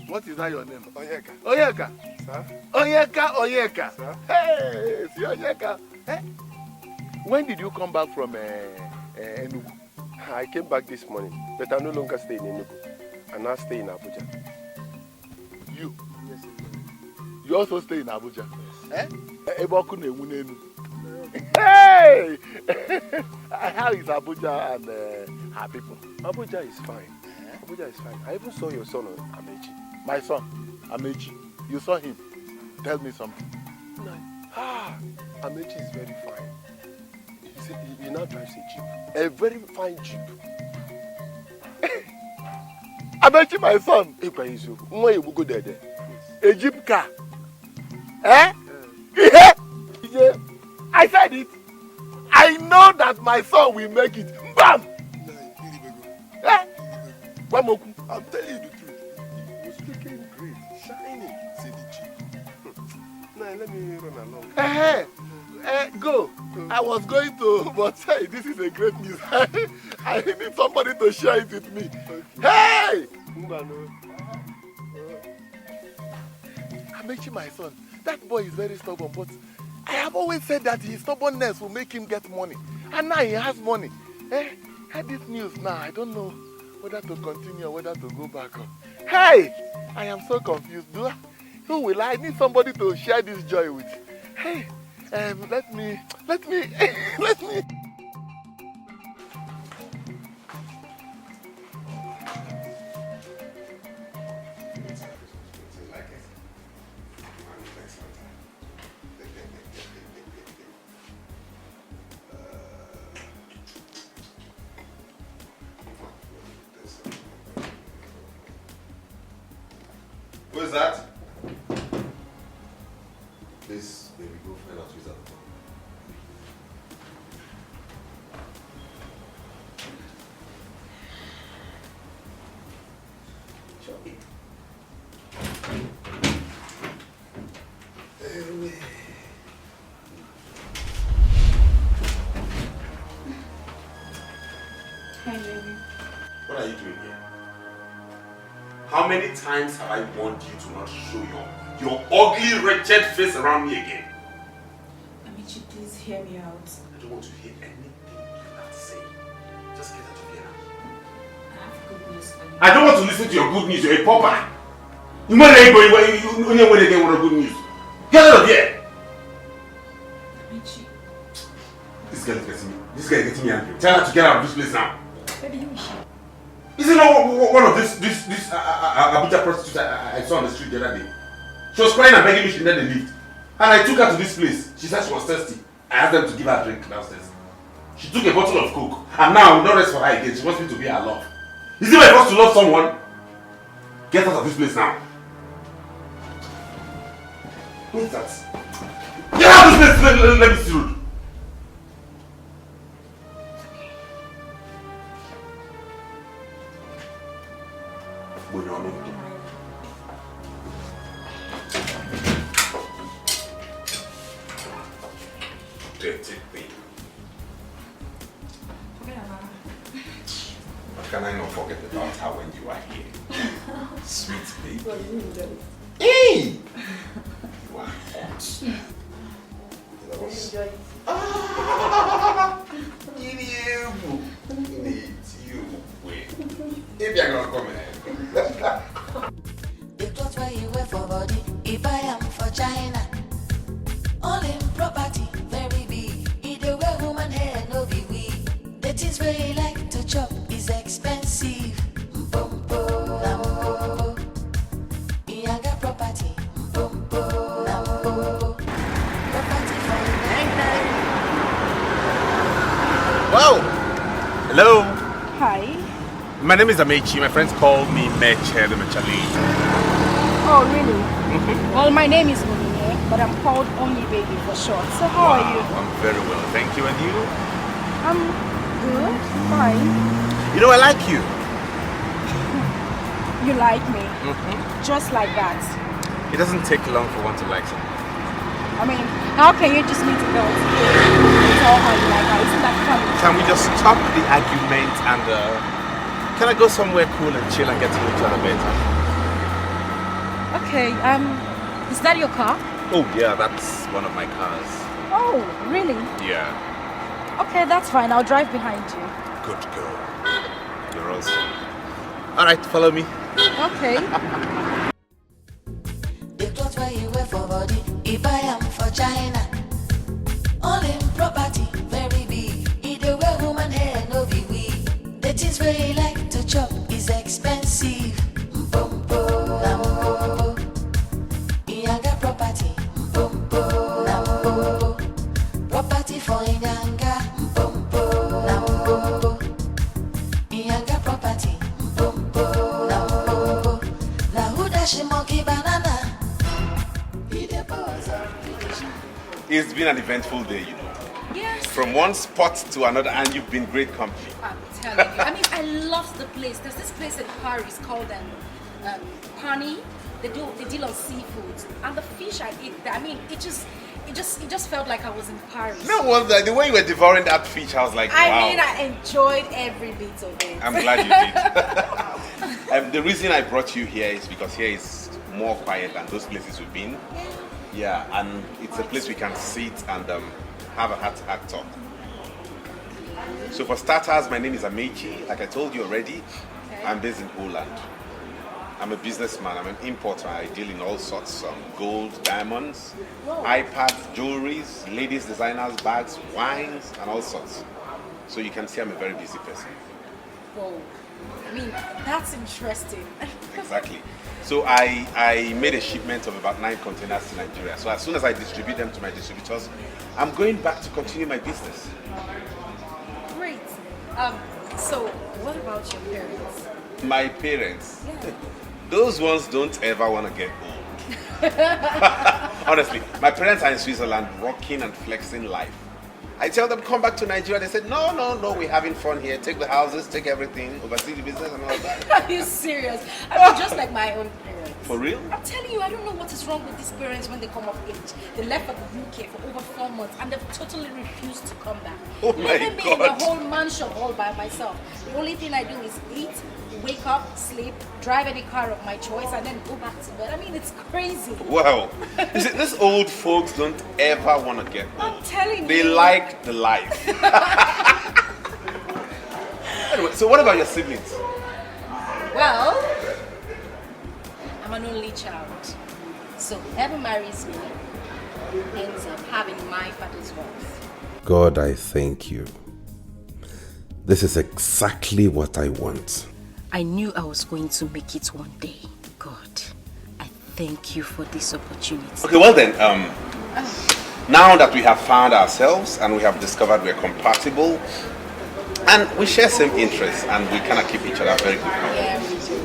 What is that your name? Onyeka. Onyeka. Sir? Onyeka. Sir? Hey, see Onyeka. Hey. When did you come back from Enugu? I came back this morning, but I no longer stay in Enugu. I now stay in Abuja. You? Yes, sir. You also stay in Abuja? Yes. Hey! How is Abuja and her people? Abuja is fine. Abuja is fine. I even saw your son, Amechi. My son, Amechi. You saw him. Tell me something. No. Amechi is very fine. He now drives a jeep. A very fine jeep. Amechi, my son. Go there. A jeep car. Eh? Yeah. I said it. I know that my son will make it. Bam! Eh? I'm telling you the truth. He was looking great, shining. See the jeep. Now let me run along. Go. I was going to, but hey, this is a great news. I need somebody to share it with me. Hey! Amechi, my son, that boy is very stubborn, but I have always said that his stubbornness will make him get money. And now he has money. Had this news now, I don't know whether to continue or whether to go back. Hey! I am so confused. Who will I need somebody to share this joy with? Hey! Let me. Who is that? Please, baby, go find out who is at the phone. Hi, baby. What are you doing here? How many times have I warned you to not show your ugly, wretched face around me again? Amici, please hear me out. I don't want to hear anything you have to say. Just get out of here now. I have good news for you. I don't want to listen to your good news. You're a pauper. You might not go anywhere again with good news. Get out of here! Amici. This guy is getting me angry. Tell her to get out of this place now. Baby, you should. Isn't that one of this Abuja prostitutes I saw on the street the other day? She was crying and begging me she needed a lift. And I took her to this place. She said she was thirsty. I asked them to give her a drink downstairs. She took a bottle of Coke. And now I will not rest for her again. She wants me to be her love. Is it my first to love someone? Get out of this place now. Who is that? Get out of this place! Let me see rude. Dirty thing. What can I not forget about her when you are here? Sweet baby. Hey! You are hot. If you're gonna come in. The clothes where you wear for body, if I am for China, all in property, very big. Either way, woman hair no be weak. The things where you like to chop is expensive. Mpompo, nampo. Iyaga property. Mpompo, nampo. Property for Oh! Hello! Hi. My name is Amechi. My friends call me Meche the Mechali. Oh, really? Well, my name is Moline, but I'm called Only Baby for short. So how are you? I'm very well, thank you. And you? I'm good, fine. You know, I like you. You like me? Just like that. It doesn't take long for one to like someone. I mean, how can you just meet a girl today and tell her you like her? Isn't that funny? Can we just stop the argument and can I go somewhere cool and chill and get to know each other better? Okay, is that your car? Oh yeah, that's one of my cars. Oh, really? Yeah. Okay, that's fine. I'll drive behind you. Good girl. You're awesome. Alright, follow me. Okay. The clothes where you wear for body, if I am for China. All in property, very big. Either way, woman hair, no be we. The things where you like to chop is expensive. Ianga property, property for Ianga, Ianga property, na who dash monkey banana. It's been an eventful day, you know. Yes. From one spot to another, and you've been great company. I'm telling you. I mean, I love the place. There's this place in Paris called Pani. They deal on seafood, and the fish I ate there. I mean, it just felt like I was in Paris. No wonder the way you were devouring that fish, I was like, wow. I mean, I enjoyed every bit of it. I'm glad you did. The reason I brought you here is because here is more quiet than those places we've been. Yeah, and it's a place we can sit and have a heart-to-heart talk. So for starters, my name is Amechi. Like I told you already, I'm based in Holland. I'm a businessman. I'm an importer. I deal in all sorts of gold, diamonds, iPads, jewelries, ladies, designers, bags, wines, and all sorts. So you can see I'm a very busy person. Whoa. I mean, that's interesting. Exactly. So I made a shipment of about 9 containers to Nigeria. So as soon as I distribute them to my distributors, I'm going back to continue my business. Great. So what about your parents? My parents? Yeah. Those ones don't ever want to get old. Honestly, my parents are in Switzerland rocking and flexing life. I tell them, come back to Nigeria. They said, no, we're having fun here. Take the houses, take everything, oversee the business and all that. Are you serious? I mean, just like my own parents. For real? I'm telling you, I don't know what is wrong with these parents when they come of age. They left for the UK for over 4 months and they've totally refused to come back. Oh my Leaving me in the whole mansion all by myself. The only thing I do is eat, wake up, sleep, drive any car of my choice, and then go back to bed. I mean, it's crazy. Wow. You see, these old folks don't ever want to get old. I'm telling you. They like the life. Anyway, so what about your siblings? Well, I'm an only child. So whoever marries me ends up having my father's wealth. God, I thank you. This is exactly what I want. I knew I was going to make it one day. God, I thank you for this opportunity. Okay, well then, now that we have found ourselves and we have discovered we're compatible and we share same interests and we kind of keep each other very good company. Yeah, we do.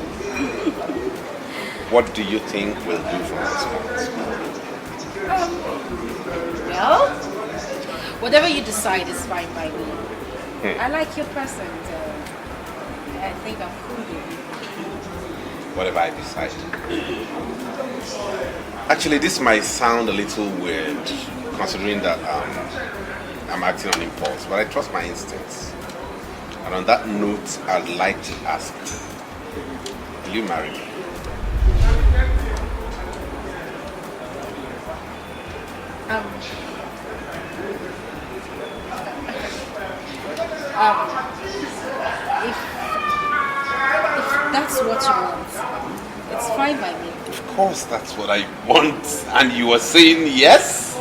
What do you think we'll do from this point? Well, whatever you decide is fine by me. I like your present. I think I'm cool with you. Whatever I decide. Actually, this might sound a little weird considering that I'm acting on impulse, but I trust my instincts. And on that note, I'd like to ask, will you marry me? If that's what you want, it's fine by me. Of course, that's what I want. And you were saying yes?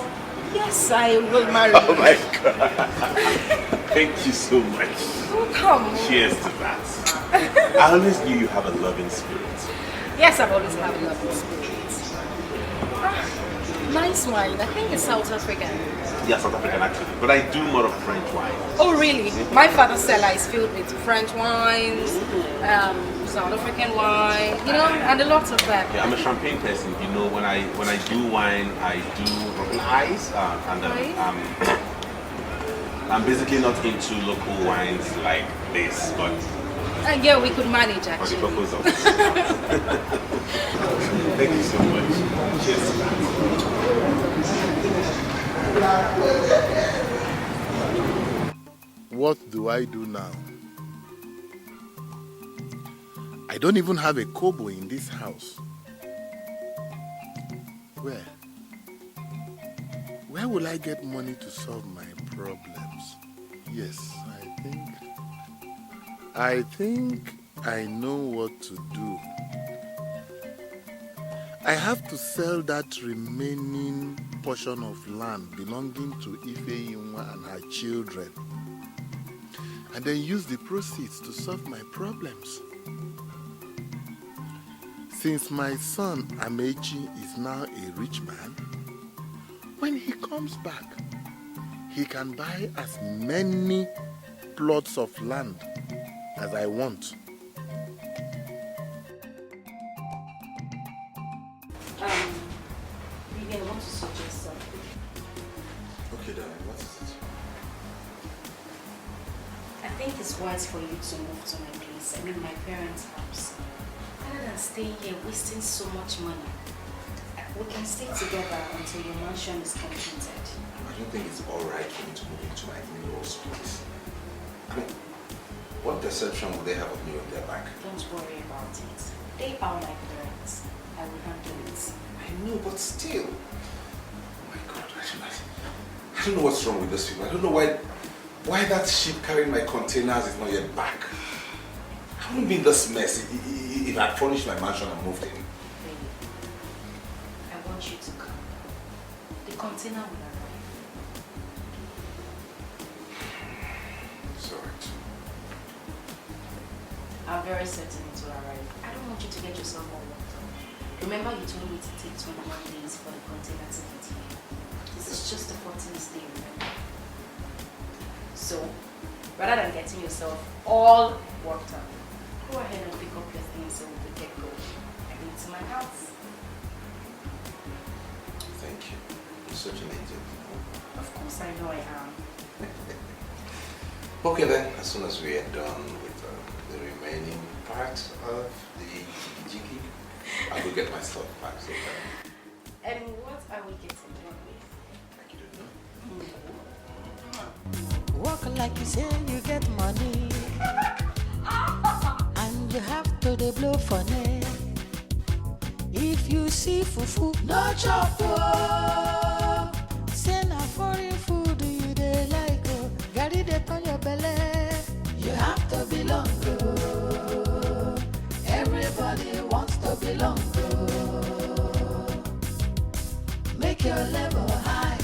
Yes, I will marry you. Oh my God. Thank you so much. Oh, come on. Cheers to that. I always knew you have a loving spirit. Yes, I've always had a loving spirit. Nice wine. I think it's South African. Yeah, South African actually. But I do more of French wine. Oh, really? My father's cellar is filled with French wines, South African wine, you know, and a lot of that. Yeah, I'm a champagne person. You know, when I do wine, I do broken eyes, I'm basically not into local wines like this, but yeah, we could manage actually. For the purpose of this. Thank you so much. Cheers. What do I do now? I don't even have a kobo in this house. Where will I get money to solve my problems? Yes, I think I know what to do. I have to sell that remaining portion of land belonging to Ifeyinwa and her children, and then use the proceeds to solve my problems. Since my son Amechi is now a rich man, when he comes back, he can buy as many plots of land as I want. Vivian, I want to suggest something. Okay, darling, what is it? I think it's wise for you to move to my place. I mean, my parents' house. Rather than staying here wasting so much money, we can stay together until your mansion is completed. I don't think it's alright for me to move into my in-laws' place. I mean, what deception will they have of me on their back? Don't worry about it. They are my parents. I will handle it. I know, but still. Oh my God, I don't know what's wrong with those people. I don't know why that ship carrying my containers is not yet back. I wouldn't be in this mess if I furnished my mansion and moved in. Baby, I want you to come. The container will arrive. It's alright. I'm very certain it will arrive. I don't want you to get yourself all worked up. Remember you told me to take 21 days for the container to get here. This is just the 14th day, remember? So, rather than getting yourself all worked up, go ahead and pick up your things so we can get going. I need to my house. Thank you. You're such an angel. Of course I know I am. Okay then, as soon as we are done with the remaining part of the jiggy, I will get my stuff back. So And what are we getting done with? I don't know. Walk like you say you get money, and you have to dey blow for net. If you see fufu, no chop oh. Say na foreign food you dey like oh. Garri dey turn your belle. You have to belong oh. Everybody wants to belong oh. Make your level high.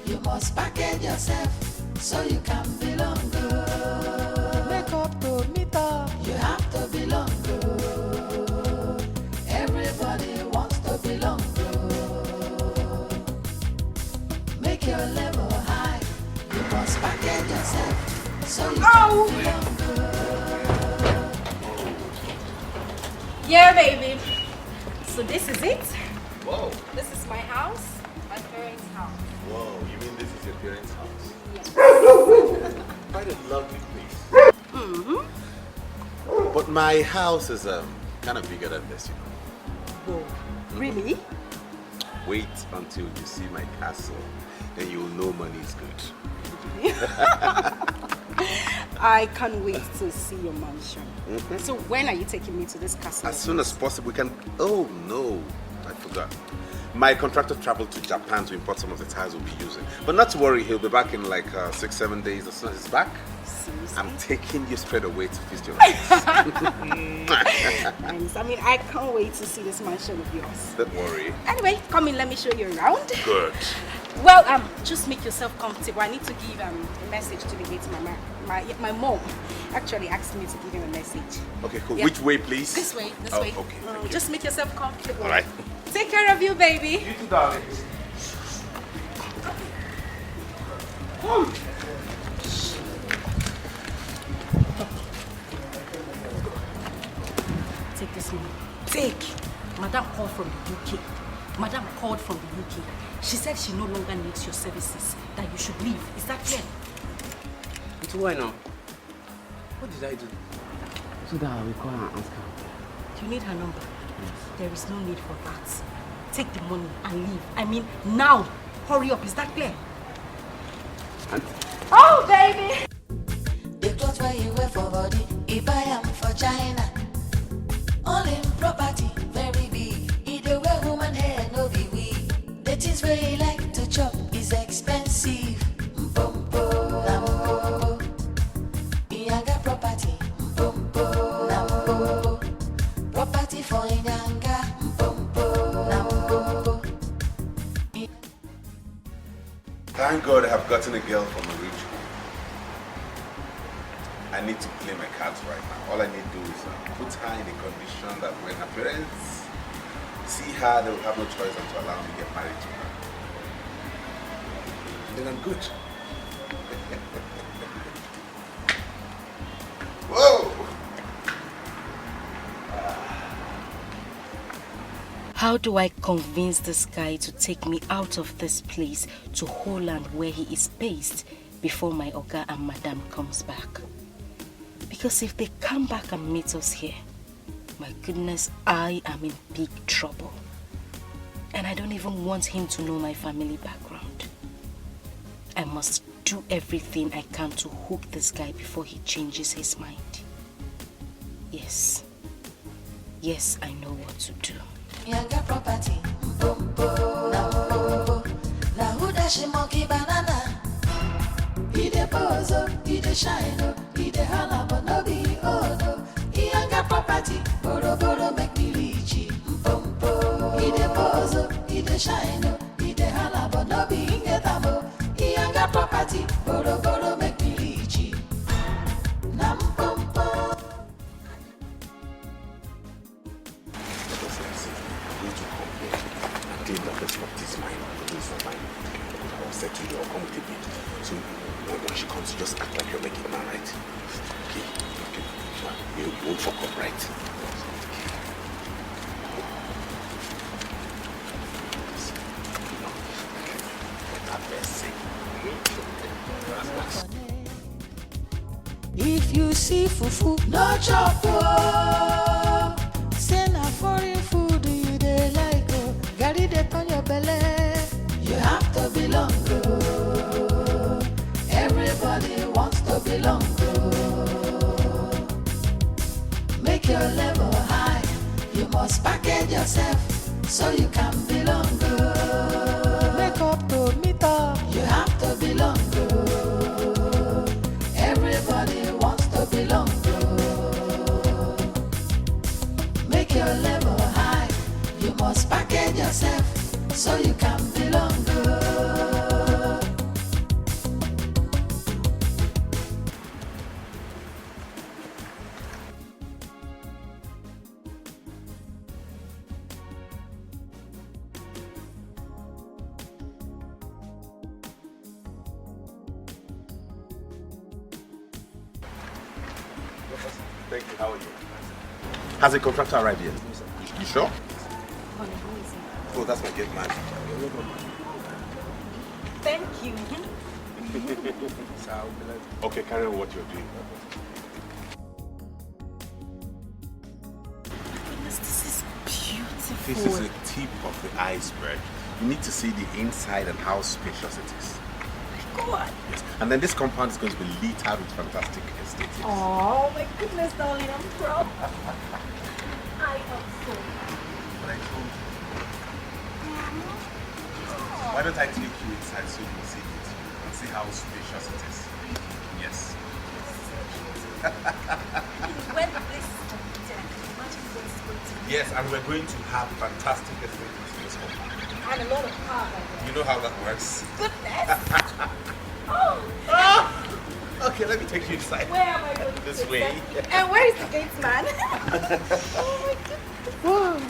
You must package yourself so you can belong good. Make up to meet up. You have to belong good. Everybody wants to belong good. Make your level high. You must package yourself so you can belong good. Yeah, baby. So this is it. Whoa. This is my house, my parents' house. Whoa, you mean this is your parents' house? Yes. Quite a lovely place. Mm-hmm. But my house is kind of bigger than this, you know. Whoa. Really? Wait until you see my castle, then you'll know money is good. I can't wait to see your mansion. Mm-hmm. So when are you taking me to this castle? As soon as possible, we can. Oh no, I forgot. My contractor traveled to Japan to import some of the tiles we'll be using. But not to worry, he'll be back in like 6-7 days. As soon as he's back, Seriously? I'm taking you straight away to feast your eyes. Nice. I mean, I can't wait to see this mansion of yours. Don't worry. Anyway, come in, let me show you around. Good. Well, just make yourself comfortable. I need to give a message to the gate mama. My mom actually asked me to give him a message. Okay, cool. Yeah. Which way, please? This way, Oh, okay. Just make yourself comfortable. All right. Take care of you, baby. You too, darling. Come. Take this money. Take. Madam called from the UK. Madam called from the UK. She said she no longer needs your services, that you should leave. Is that clear? But why now? What did I do? So that I will call her and ask her. You need her number? Yes. There is no need for that. Take the money and leave. I mean, now. Hurry up. Is that clear? Auntie. Oh, baby! The clothes where you wear for body, if I am for China. All in property, very big. Either way, woman hair, no be we. The things where you like to chop is expensive. Mpompo, nampo. Ianga property, mpompo, nampo. Property for Ianga, mpompo, nampo. Thank God I have gotten a girl from a rich home. I need to play my cards right now. All I need to do is put her in a condition that when her parents see her, they will have no choice than to allow me to get married to her. Then I'm good. Whoa! How do I convince this guy to take me out of this place to Holland where he is based before my Oga and Madam comes back? Because if they come back and meet us here, my goodness, I am in big trouble. And I don't even want him to know my family background. I must do everything I can to hook this guy before he changes his mind. Yes. Yes, I know what to do. Yanga property, mpompo, nampo. Na who dash monkey banana? He de bozo, he de shine, he de hala, but no be no. Yanga property, boro boro make me rich. Mpompo, he de bozo, he de shine, he de hala, but no be ingetamo. Yanga property, boro boro make me rich. Nampompo. I will say to you, I'll come with a bit. So when she comes, just act like you're making man, right? Okay, okay. You won't fuck up, right? If you see fufu, no chop. Oh. Say na foreign food you dey like. Oh. Carry that on your belly. You have to belong. Oh. Everybody wants to belong. Oh. Make your level high. You must package yourself so you can belong. Oh. Make up to meet up. You have to belong. Oh. Everybody wants to belong. Oh. Make your level high. You must package yourself so you can belong. Oh. Thank you. How are you? Has the contractor arrived yet? You sure? Oh, that's my gate man. Thank you. Okay, carry on what you're doing. Goodness, this is beautiful. This is the tip of the iceberg. You need to see the inside and how spacious it is. God. Yes. And then this compound is going to be lit out with fantastic aesthetics. Oh my goodness, darling, I'm proud. I am so. But I told you. Why don't I take you inside so you can see it and see how spacious it is? Yes. When this is completed, I can imagine what it's going to be. Yes, and we're going to have fantastic aesthetics in this compound. And a lot of cars. You know how that works? Goodness. Oh. Okay, let me take you inside. Where am I going This to way. And where is the gate man? Oh my goodness. Wow.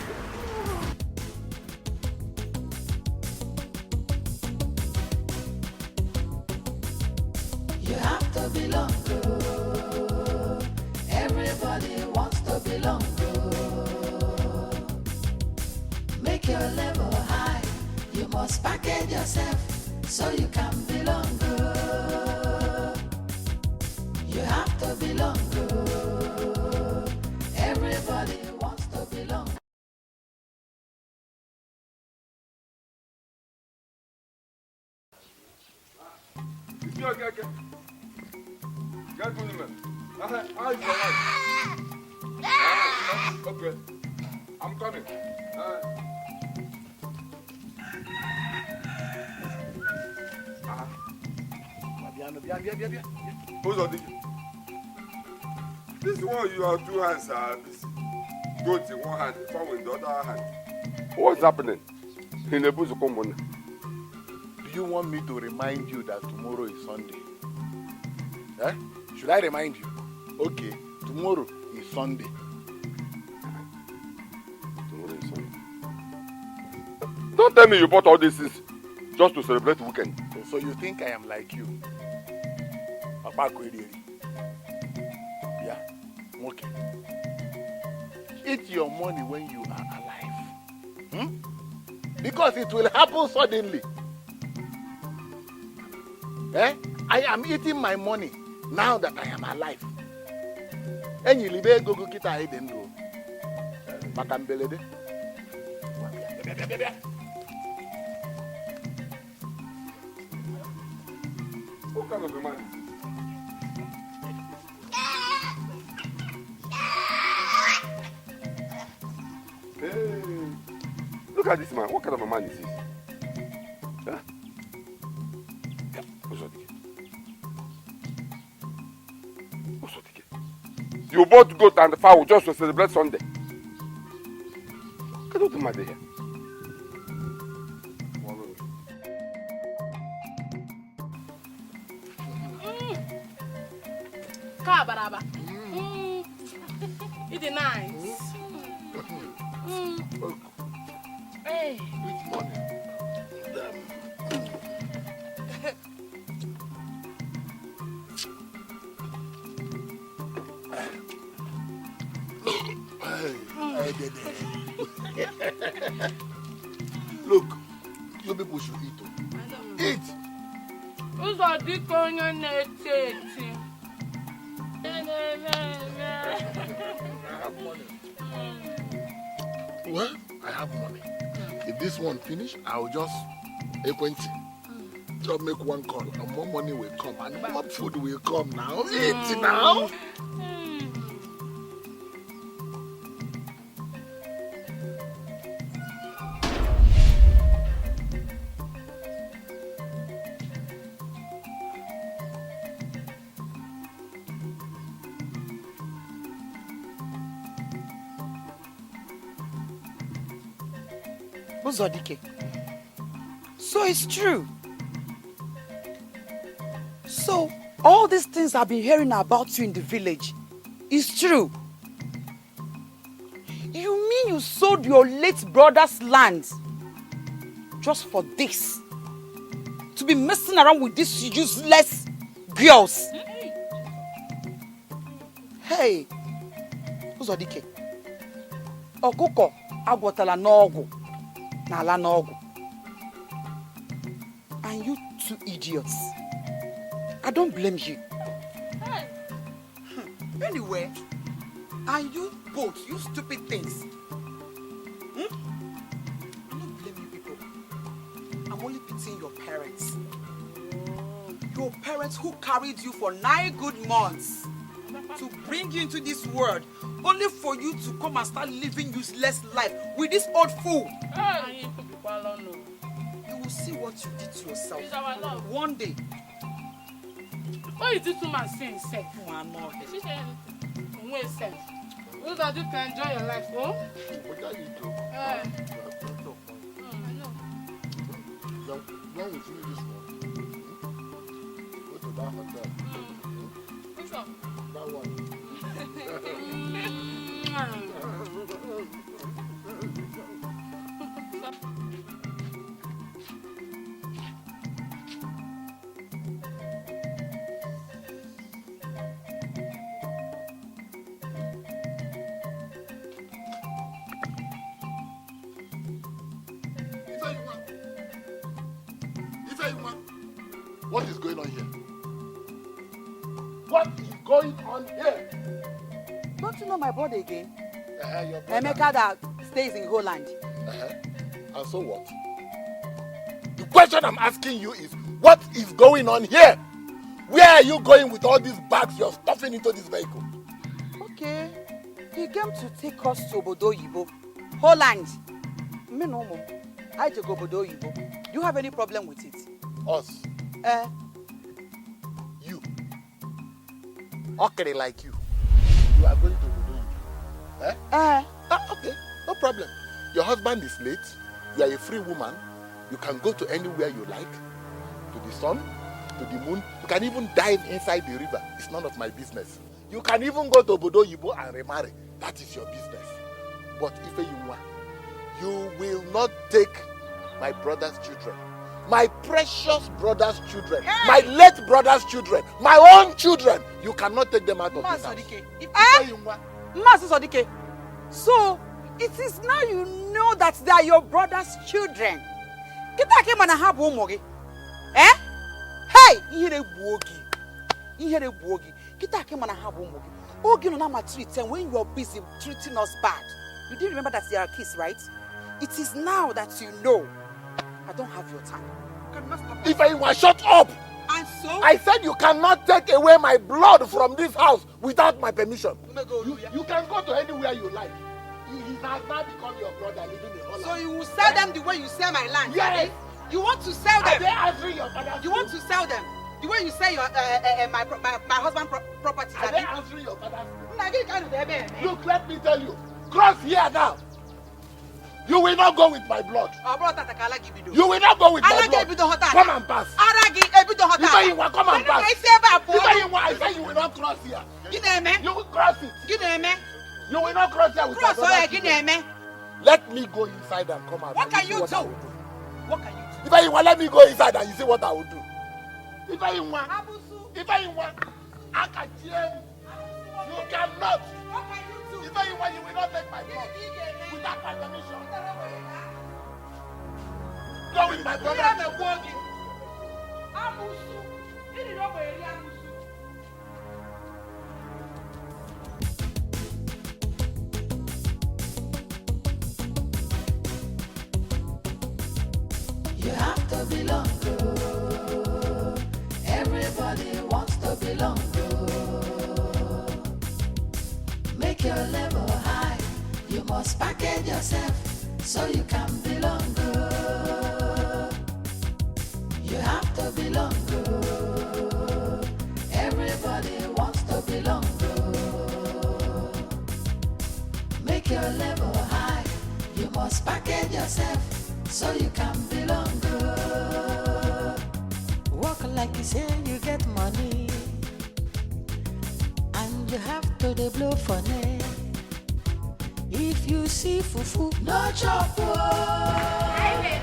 belong. Make your level high. You must package yourself so you can belong. You have to belong. Everybody wants to belong. Okay. Get to him. Okay. I'm coming. Who's on the? This one you have 2 hands, this goat in one hand, phone in the other hand. What's happening? In the bush, come on. Do you want me to remind you that tomorrow is Sunday? Eh? Should I remind you? Okay, tomorrow is Sunday. Tomorrow is Sunday. Don't tell me you bought all this just to celebrate the weekend. So you think I am like you? Yeah, okay. Eat your money when you are alive. Because it will happen suddenly. Eh? I am eating my money now that I am alive. And you live go kita I didn't know. Makambelede. What kind of a man is this? Hey, look at this man. What kind of a man is this? Huh? Yeah, you bought goat and fowl just to celebrate Sunday. What do you matter here? Kabaraba. It is nice. Hey. It's money. Look, you people should eat. Eat. Who's a dick on your neck? Well, I have money. If this one finish, I'll just just make one call and more money will come and more food will come now. Eat now. Uzodike. So it's true. So all these things I've been hearing about you in the village is true. You mean you sold your late brother's land just for this? To be messing around with these useless girls? Hey, Uzodike. Okuko agwotala n'ogu. And you two idiots. I don't blame you. Anyway, and you both, you stupid things. I don't blame you people. I'm only pitying your parents. Your parents who carried you for 9 good months to bring you into this world, only for you to come and start living useless life with this old fool. You will see what you did to yourself one day. What is this woman saying, sir? She said, you can enjoy your life, oh? What are you doing? I know. When we finish this one, go to that hotel. Which one? That one. What is going on here? What is going on here? Don't you know my brother again? Your brother. Emeka that stays in Holland. And so what? The question I'm asking you is, what is going on here? Where are you going with all these bags you're stuffing into this vehicle? Okay. He came to take us to Obodo Yibo, Holland. Me no more. I just go Obodo Yibo. Do you have any problem with it? Us? You. Okay, like you. You are going to Obodo Yibo. Okay, no problem. Your husband is late. You are a free woman. You can go to anywhere you like. To the sun, to the moon. You can even dive inside the river. It's none of my business. You can even go to Obodo Yibo and remarry. That is your business. But if you will not take my brother's children, my precious brother's children, my late brother's children, my own children. You cannot take them out of this house. So, it is now you know that they are your brother's children. Kita came and have one mogi. Hey, here bogi. Kita came and have one mogi. Ogi no na treat and when you are busy treating us bad. You didn't remember that they are kids, right? It is now that you know. I don't have your time. If I was shut up. And so? I said you cannot take away my blood from this house without my permission. You can go to anywhere you like. He has now become your brother living in Holland. So you will sell them the way you sell my land? Yes. You want to sell them? Are they answering your father's You want to sell them? The way you sell your my husband's property? Are they answering your father's Look, let me tell you. Cross here now. You will not go with my blood. You will not go with my blood. Come and pass. Come and pass. I say you will not cross here. You will cross it. You will not cross here with my brother. Let me go inside and come out. What can you do? What can you do? If you want, let me go inside and you see what I will do. If you want, I can change. You cannot. What can you do? If you want, you will not take my blood without my permission. Go with my brother. You have to belong, girl. Everybody wants to belong, girl. Make your level high. You must package yourself so you can belong, girl. You have to belong, girl. Everybody wants to belong, girl. Make your level high. You must package yourself so you can belong, girl. Walk like you say you get money, and you have to dey blow for net. If you see fufu, no chop. Hi, baby.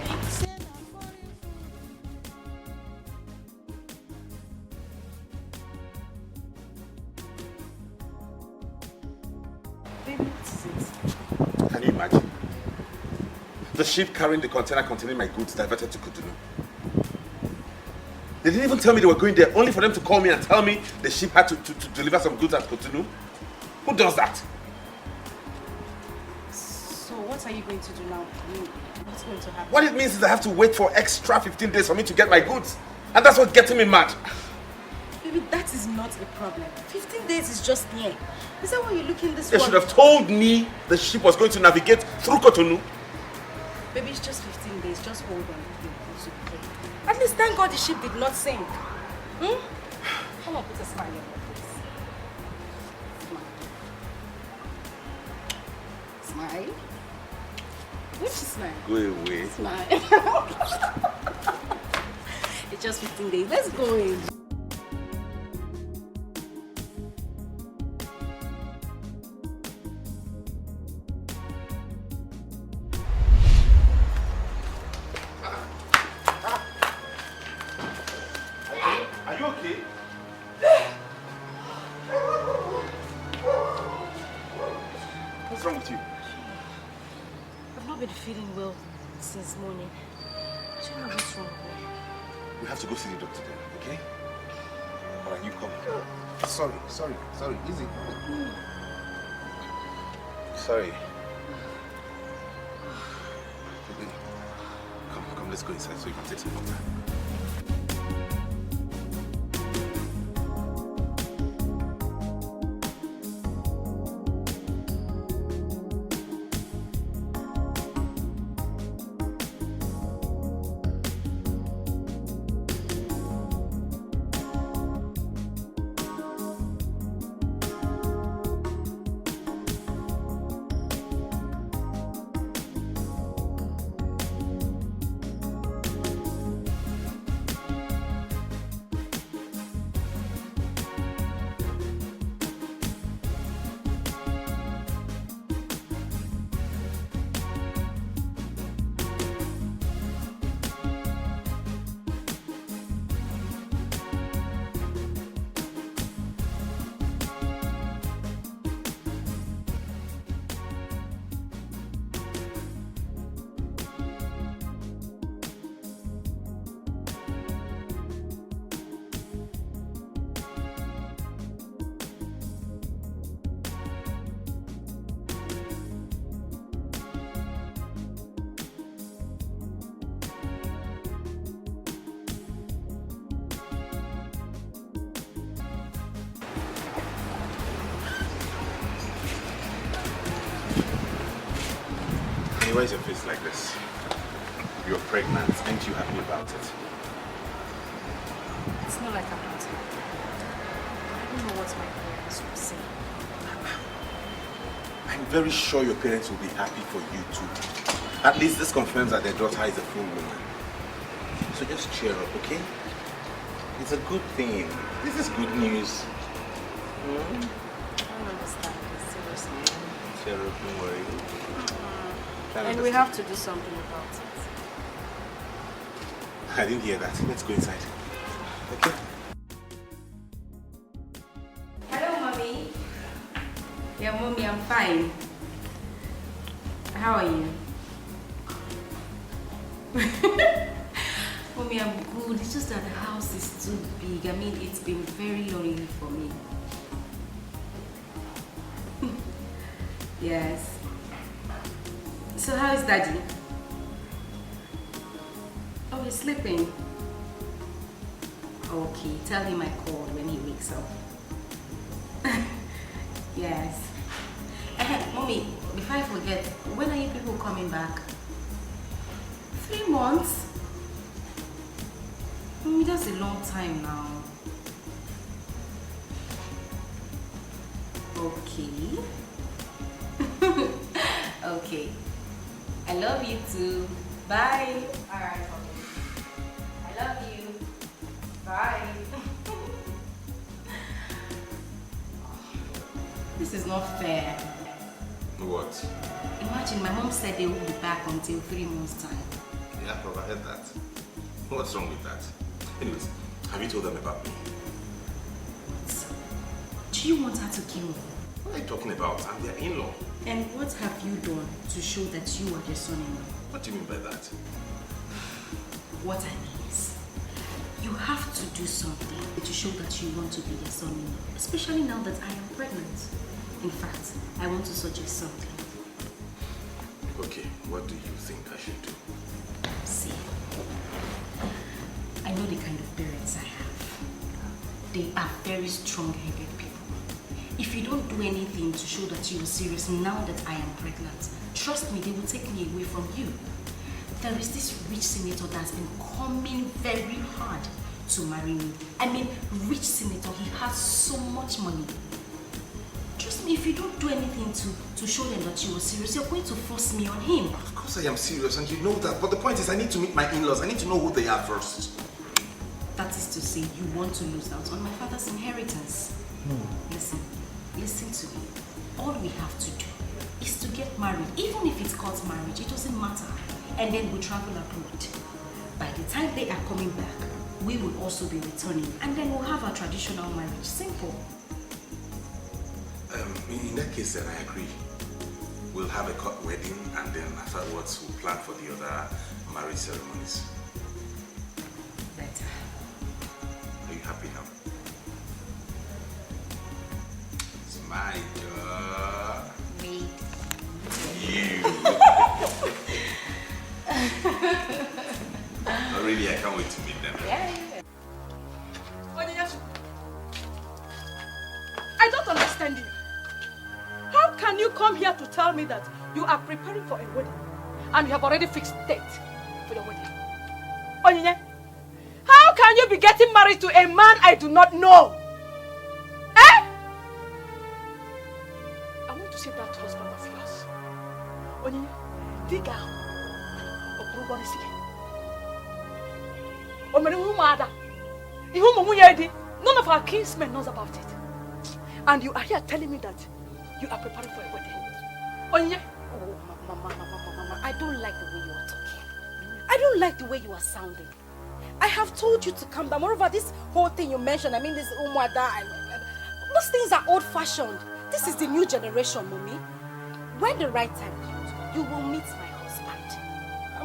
Can you imagine? The ship carrying the container containing my goods diverted to Cotonou. They didn't even tell me they were going there, only for them to call me and tell me the ship had to deliver some goods at Cotonou. Who does that? So what are you going to do now? What's going to happen? What it means is I have to wait for extra 15 days for me to get my goods. And that's what's getting me mad. Baby, that is not a problem. 15 days is just near. Is that why you're looking this They way? should have told me the ship was going to navigate through Cotonou. Baby, it's just 15 days. Just hold on. At least thank God the ship did not sink. Come on, put a smile on your face. Smile. Smile. Which smile? Go away. Smile. It's just 15 days. Let's go in. Are you okay? What's wrong with you? I've not been feeling well since morning. I don't know what's wrong with me. We have to go see the doctor then, okay? Alright, you come. Sorry, easy. Sorry. Okay. Come, let's go inside so you can take some water. Why is your face like this? You're pregnant. Aren't you happy about it? It's not like I'm not happy. I don't know what my parents will say. I'm very sure your parents will be happy for you too. At least this confirms that their daughter is a full woman. So just cheer up, okay? It's a good thing. This is good news. I don't understand this, seriously. Cheer up, don't worry. And we have to do something about it. I didn't hear that. Let's go inside. Okay? Hello, Mommy. Yeah, Mommy, I'm fine. How are you? Mommy, I'm good. It's just that the house is too big. I mean, it's been very lonely for me. Yes. So how is Daddy? Oh, he's sleeping. Okay, tell him I called when he wakes up. Yes. Mommy, before I forget, when are you people coming back? 3 months? Mommy, that's a long time now. Okay. Okay. I love you too. Bye. Alright, Mommy. I love you. Bye. This is not fair. What? Imagine my mom said they will be back until 3 months' time. Yeah, I've overheard that. What's wrong with that? Anyways, have you told them about me? What? Do you want her to kill me? What are you talking about? I'm their in-law. And what have you done to show that you are their son-in-law? What do you mean by that? What I mean is, you have to do something to show that you want to be their son-in-law, especially now that I am pregnant. In fact, I want to suggest something. Okay, what do you think I should do? See, I know the kind of parents I have. They are very strong-headed people. If you don't do anything to show that you are serious now that I am pregnant, trust me, they will take me away from you. There is this rich senator that's been coming very hard to marry me. I mean, rich senator, he has so much money. Trust me, if you don't do anything to show them that you are serious, you're going to force me on him. Of course I am serious and you know that, but the point is I need to meet my in-laws. I need to know who they are first. That is to say, you want to lose out on my father's inheritance. Listen to me. All we have to do is to get married. Even if it's called marriage, it doesn't matter. And then we travel abroad. By the time they are coming back, we will also be returning. And then we'll have a traditional marriage. Simple. In that case, then I agree. We'll have a court wedding and then afterwards we'll plan for the other marriage ceremonies. Better. really, I can't wait to meet them. Yeah. I don't understand you. How can you come here to tell me that you are preparing for a wedding and you have already fixed date for your wedding? Onyinye, how can you be getting married to a man I do not know? Eh? I want to see that husband of yours. Onyinye, dig out. None of our kinsmen knows about it. And you are here telling me that you are preparing for a wedding. Onyinye. Oh, mama, I don't like the way you are talking. I don't like the way you are sounding. I have told you to calm down. Moreover, this whole thing you mentioned, I mean this umwada, those things are old-fashioned. This is the new generation, mommy. When the right time comes, you will meet my husband.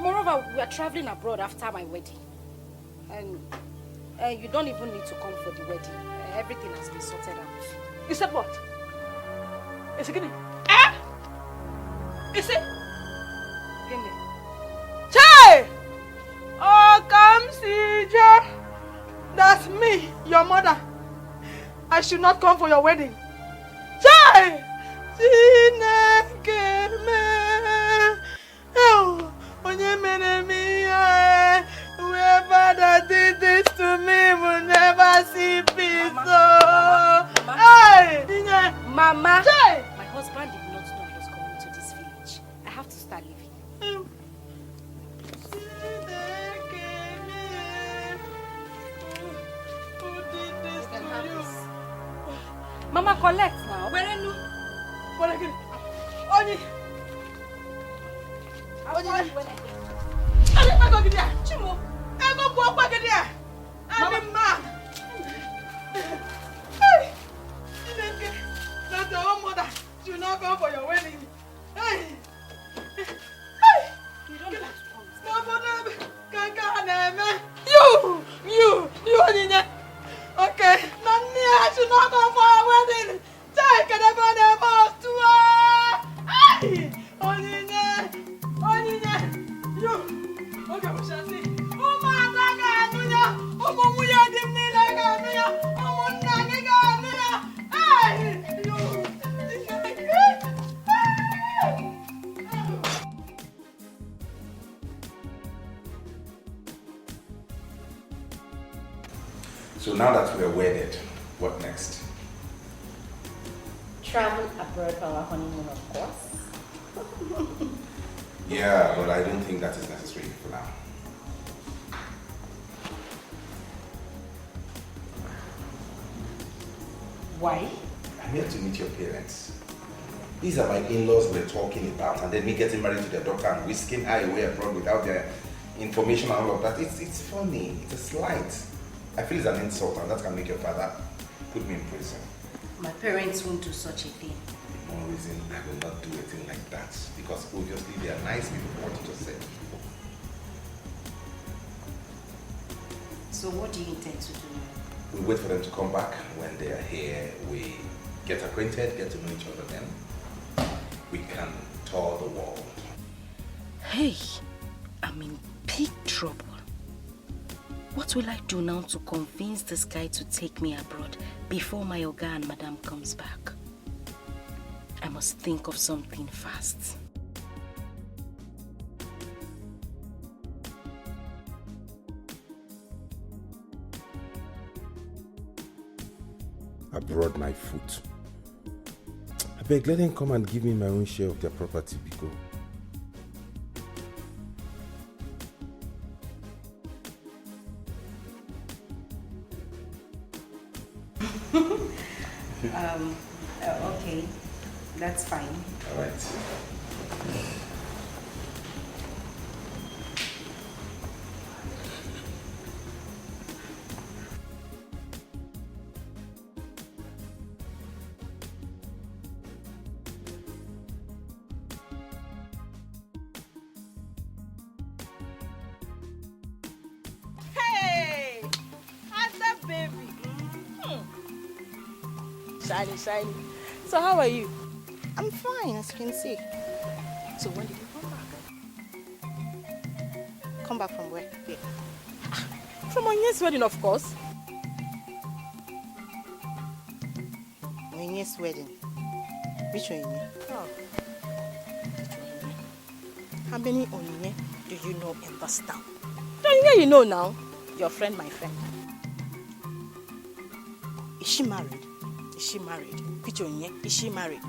Moreover, we are traveling abroad after my wedding. And you don't even need to come for the wedding. Everything has been sorted out. You said what? Is it getting? Eh? Is it? Hey! Oh, come see, Joe. That's me, your mother. I should not come for your wedding. Hey! Whoever that did this to me will never see peace. Mama, hey! My husband did not know I was coming to this village. I have to start leaving. Who did this to you? Mama, collect now. Where are you? What again? Oni! Oni! Ani, go get there. Chimo. Go get there. I'm a man. Hey! Not your own mother. She'll not come for your wedding. Hey! Hey! You don't have to come. You, Onine. Okay. Nani, I should not come for our wedding. Take it about the boss to Hey! Onine. You. Okay, we shall see. Oh, my God, oh, Muya, Dimnila, oh, Naga, hey! You. So now that we're wedded, what next? Travel abroad for our honeymoon, of course. Yeah, but I don't think that is necessary for now. Why? I'm here to meet your parents. These are my in-laws we're talking about, and then me getting married to their daughter and whisking her away abroad without their information and all of that. It's funny. It's a slight. I feel it's an insult, and that can make your father put me in prison. My parents won't do such a thing. For no reason, I will not do a thing like that, because obviously they are nice people, what you just said. So what do you intend to do now? We wait for them to come back. When they are here, we get acquainted, get to know each other, then we can tour the world. Hey, I'm in big trouble. What will I do now to convince this guy to take me abroad before my Oga and Madam comes back? I must think of something fast. Abroad my foot. I beg, let them come and give me my own share of their property, Biko. Okay, that's fine. All right. Hey! How's that baby? Shiny. So how are you? I'm fine, as you can see. So when did you come back? Come back from where? Yeah. From Onye's wedding, of course. Onye's wedding? Which Onye? Oh. How many Onye do you know in this town? The Onye you know now. Your friend, my friend. Is she married? Is she married? Which Onye? Is she married?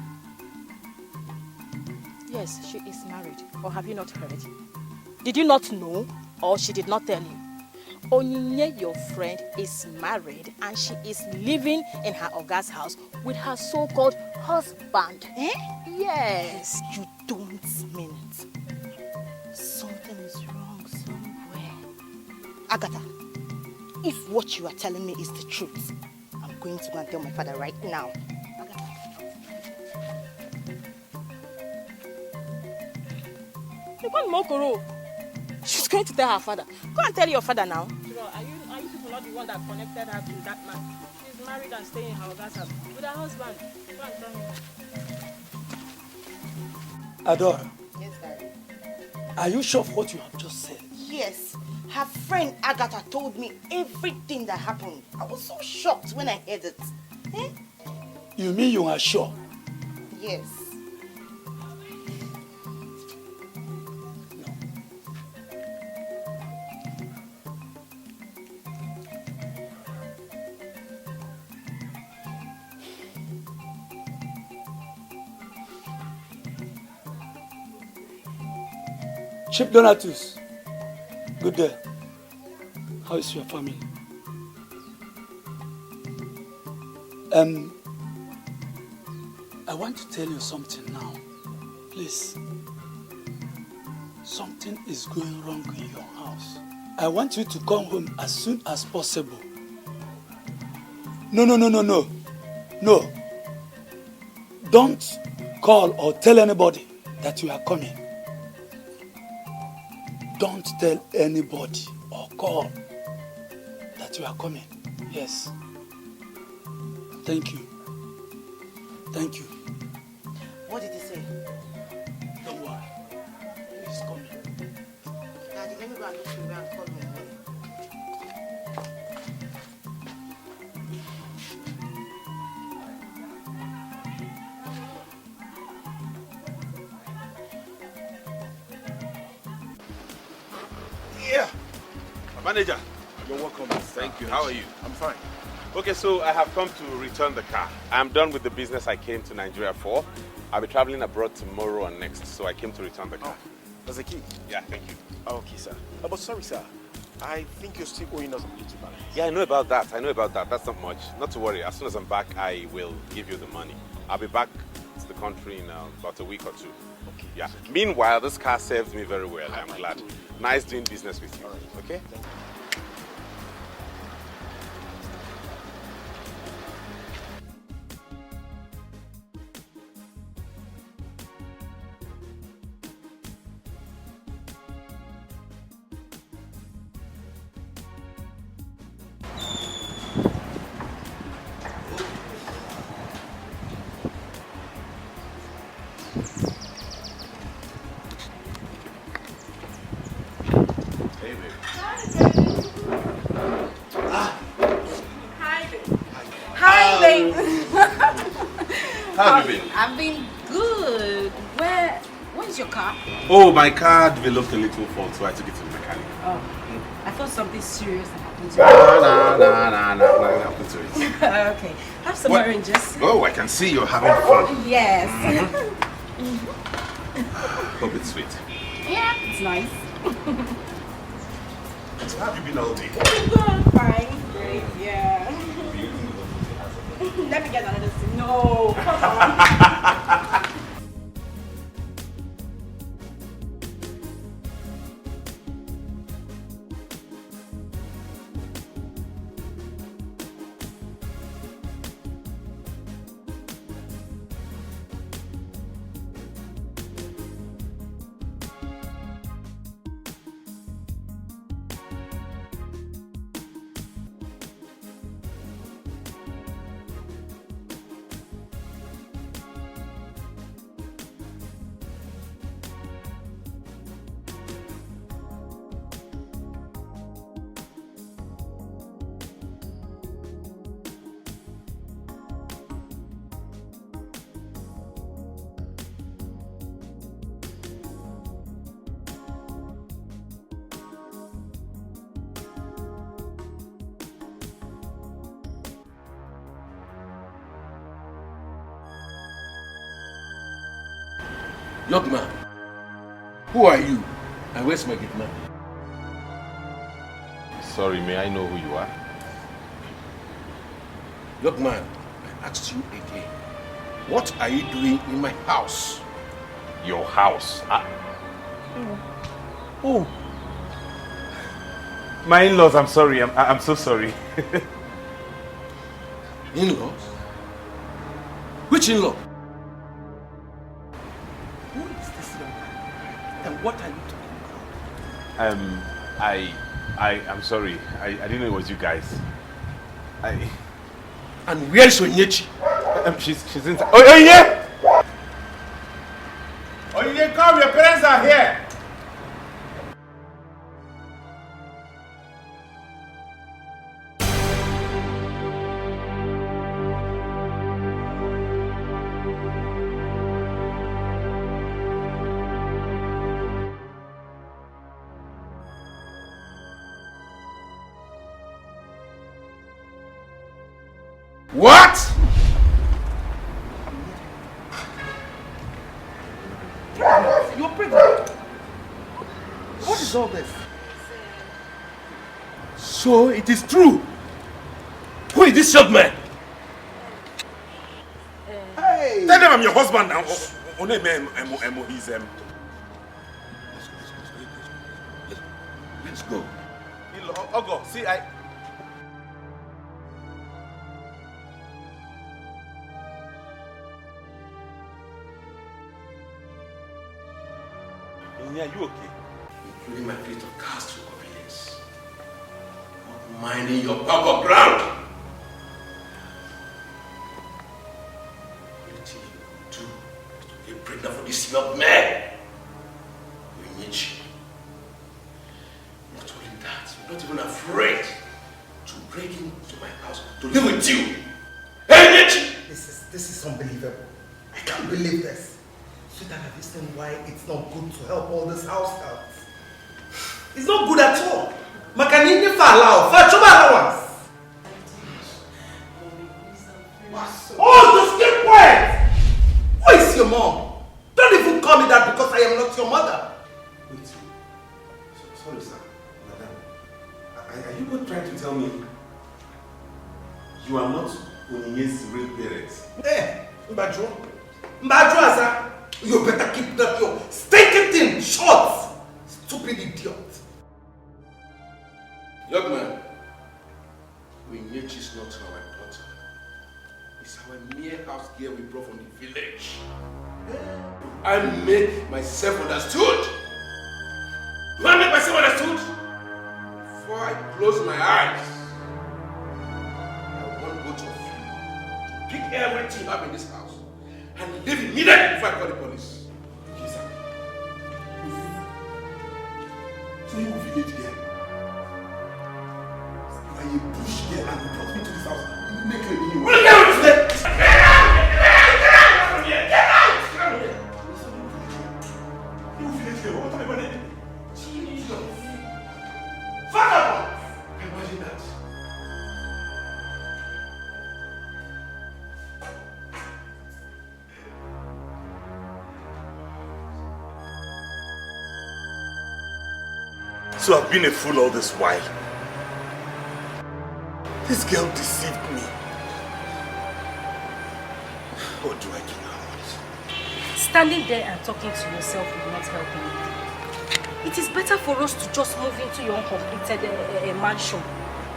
Yes, she is married. Or have you not heard? Did you not know? Or she did not tell you? Onyinye, your friend, is married and she is living in her Oga's house with her so-called husband. Eh? Yes. You don't mean it. Something is wrong somewhere. Agatha, if what you are telling me is the truth, I'm going to go and tell my father right now. She's going to tell her father. Go and tell your father now. Are you people not the one that connected her to that man? She's married and staying in her Oga's house with her husband. Go and tell him. Adora, Yes, Daddy. are you sure of what you have just said? Yes, her friend Agatha told me everything that happened. I was so shocked when I heard it. Eh? You mean you are sure? Yes. Chief Donatus, good day. How is your family? I want to tell you something now. Please. Something is going wrong in your house. I want you to come home as soon as possible. No. No. Don't call or tell anybody that you are coming. Don't tell anybody or call that you are coming. Yes. Thank you. Thank you. What did he say? Don't worry. He's coming. Daddy, let me go and look through and call him. Yeah. Manager. You're welcome. Thank you. How are you? I'm fine. Okay, so I have come to return the car. I'm done with the business I came to Nigeria for. I'll be traveling abroad tomorrow and next, so I came to return the car. That's the key. Yeah, thank you. Okay, sir. But sorry, sir. I think you're still owing us a little balance. Yeah, I know about that. That's not much. Not to worry. As soon as I'm back, I will give you the money. I'll be back to the country in about a week or two. Okay. Yeah. Meanwhile, this car serves me very well. I'm glad. Nice doing business with you. Okay? Hi, babe. How have you been? I've been good. Where's your car? Oh, my car developed a little fault, so I took it to the mechanic. Oh, I thought something serious had happened to it. No, nothing happened to it. Okay, have some oranges. Oh, I can see you're having fun. Yes. Hope it's sweet. Yeah, it's nice. So how have you been all day? Good, fine. Great, yeah. Let me get another thing. No, come on. Young man, who are you? And where's my gate man? Sorry, may I know who you are? Young man, I asked you again. What are you doing in my house? Your house? Oh. My in-laws, I'm sorry. I'm so sorry. In-laws? Which in-law? Who is this young man? And what are you talking about? I'm sorry. I didn't know it was you guys. And where is Onyechi? She's inside. Oh yeah! Oh yeah, come, your parents are here! What? You're pregnant. What is all this? So it is true. Who is this young man? Hey! Tell them I'm your husband now. He's Let's go. Ogo, see, Are you okay? Including my feet of cast for convenience. Not minding your papa ground. What do you do to get pregnant for this young man? We need you. Not only that, you're not even afraid to break into my house to live with you. Hey, Nietzsche! This is unbelievable. I can't believe this. So that I understand why it's not good to help all these house helps. It's not good at all. Makanini allow for job allowance. Oh, just keep quiet! Who is your mom? Don't even call me that because I am not your mother. Wait. Sorry, sir. Madam. Are you both trying to tell me you are not Onyinye's real parents? Mbadjo. Mbadjo, Asa. You better keep that your stinking thing short. Stupid idiot. Young man, Onyechi is not our daughter. It's our mere house girl we brought from the village. I make myself understood. Do I make myself understood? Before I close my eyes, I want both of you to pick everything up in this house and leave immediately before I call the police. Okay, sir. So you village girl. You are a bush girl and you brought me to this house. You make a new. What are you doing today? Get out from here! Get out! You village girl, what am I doing? Jesus. Father! Imagine that. So I've been a fool all this while. This girl deceived me. What do I do now? Standing there and talking to yourself will not help anything. It is better for us to just move into your uncompleted mansion.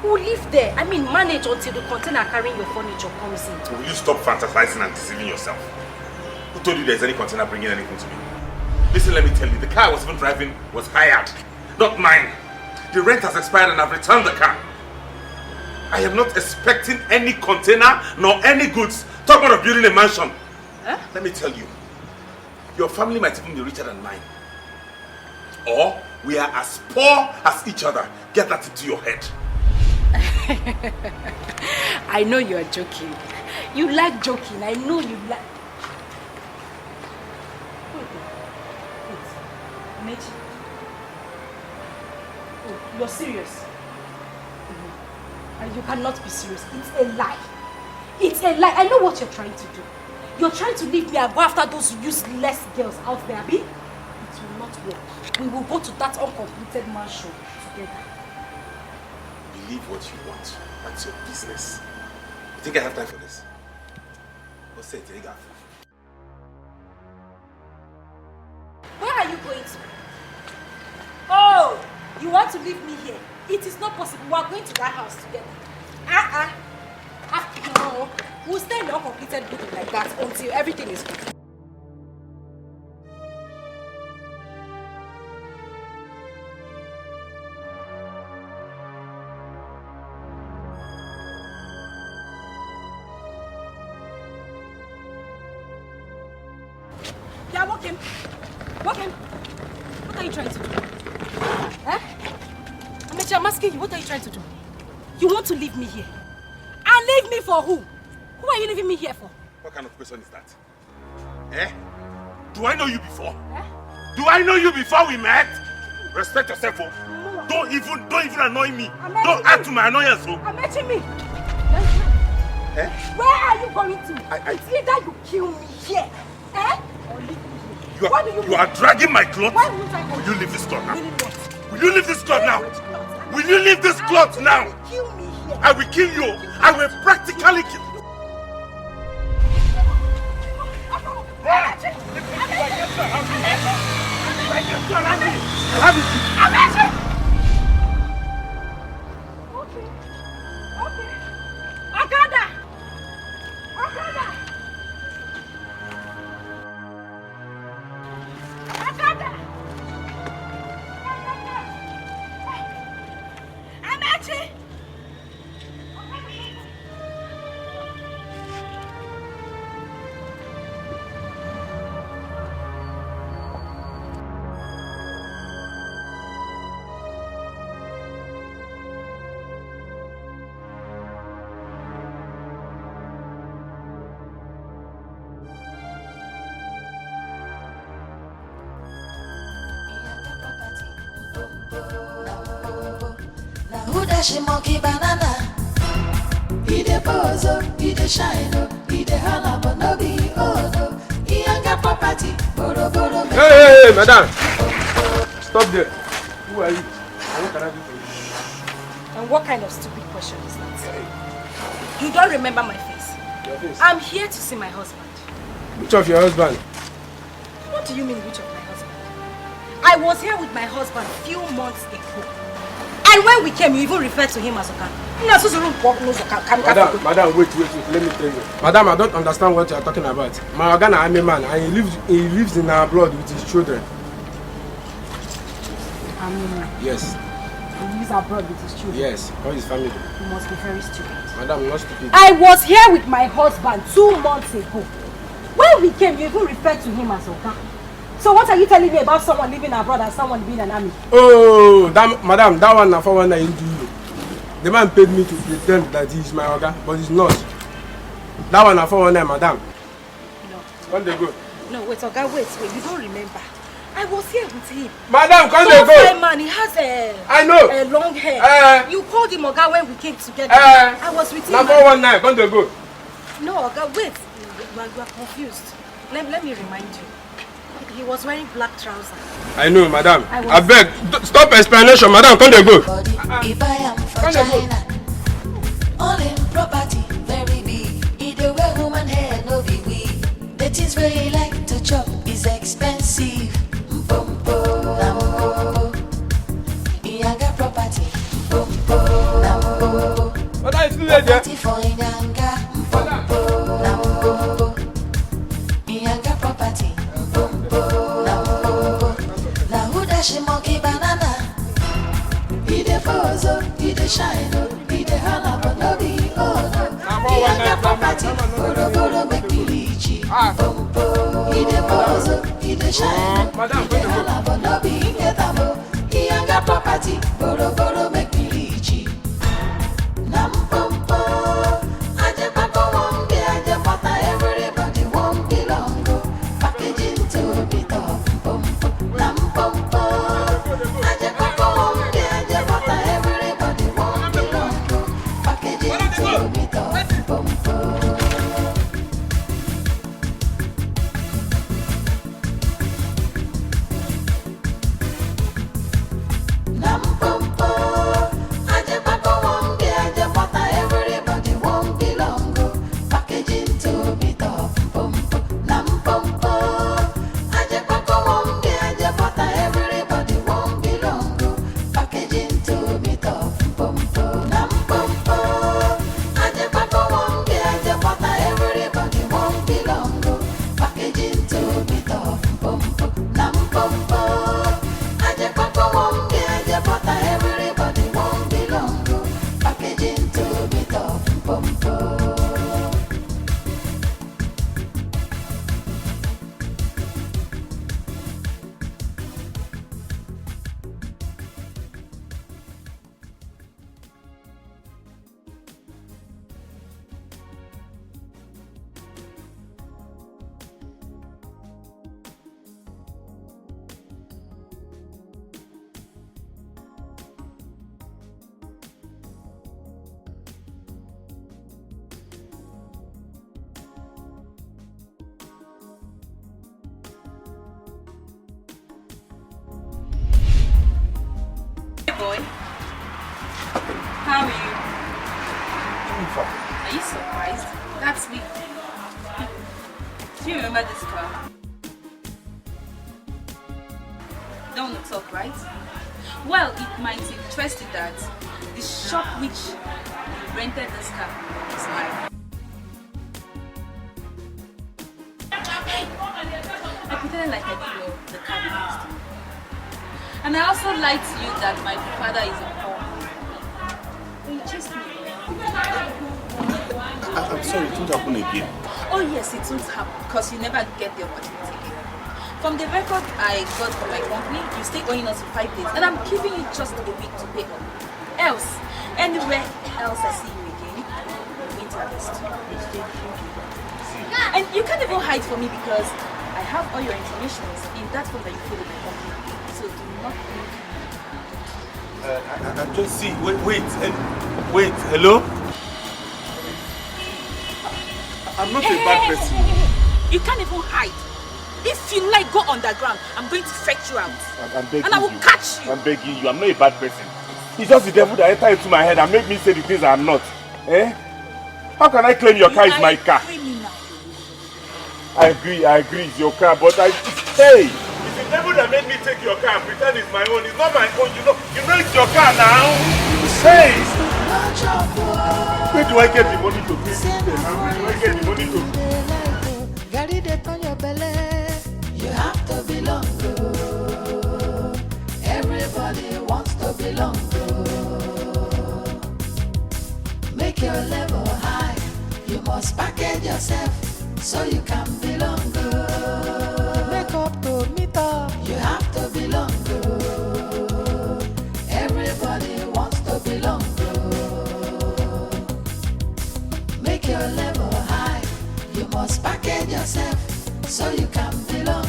We'll live there. I mean, manage until the container carrying your furniture comes in. Will you stop fantasizing and deceiving yourself? Who told you there's any container bringing anything to me? Listen, let me tell you, the car I was even driving was hired, not mine. The rent has expired and I've returned the car. I am not expecting any container nor any goods. Talk about building a mansion. Huh? Let me tell you, your family might even be richer than mine. Or we are as poor as each other. Get that into your head. I know you are joking. You like joking. I know you like... Wait. Oh, you're serious? And you cannot be serious. It's a lie. It's a lie. I know what you're trying to do. You're trying to leave me and go after those useless girls out there, Abi? It will not work. We will go to that uncompleted mansion together. Believe what you want. That's your business. You think I have time for this? What's it? Where are you going to? Oh, you want to leave me here? It is not possible. We are going to that house together. No. We'll stay in the uncompleted building like that until everything is good. Yeah, walk him. Walk him. What are you trying to do? Eh? I'm asking you, what are you trying to do? You want to leave me here? And leave me for who? Who are you leaving me here for? What kind of question is that? Eh? Do I know you before? Eh? Do I know you before we met? Respect yourself, oh. Don't even annoy me. Don't add to my annoyance, oh. I'm matching me. Eh? Where are you going to? It's either you kill me here, eh? Or leave me here. You are dragging my clothes? Why won't I go? Will you leave this cloth now? Will you leave this cloth now? Will you leave this cloth now? Kill me here. I will kill you. I will practically kill you. She monkey banana. He the bozo, he the shine, he the hana, but no be oh no. He ain't got property. Boro. Hey, madam! Stop there. Who are you? And what can I do for you? And what kind of stupid question is that? You don't remember my face? Your face? I'm here to see my husband. Which of your husband? What do you mean, which of my husband? I was here with my husband a few months ago. And when we came, you even referred to him as Oga. Madam, wait, let me tell you. Madam, I don't understand what you are talking about. My Oga, I'm a man, and he lives in our blood with his children. Yes. He lives abroad with his children? Yes, all his family. You must be very stupid. Madam, not stupid. I was here with my husband 2 months ago. When we came, you even referred to him as Oga. So what are you telling me about someone living abroad and someone being an army? Oh, madam, that one for one I do you. The man paid me to pretend that he's my Oga, but he's not. That one for one madam. No. When they go? No, wait, Oga, wait, you don't remember. I was here with him. Madam, when they go? Man, he has a long hair. You called him Oga when we came together. I was with him. Now for one night, when they go? No, Oga, wait. You are confused. Let me remind you. He was wearing black trousers. I know, madam. I beg, stop explanation, madam. Can they go? If I am for China, all in property, very big. Either way, woman hair, no be weak. The things where you like to chop is expensive. He got property. What are you doing there? Property for Inyanga. He got property. Now who does she monkey banana? He the bozo, he the shine, he the hana, but no be oh no. He got property, boro make me lychee. He the bozo, he the shine, he the hana, but no be getamo. He got property, boro make me lychee. Nam pompo, aje papa won't be aje pata, everybody won't belong. Packaging to be top. boy. How are you? I'm fine. Are you surprised? That's me. Do you remember this car? Don't want to talk, right? Well, it might interest you that the shop which rented this car is mine. I pretended like I didn't know the car belongs to me. And I also lied to you that my father is a poor man. You chased me. I'm sorry, it won't happen again. Oh yes, it won't happen because you never get the opportunity again. From the record I got from my company, you stay owing us for 5 days and I'm giving you just a week to pay up. Else, anywhere else I see you again, I'm going to arrest you. And you can't even hide from me because I have all your information in that form that you fill in my company. So do not think. I just see. Wait, hello? I'm not a bad person. You can't even hide. If you like, go underground. I'm going to fetch you out. I'm begging and I will you. catch you. I'm begging you. I'm not a bad person. It's just the devil that entered into my head and made me say the things I'm not. Eh? How can I claim your car is my car? I agree, it's your car, but hey! It's the devil that made me take your car and pretend it's my own. It's not my own, you know it's your car now. Hey! Where do I get the money to pay this thing? Where do I get the money to Gary, they turn your belly. You have to belong. Everybody wants to belong. Make your level high. You must package yourself so you can belong. Make up to meet up. You have to belong. Everybody wants to belong. Make your level high. You must package yourself so you can belong.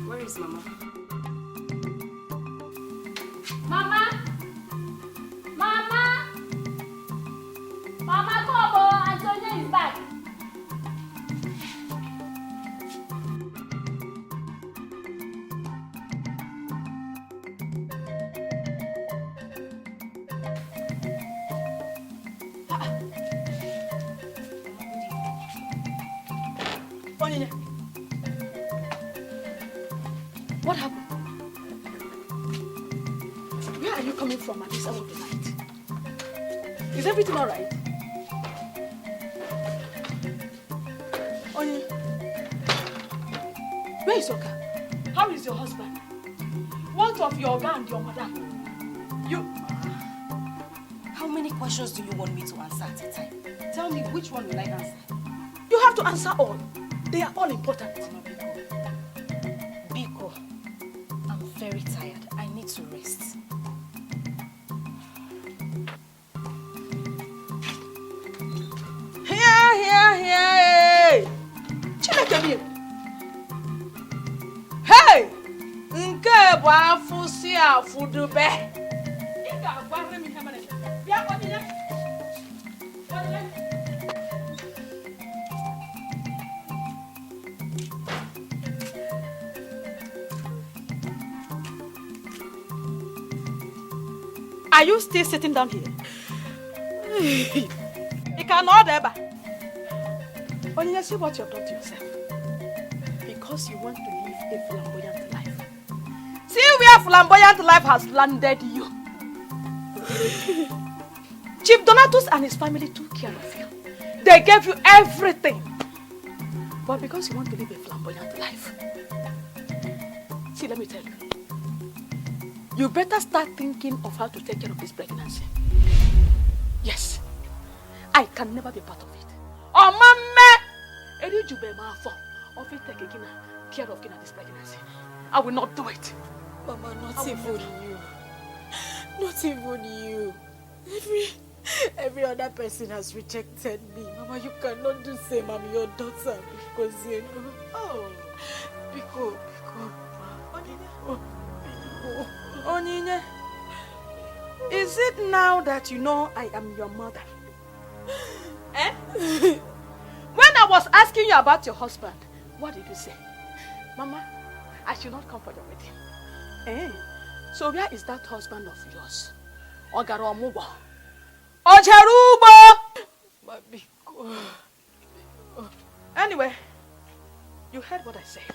Where is Mama? Mama! Mama! Mama, come on! Antonia is back. What happened? Where are you coming from at this hour of the night? Is everything alright? Onye, where is your car? How is your husband? What of your guy and your mother? How many questions do you want me to answer at a time? Tell me, which one will I answer? You have to answer all. They are all important. Biko, I'm very tired. I need to rest. Hey! Chineke! Hey! Nke bụ afụ si afụ dube. Ị ga-agwarị m ihe mere. Bịa Onyinye. Are you still sitting down here? You cannot ever. Onyinye, see what you've done to yourself. Because you want to live a flamboyant life. See where flamboyant life has landed you. Chief Donatus and his family took care of you. They gave you everything. But because you want to live a flamboyant life. See, let me tell you. You better start thinking of how to take care of this pregnancy. Yes. I can never be part of it. Oh, Mama! Eri jube ma afọ of it taking care of this pregnancy. I will not do it. Mama, not even you. Not even you. Every other person has rejected me. Mama, you cannot do the same. I'm your daughter because you know. Oh, Biko. Onyinye, is it now that you know I am your mother? Eh? When I was asking you about your husband, what did you say? Mama, I should not come for the wedding. Eh? So where is that husband of yours? Ogaromugo. Ojerubo! Anyway, you heard what I said.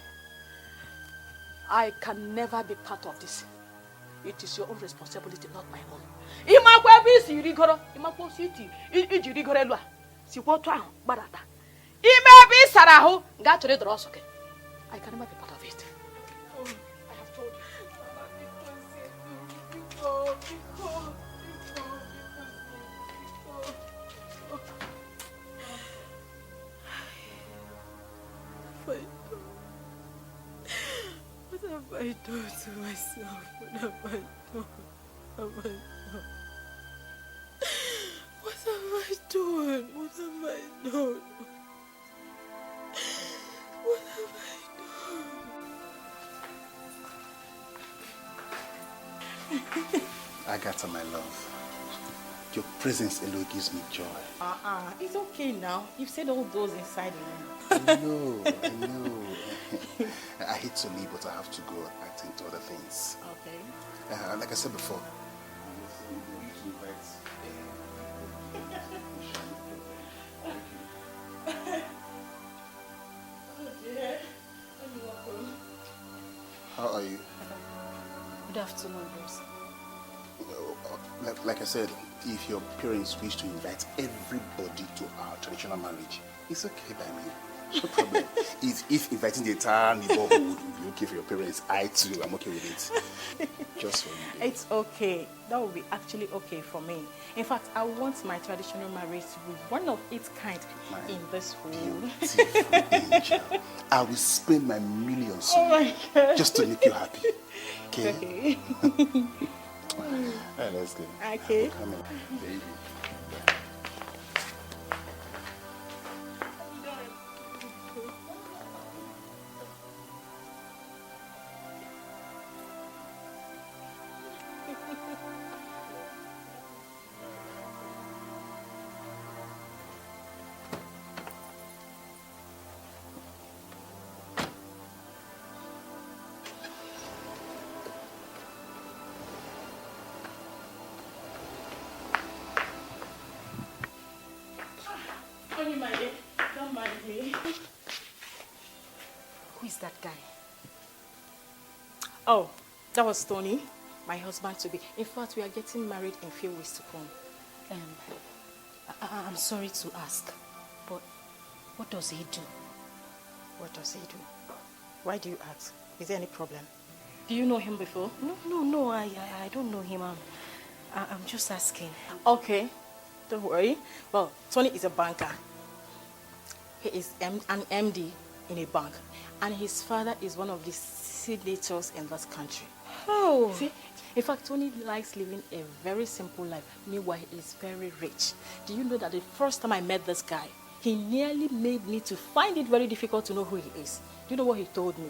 I can never be part of this. It is your own responsibility, not my own. I can never be part of it. Oh, I have told you. What have I done to myself? What have I done? What have I done? What have I done? What have I done? Agatha, my love, your presence alone gives me joy. It's okay now. You've said all those inside you. I know. I hate to leave, but I have to go attend to other things. Okay. Like I said before, how are you? Good afternoon, Bruce. Like I said, if your parents wish to invite everybody to our traditional marriage, it's okay by me. No problem. if inviting the entire neighborhood would be okay for your parents, I too am okay with it. Just for you. It's okay. That would be actually okay for me. In fact, I want my traditional marriage to be one of its kind in this world. Beautiful angel. I will spend my millions on you just to make you happy. Okay? Alright, let's go. Okay. Come on, baby. Don't mind me. Who is that guy? Oh, that was Tony, my husband to be. In fact, we are getting married in a few weeks to come. I'm sorry to ask, but what does he do? What does he do? Why do you ask? Is there any problem? Do you know him before? No, I don't know him. I'm just asking. Okay, don't worry. Well, Tony is a banker. He is an MD in a bank, and his father is one of the senators in this country. Oh! See, in fact, Tony likes living a very simple life. Meanwhile, he is very rich. Do you know that the first time I met this guy, he nearly made me to find it very difficult to know who he is. Do you know what he told me?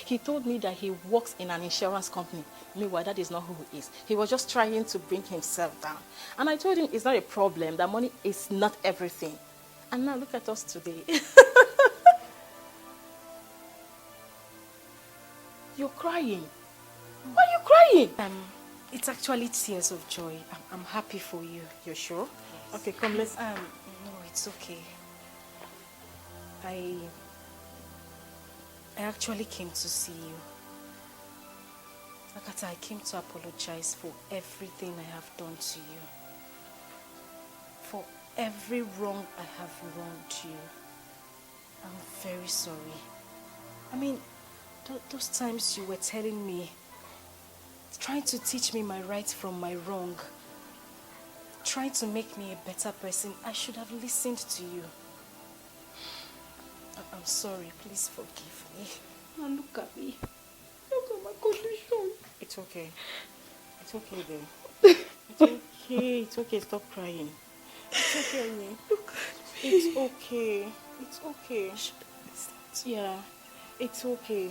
He told me that he works in an insurance company. Meanwhile, that is not who he is. He was just trying to bring himself down. And I told him it's not a problem, that money is not everything. And now look at us today. You're crying. Why are you crying? It's actually tears of joy. I'm happy for you. You're sure? Yes. Okay, come, let's... No, it's okay. I actually came to see you. Agatha, I came to apologize for everything I have done to you. For every wrong I have wronged you. I'm very sorry. I mean, those times you were telling me, trying to teach me my right from my wrong, trying to make me a better person, I should have listened to you. I'm sorry, please forgive me. Now look at me. Look at my condition. It's okay. It's okay, babe. It's okay. It's okay. Stop crying. It's okay, Onye. It's okay. It's okay. Yeah, it's okay.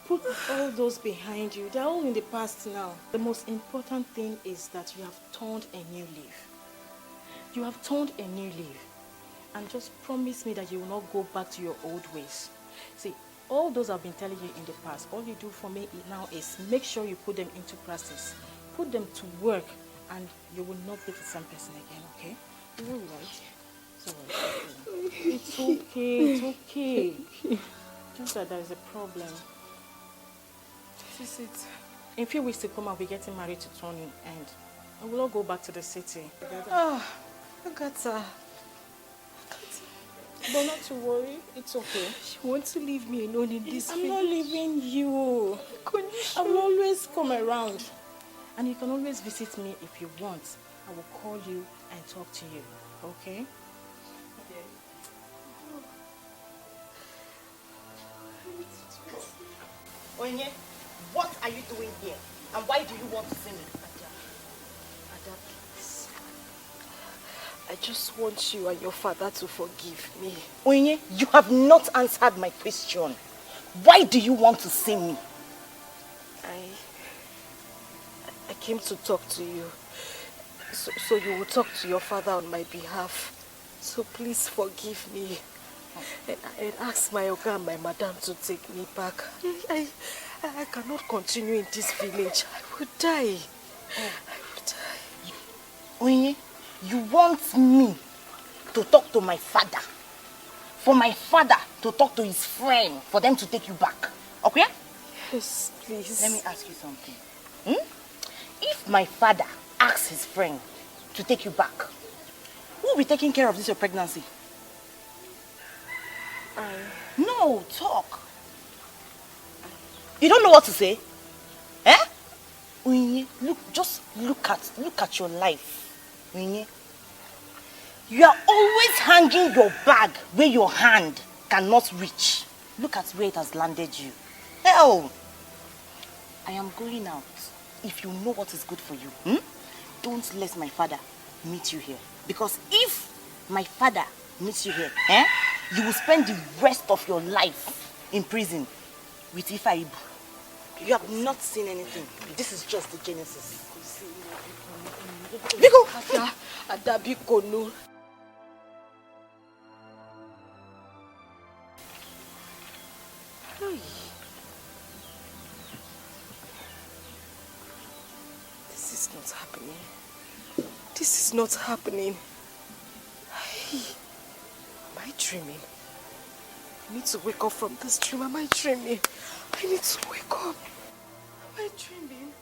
Put all those behind you. They're all in the past now. The most important thing is that you have turned a new leaf. You have turned a new leaf. And just promise me that you will not go back to your old ways. See, all those I've been telling you in the past, all you do for me now is make sure you put them into practice. Put them to work, and you will not be the same person again, okay? It's all right. It's all right. It's okay. It's okay. Just that there is a problem. This is it. In a few weeks to come, I'll be getting married to Tony, and I will all go back to the city. Oh, Agatha. But not to worry, it's okay. She wants to leave me alone in this I'm not leaving you. I will always come around. And you can always visit me if you want. I will call you and talk to you. Okay? Onye, what are you doing here? And why do you want to see me? Ada, please. I just want you and your father to forgive me. Onye, you have not answered my question. Why do you want to see me? I came to talk to you. So you will talk to your father on my behalf. So please forgive me. And ask my Oga and my madam to take me back. I cannot continue in this village. I will die. I will die. Onye, you want me to talk to my father? For my father to talk to his friend for them to take you back? Okay? Yes, please. Let me ask you something. If my father asks his friend to take you back, who will be taking care of this your pregnancy? No, talk. You don't know what to say? Eh? Onye, look at your life. Onye. You are always hanging your bag where your hand cannot reach. Look at where it has landed you. Hell, I am going out. If you know what is good for you, don't let my father meet you here. Because if my father meets you here, you will spend the rest of your life in prison with Ifaibu. You have not seen anything. This is just the genesis. Biko! Ada, Biko, no. This is not happening. This is not happening. Am I dreaming? I need to wake up from this dream. Am I dreaming? I need to wake up. Am I dreaming?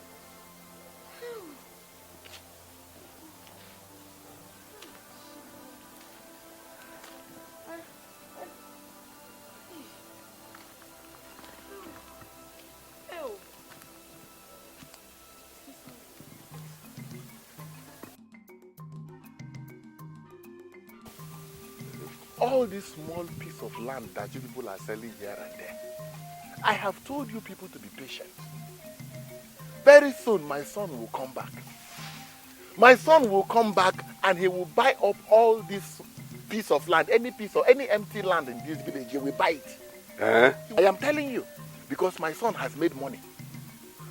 All this small piece of land that you people are selling here and there, I have told you people to be patient. Very soon my son will come back. My son will come back and he will buy up all this piece of land, any empty land in this village, he will buy it. I am telling you, because my son has made money.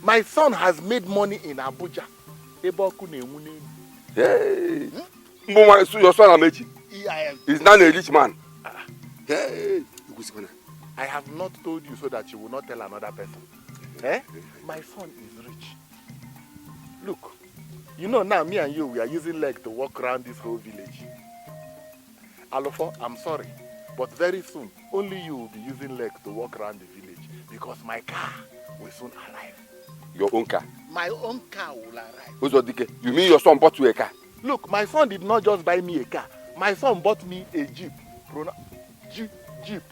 My son has made money in Abuja. Hey. So your son Amechi? He's not a rich man. Hey. I have not told you so that you will not tell another person. My son is rich. Look, you know now me and you, we are using leg to walk around this whole village. Alofo, I'm sorry, but very soon, only you will be using leg to walk around the village because my car will soon arrive. Your own car? My own car will arrive. You mean your son bought you a car? Look, my son did not just buy me a car. My son bought me a Jeep. Jeep.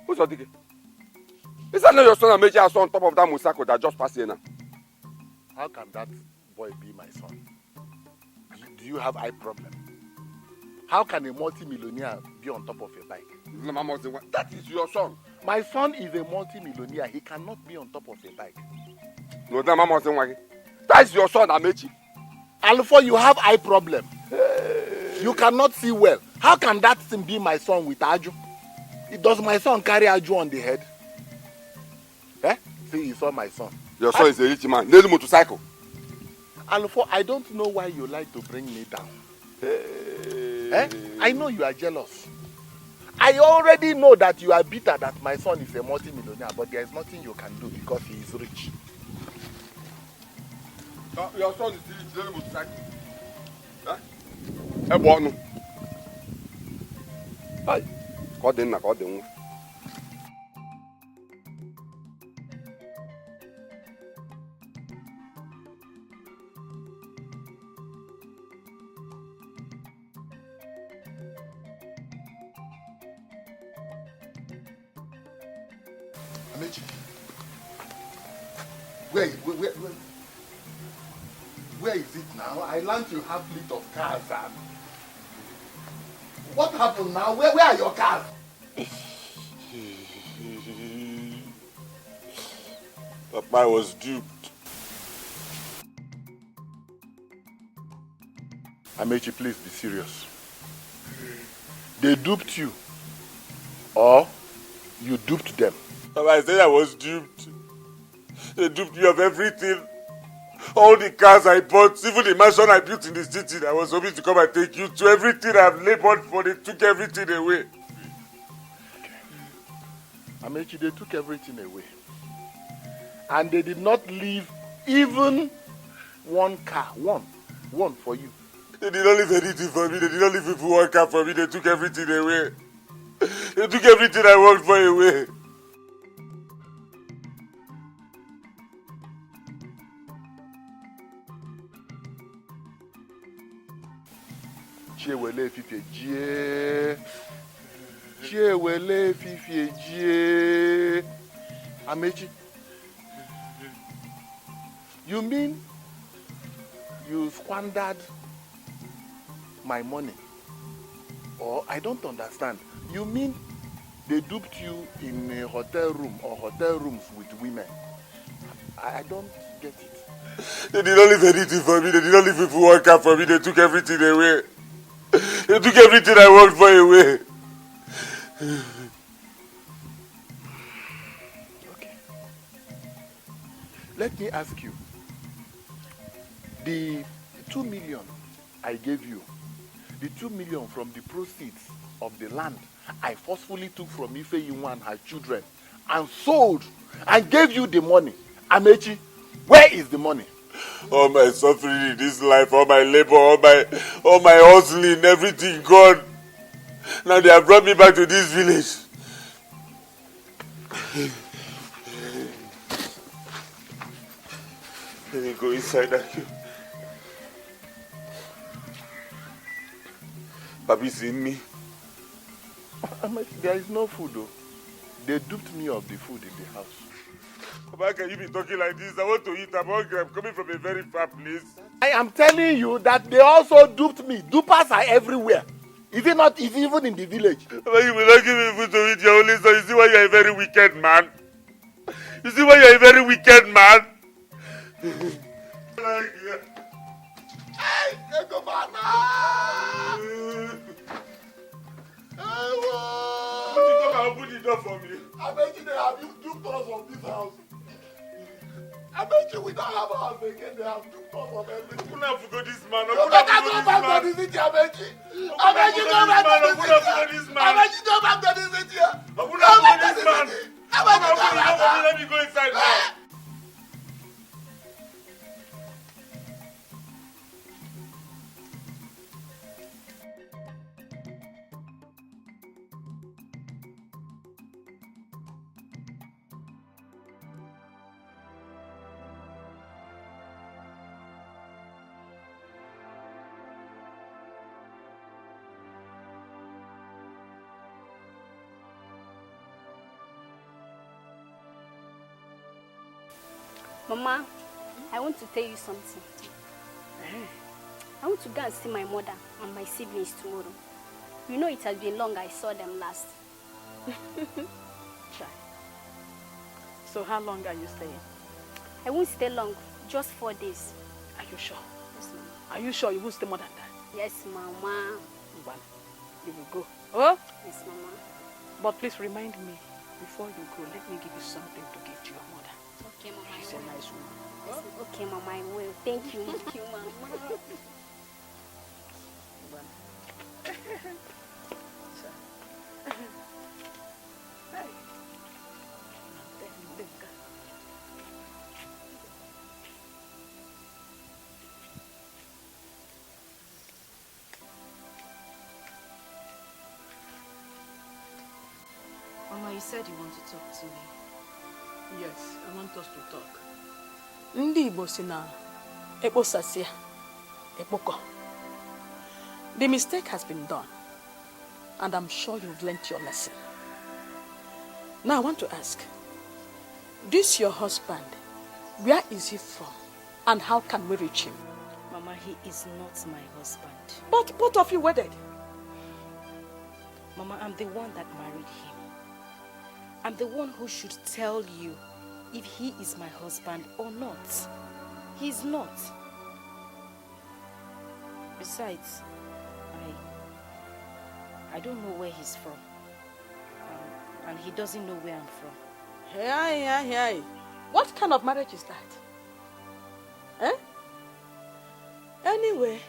Who's your dick? Is that not your son and Meji I saw on top of that motorcycle that just passed here now? How can that boy be my son? Do you have eye problem? How can a multi-millionaire be on top of a bike? That is your son. My son is a multi-millionaire. He cannot be on top of a bike. No, that is your son, Amechi. Alpha, you have eye problem. You cannot see well. How can that thing be my son with Aju? Does my son carry Aju on the head? Eh? See, you saw my son. Your son is a rich man. Need motorcycle. Alpha, I don't know why you like to bring me down. Eh? I know you are jealous. I already know that you are bitter that my son is a multi-millionaire, but there is nothing you can do because he is rich. Your son is still rich. Motorcycle. Huh? Hey, Hi. Call them. Amechi, where is it now? I learned you have fleet of cars. What happened now? Where are your cars? Papa, I was duped. Amechi, please be serious. They duped you, or you duped them? Papa, I said I was duped. They duped me of everything. All the cars I bought, even the mansion I built in the city, I was hoping to come and take you to. Everything I've labored for, they took everything away. Amechi, they took everything away. And they did not leave even one car, one for you. They did not leave anything for me. They did not leave even one car for me. They took everything away. They took everything I worked for away. Chiewele fifie. Amechi, you mean you squandered my money? Or I don't understand. You mean they duped you in a hotel room or hotel rooms with women? I don't get it. They did not leave anything for me. They did not leave even one car for me. They took everything away. They took everything I worked for away. Okay. Let me ask you. The 2 million I gave you, the 2 million from the proceeds of the land I forcefully took from Ifeyinwa and her children and sold and gave you the money. Amechi, where is the money? All my suffering in this life, all my labor, all my hustling, everything gone. Now they have brought me back to this village. Let me go inside that. Papi's in me. There is no food though. They duped me of the food in the house. Why can you be talking like this? I want to eat. I'm hungry. I'm coming from a very far place. I am telling you that they also duped me. Dupers are everywhere. Is it not easy even in the village? But you will not give me food to eat your only son. You see why you are a very wicked man? You see why you are a very wicked man? Hey, go back Would you come and open the door for me? I bet you they have duped us of this house. I bet you we don't have a house again. They have duped us of everything. Open up to go this man. Go back to the city, I bet you. I bet you go back to the city. I bet you go back to the city. Open up to this man. I bet you go back to Let me go inside now. Mama, I want to tell you something. I want to go and see my mother and my siblings tomorrow. You know it has been long I saw them last. So how long are you staying? I won't stay long, just 4 days. Are you sure? Yes, Mama. Are you sure you won't stay more than that? Yes, Mama. Well, you will go. Oh? Yes, Mama. But please remind me, before you go, let me give you something to give to your mother. Okay, Mama. She's a nice woman. Yes, okay, Mama, I will. Thank you. Thank you, Mama. Mama, you said you want to talk to me. Yes, I want us to talk. Ndị Igbo si na ekposasịa ekpoko. The mistake has been done, and I'm sure you've learnt your lesson. Now I want to ask, this your husband, where is he from, and how can we reach him? Mama, he is not my husband. But both of you wedded. Mama, I'm the one that married him. I'm the one who should tell you if he is my husband or not. He's not. Besides, I don't know where he's from. And he doesn't know where I'm from. Hey. What kind of marriage is that? Eh? Anyway,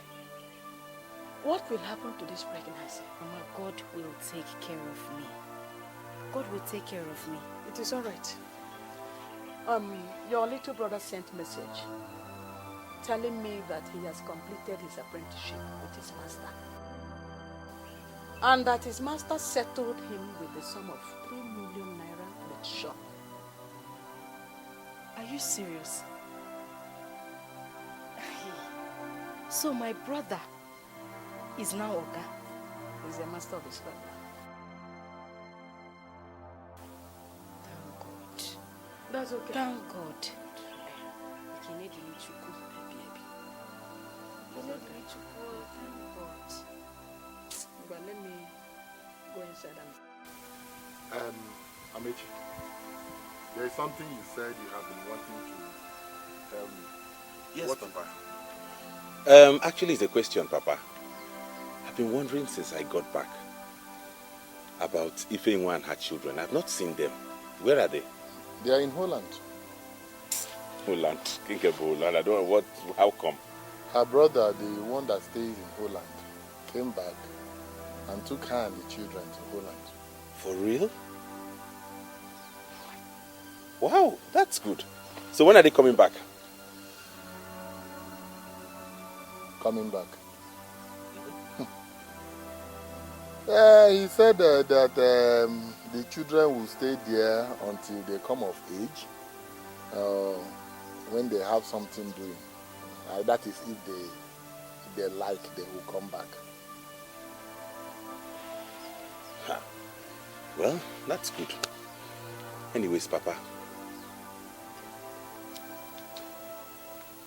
what will happen to this pregnancy? Mama, God will take care of me. God will take care of me. It is all right. Your little brother sent message telling me that he has completed his apprenticeship with his master. And that his master settled him with the sum of 3 million naira with shop. Are you serious? So my brother is now Oga. He's the master of his family. That's okay. Thank God. Thank God. But let me go inside and... Amechi, there is something you said you have been wanting to tell me. Yes, what Papa. Actually, it's a question, Papa. I've been wondering since I got back about Ifeinwa and her children. I've not seen them. Where are they? They are in Holland. Holland? Think about Holland. I don't know how come? Her brother, the one that stays in Holland, came back and took her and the children to Holland. For real? Wow, that's good. So when are they coming back? Coming back? He said that the children will stay there until they come of age, when they have something doing. That is if they like, they will come back. Huh. Well, that's good. Anyways, Papa,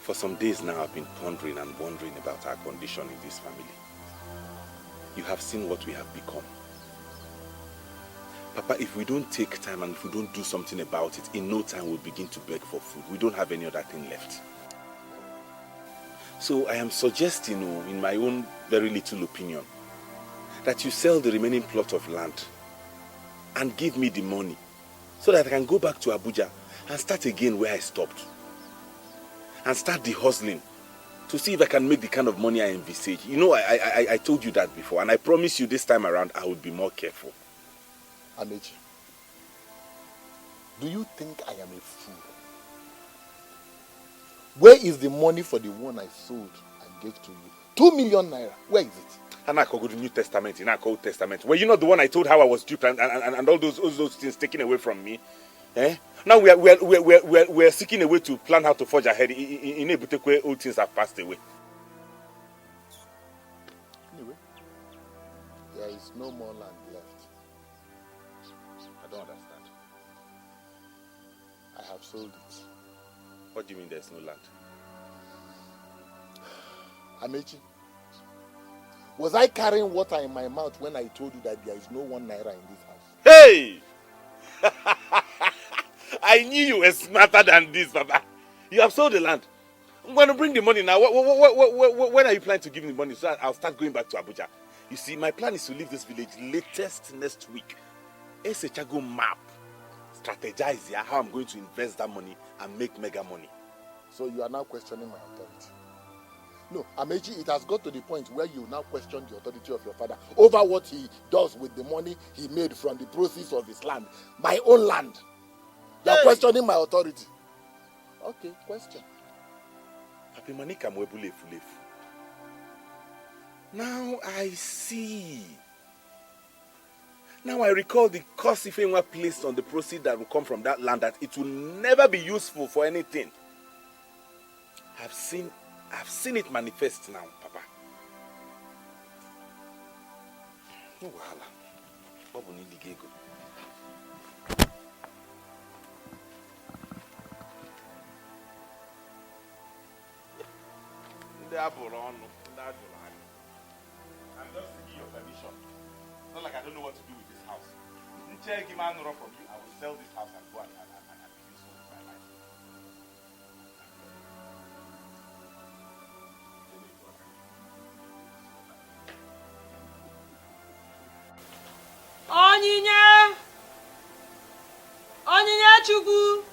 for some days now I've been pondering and wondering about our condition in this family. You have seen what we have become. Papa, if we don't take time and if we don't do something about it, in no time we'll begin to beg for food. We don't have any other thing left. So I am suggesting, in my own very little opinion, that you sell the remaining plot of land and give me the money so that I can go back to Abuja and start again where I stopped. And start the hustling to see if I can make the kind of money I envisage. You know, I told you that before, and I promise you this time around I will be more careful. Amechi, do you think I am a fool? Where is the money for the one I sold and gave to you? 2 million naira. Where is it? And I call the New Testament, in our Old Testament. Were you not the one I told how I was duped and all those things taken away from me? Eh? Now we are seeking a way to plan how to forge ahead. In Ebutekwe, all things have passed away. Anyway, there is no more land left. I don't understand. I have sold it. What do you mean there's no land? Amechi, was I carrying water in my mouth when I told you that there is no 1 naira in this house? Hey! I knew you were smarter than this, Papa. You have sold the land. I'm going to bring the money now. When are you planning to give me the money so I'll start going back to Abuja? You see, my plan is to leave this village latest next week. Go map, strategize here how I'm going to invest that money and make mega money. So you are now questioning my authority. No, Amechi, it has got to the point where you now question the authority of your father over what he does with the money he made from the proceeds of his land. My own land. You are questioning my authority. Okay, question. Now I see. Now I recall the cost if anyone placed on the proceeds that will come from that land, that it will never be useful for anything. I've seen it manifest now, Papa. No wahala. Bobo ni ligego. I'm just seeking your permission. It's not like I don't know what to do with this house. If you give me an offer from you, I will sell this house and go and be useful with my life. Onyinye Chukwu.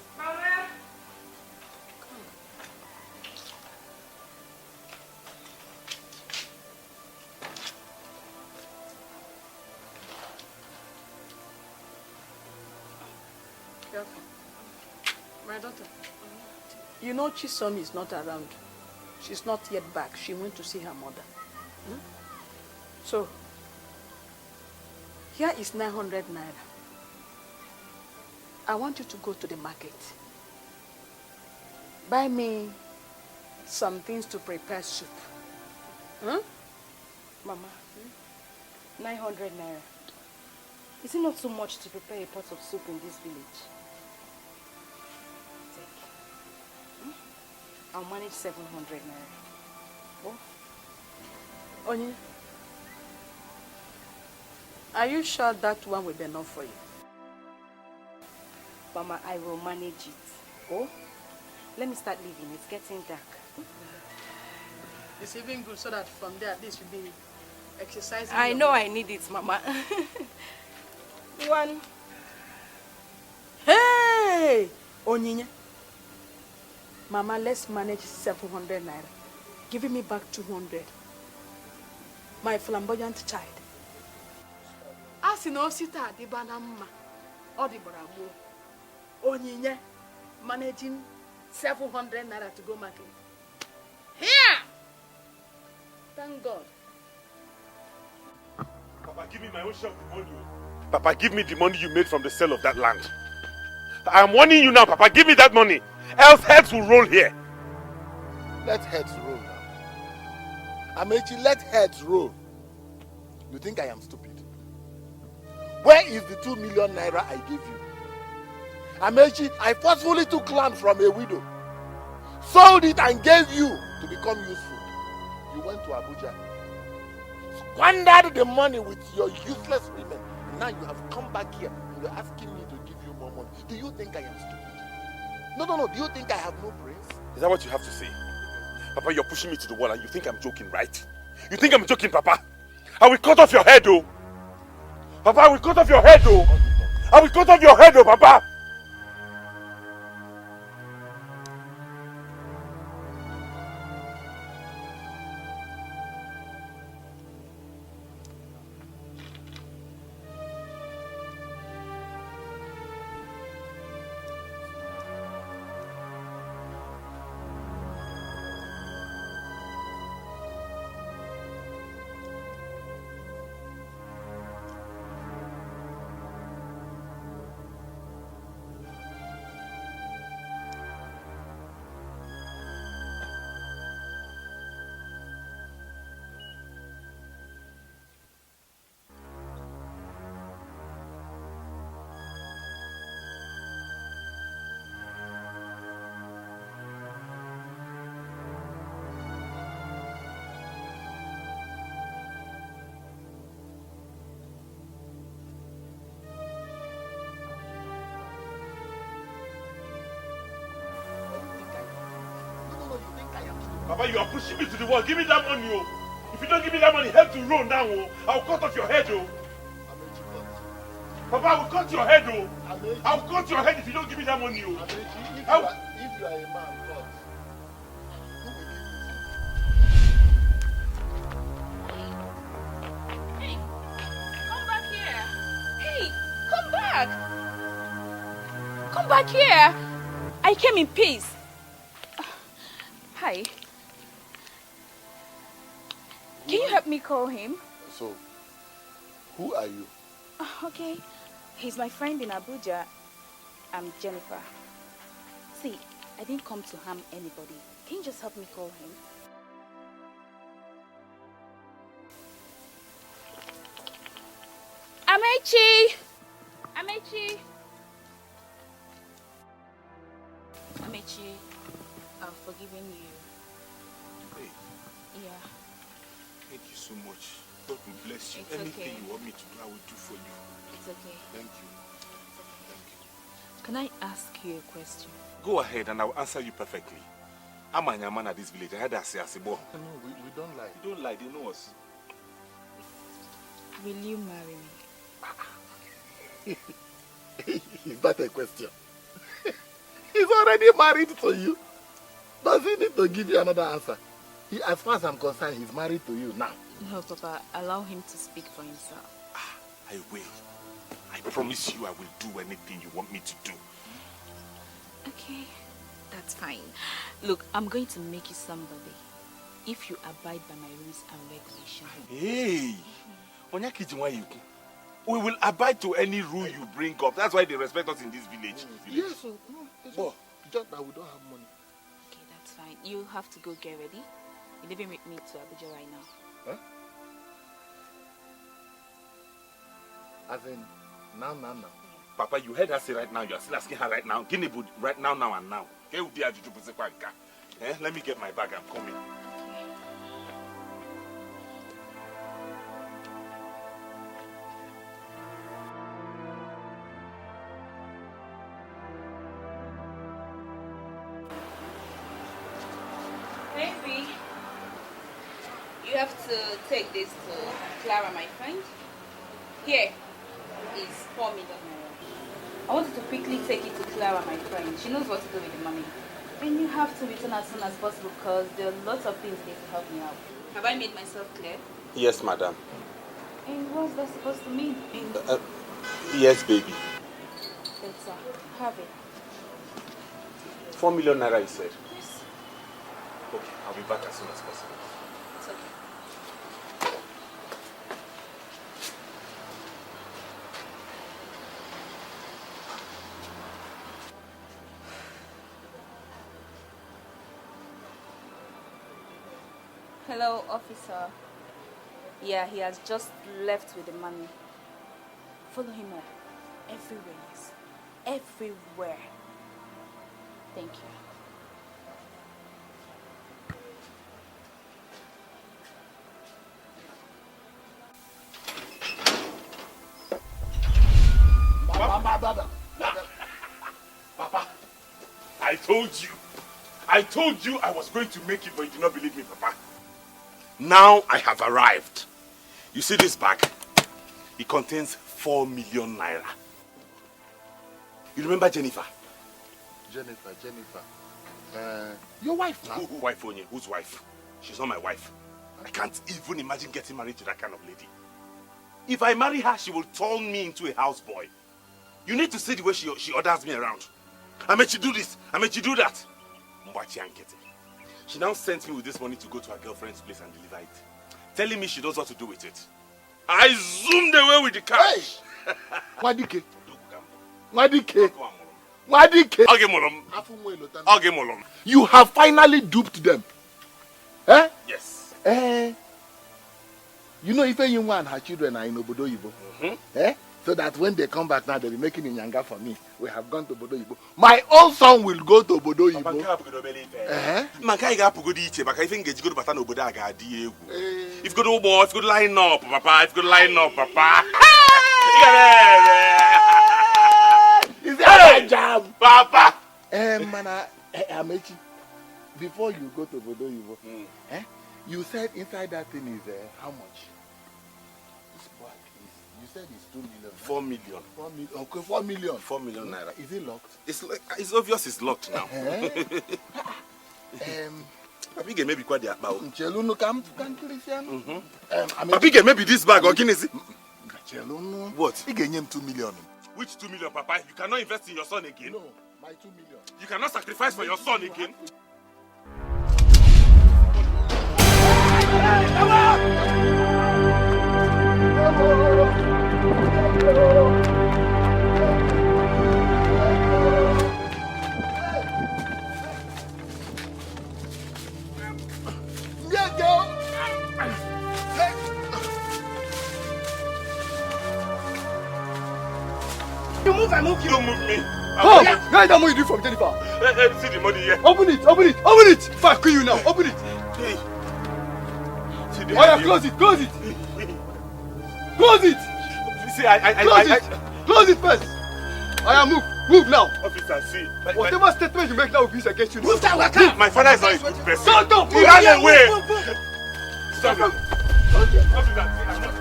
My daughter, you know Chisom is not around. She's not yet back. She went to see her mother. So, here is 900 naira. I want you to go to the market. Buy me some things to prepare soup. Mama, 900 naira. Is it not too much to prepare a pot of soup in this village? I'll manage 700 naira. Oh? Onye, are you sure that one will be enough for you? Mama, I will manage it. Oh? Let me start leaving. It's getting dark. It's even good so that from there at least you'll be exercising. I know I need it, Mama. One. Hey! Onyinye. Mama, let's manage 700 naira. Giving me back 200. My flamboyant child. As in Osita di Banama or the Bravo. Onyinye managing 700 naira to go market. Here! Thank God. Papa, give me my own share of the money. Papa, give me the money you made from the sale of that land. I am warning you now, Papa, give me that money. Else heads will roll here. Let heads roll now. Amechi, let heads roll. You think I am stupid? Where is the 2 million naira I gave you? Amechi, I forcefully took land from a widow, sold it and gave you to become useful. You went to Abuja, squandered the money with your useless women. Now you have come back here and you're asking me to give you more money. Do you think I am stupid? No. Do you think I have no brains? Is that what you have to say? Papa, you're pushing me to the wall and you think I'm joking, right? You think I'm joking, Papa? I will cut off your head, oh! Papa, I will cut off your head, oh! I will cut off your head, oh, Papa! Papa, you are pushing me to the wall. Give me that money, oh. If you don't give me that money, help to roll now, oh. I'll cut off your head, oh. Papa, I will cut your head, oh. I'll cut your head if you don't give me that money, oh. If you are a man, God. Hey, come back here. Hey, come back. Come back here. I came in peace. Hi. Can you help me call him? So, who are you? Okay. He's my friend in Abuja. I'm Jennifer. See, I didn't come to harm anybody. Can you just help me call him? Amechi! Amechi! Amechi, I've forgiven you. Hey. Yeah. Thank you so much. God will bless you. It's Anything okay. you want me to do, I will do for you. It's okay. Thank you. Can I ask you a question? Go ahead and I will answer you perfectly. I'm a man at this village. I had to say, No, we don't lie. You don't lie, they know us. Will you marry me? Is that a question? He's already married to you. Does he need to give you another answer? As far as I'm concerned, he's married to you now. No, Papa. Allow him to speak for himself. I will. I promise you I will do anything you want me to do. Okay, that's fine. Look, I'm going to make you somebody if you abide by my rules and regulations. Hey! We will abide to any rule you bring up. That's why they respect us in this village. Yes, just that we don't have money. Okay, that's fine. You have to go get ready. You're leaving with me to Abuja right now. Huh? As in, now. Papa, you heard her say right now. You are still asking her right now. Guinea would right now and now. Let me get my bag. I'm coming. Baby, you have to take this to Clara, my friend. Here is 4 million naira. I want you to quickly take it to Clara, my friend. She knows what to do with the money. And you have to return as soon as possible because there are lots of things need to help me out. Have I made myself clear? Yes, madam. And what's that supposed to mean? Yes, baby. Better. Have it. 4 million naira, you said? Yes. Okay, I'll be back as soon as possible. It's okay. Hello, officer. Yeah, he has just left with the money. Follow him up. Everywhere, yes. Everywhere. Thank you. Papa, I told you I was going to make it, but you did not believe me, Papa. Now I have arrived. You see this bag? It contains 4 million naira. You remember Jennifer? Jennifer. Your wife now? Who wife, Onye? Whose wife? She's not my wife. I can't even imagine getting married to that kind of lady. If I marry her, she will turn me into a houseboy. You need to see the way she orders me around. I made you do this. I made you do that. She now sent me with this money to go to her girlfriend's place and deliver it. Telling me she knows what to do with it. I zoomed away with the cash. Wadike. You have finally duped them. Eh? Yes. You know if Yunwa and her children are in Obodo Yibo. Eh? So that when they come back now, they'll be making inyanga for me. We have gone to Obodo Yibo. My own son will go to Obodo Yibo. If you go to Obo, if you go to line up, Papa. If you go to line up, Papa. Is that a jam? Papa. Mana, Amechi. before you go to Bodo Yivo, you said inside that thing is how much? This bag is, you said it's 2 million. 4 million. 4 million. Okay, 4 million. 4 million naira. Is it locked? It's obvious it's locked now. Papige, maybe quite the about. Papige, maybe this bag or Guinness. What? He gave him 2 million. Which 2 million, Papa? You cannot invest in your son again. No, my 2 million. You cannot sacrifice for your son again. You move, I move you. Don't move me. Oh, guys, that money you do from Jennifer. See the money here. Open it, open it, open it. If I kill you now, open it. Hey. Oh yeah, close it, close it. Close it. See, Close it first. Move now. Officer, see. Whatever statement you make now will be used against you. Move that worker. My father is not a good person. Shut up. He ran away. Stop him. Officer, I'm not.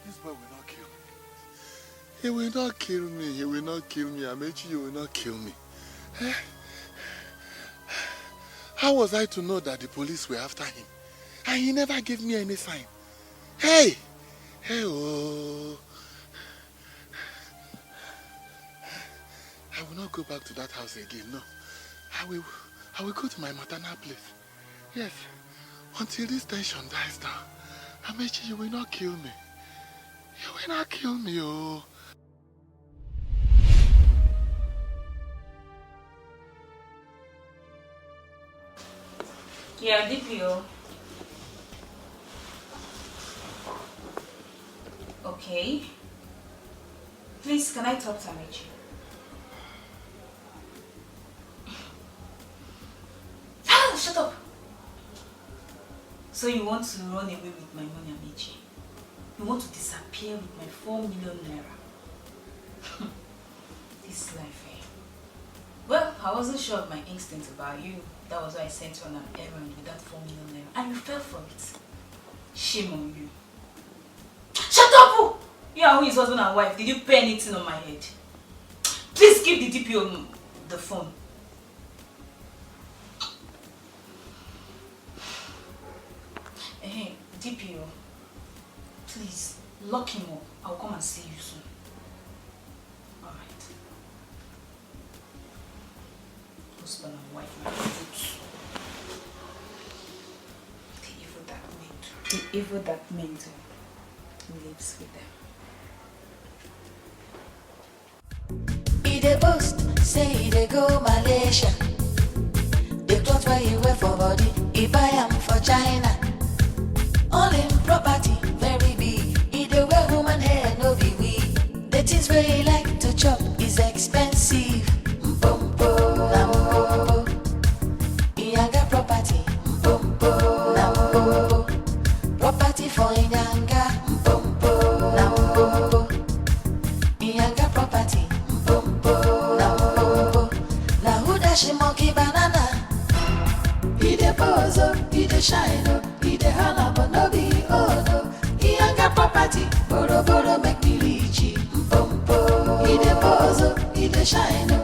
This boy will not kill me. He will not kill me. He will not kill me. Amechi, you will not kill me. How was I to know that the police were after him? And he never gave me any sign. Hey! Hey, oh. I will not go back to that house again, no. I will go to my maternal place. Yes. Until this tension dies down. Amechi, you will not kill me. You will not kill me, oh. Yeah, DPO. Okay. Please, can I talk to Amechi? Ah, shut up! So you want to run away with my money, Amechi? You want to disappear with my 4 million naira? This life, eh? Well, I wasn't sure of my instinct about you. That was why I sent you on an errand with that 4 million naira. And you fell for it. Shame on you. Shut up! You are who is husband and wife. Did you pay anything on my head? Please give the DPO the phone. Hey, DPO. Please, lock him up. I'll come and see you soon. Alright. Husband and wife, my roots. The evil that made lives with them. He dey boast, say he dey go Malaysia. The cloth where he wear for body, he buy am for China. All in property, very big. He dey wear woman hair, no be wig. The things where he like to chop is expensive. Mpompo, nampo. He got property. Mpompo, nampo. Property for Inyanga. Mpompo, nampo. He got property. Mpompo, nampo. Now who dash him monkey banana? He dey pose up, he dey shine up, he dey holla but no be oh no. He got property, boro boro make me rich. Mpompo, he dey pose up, he dey shine up.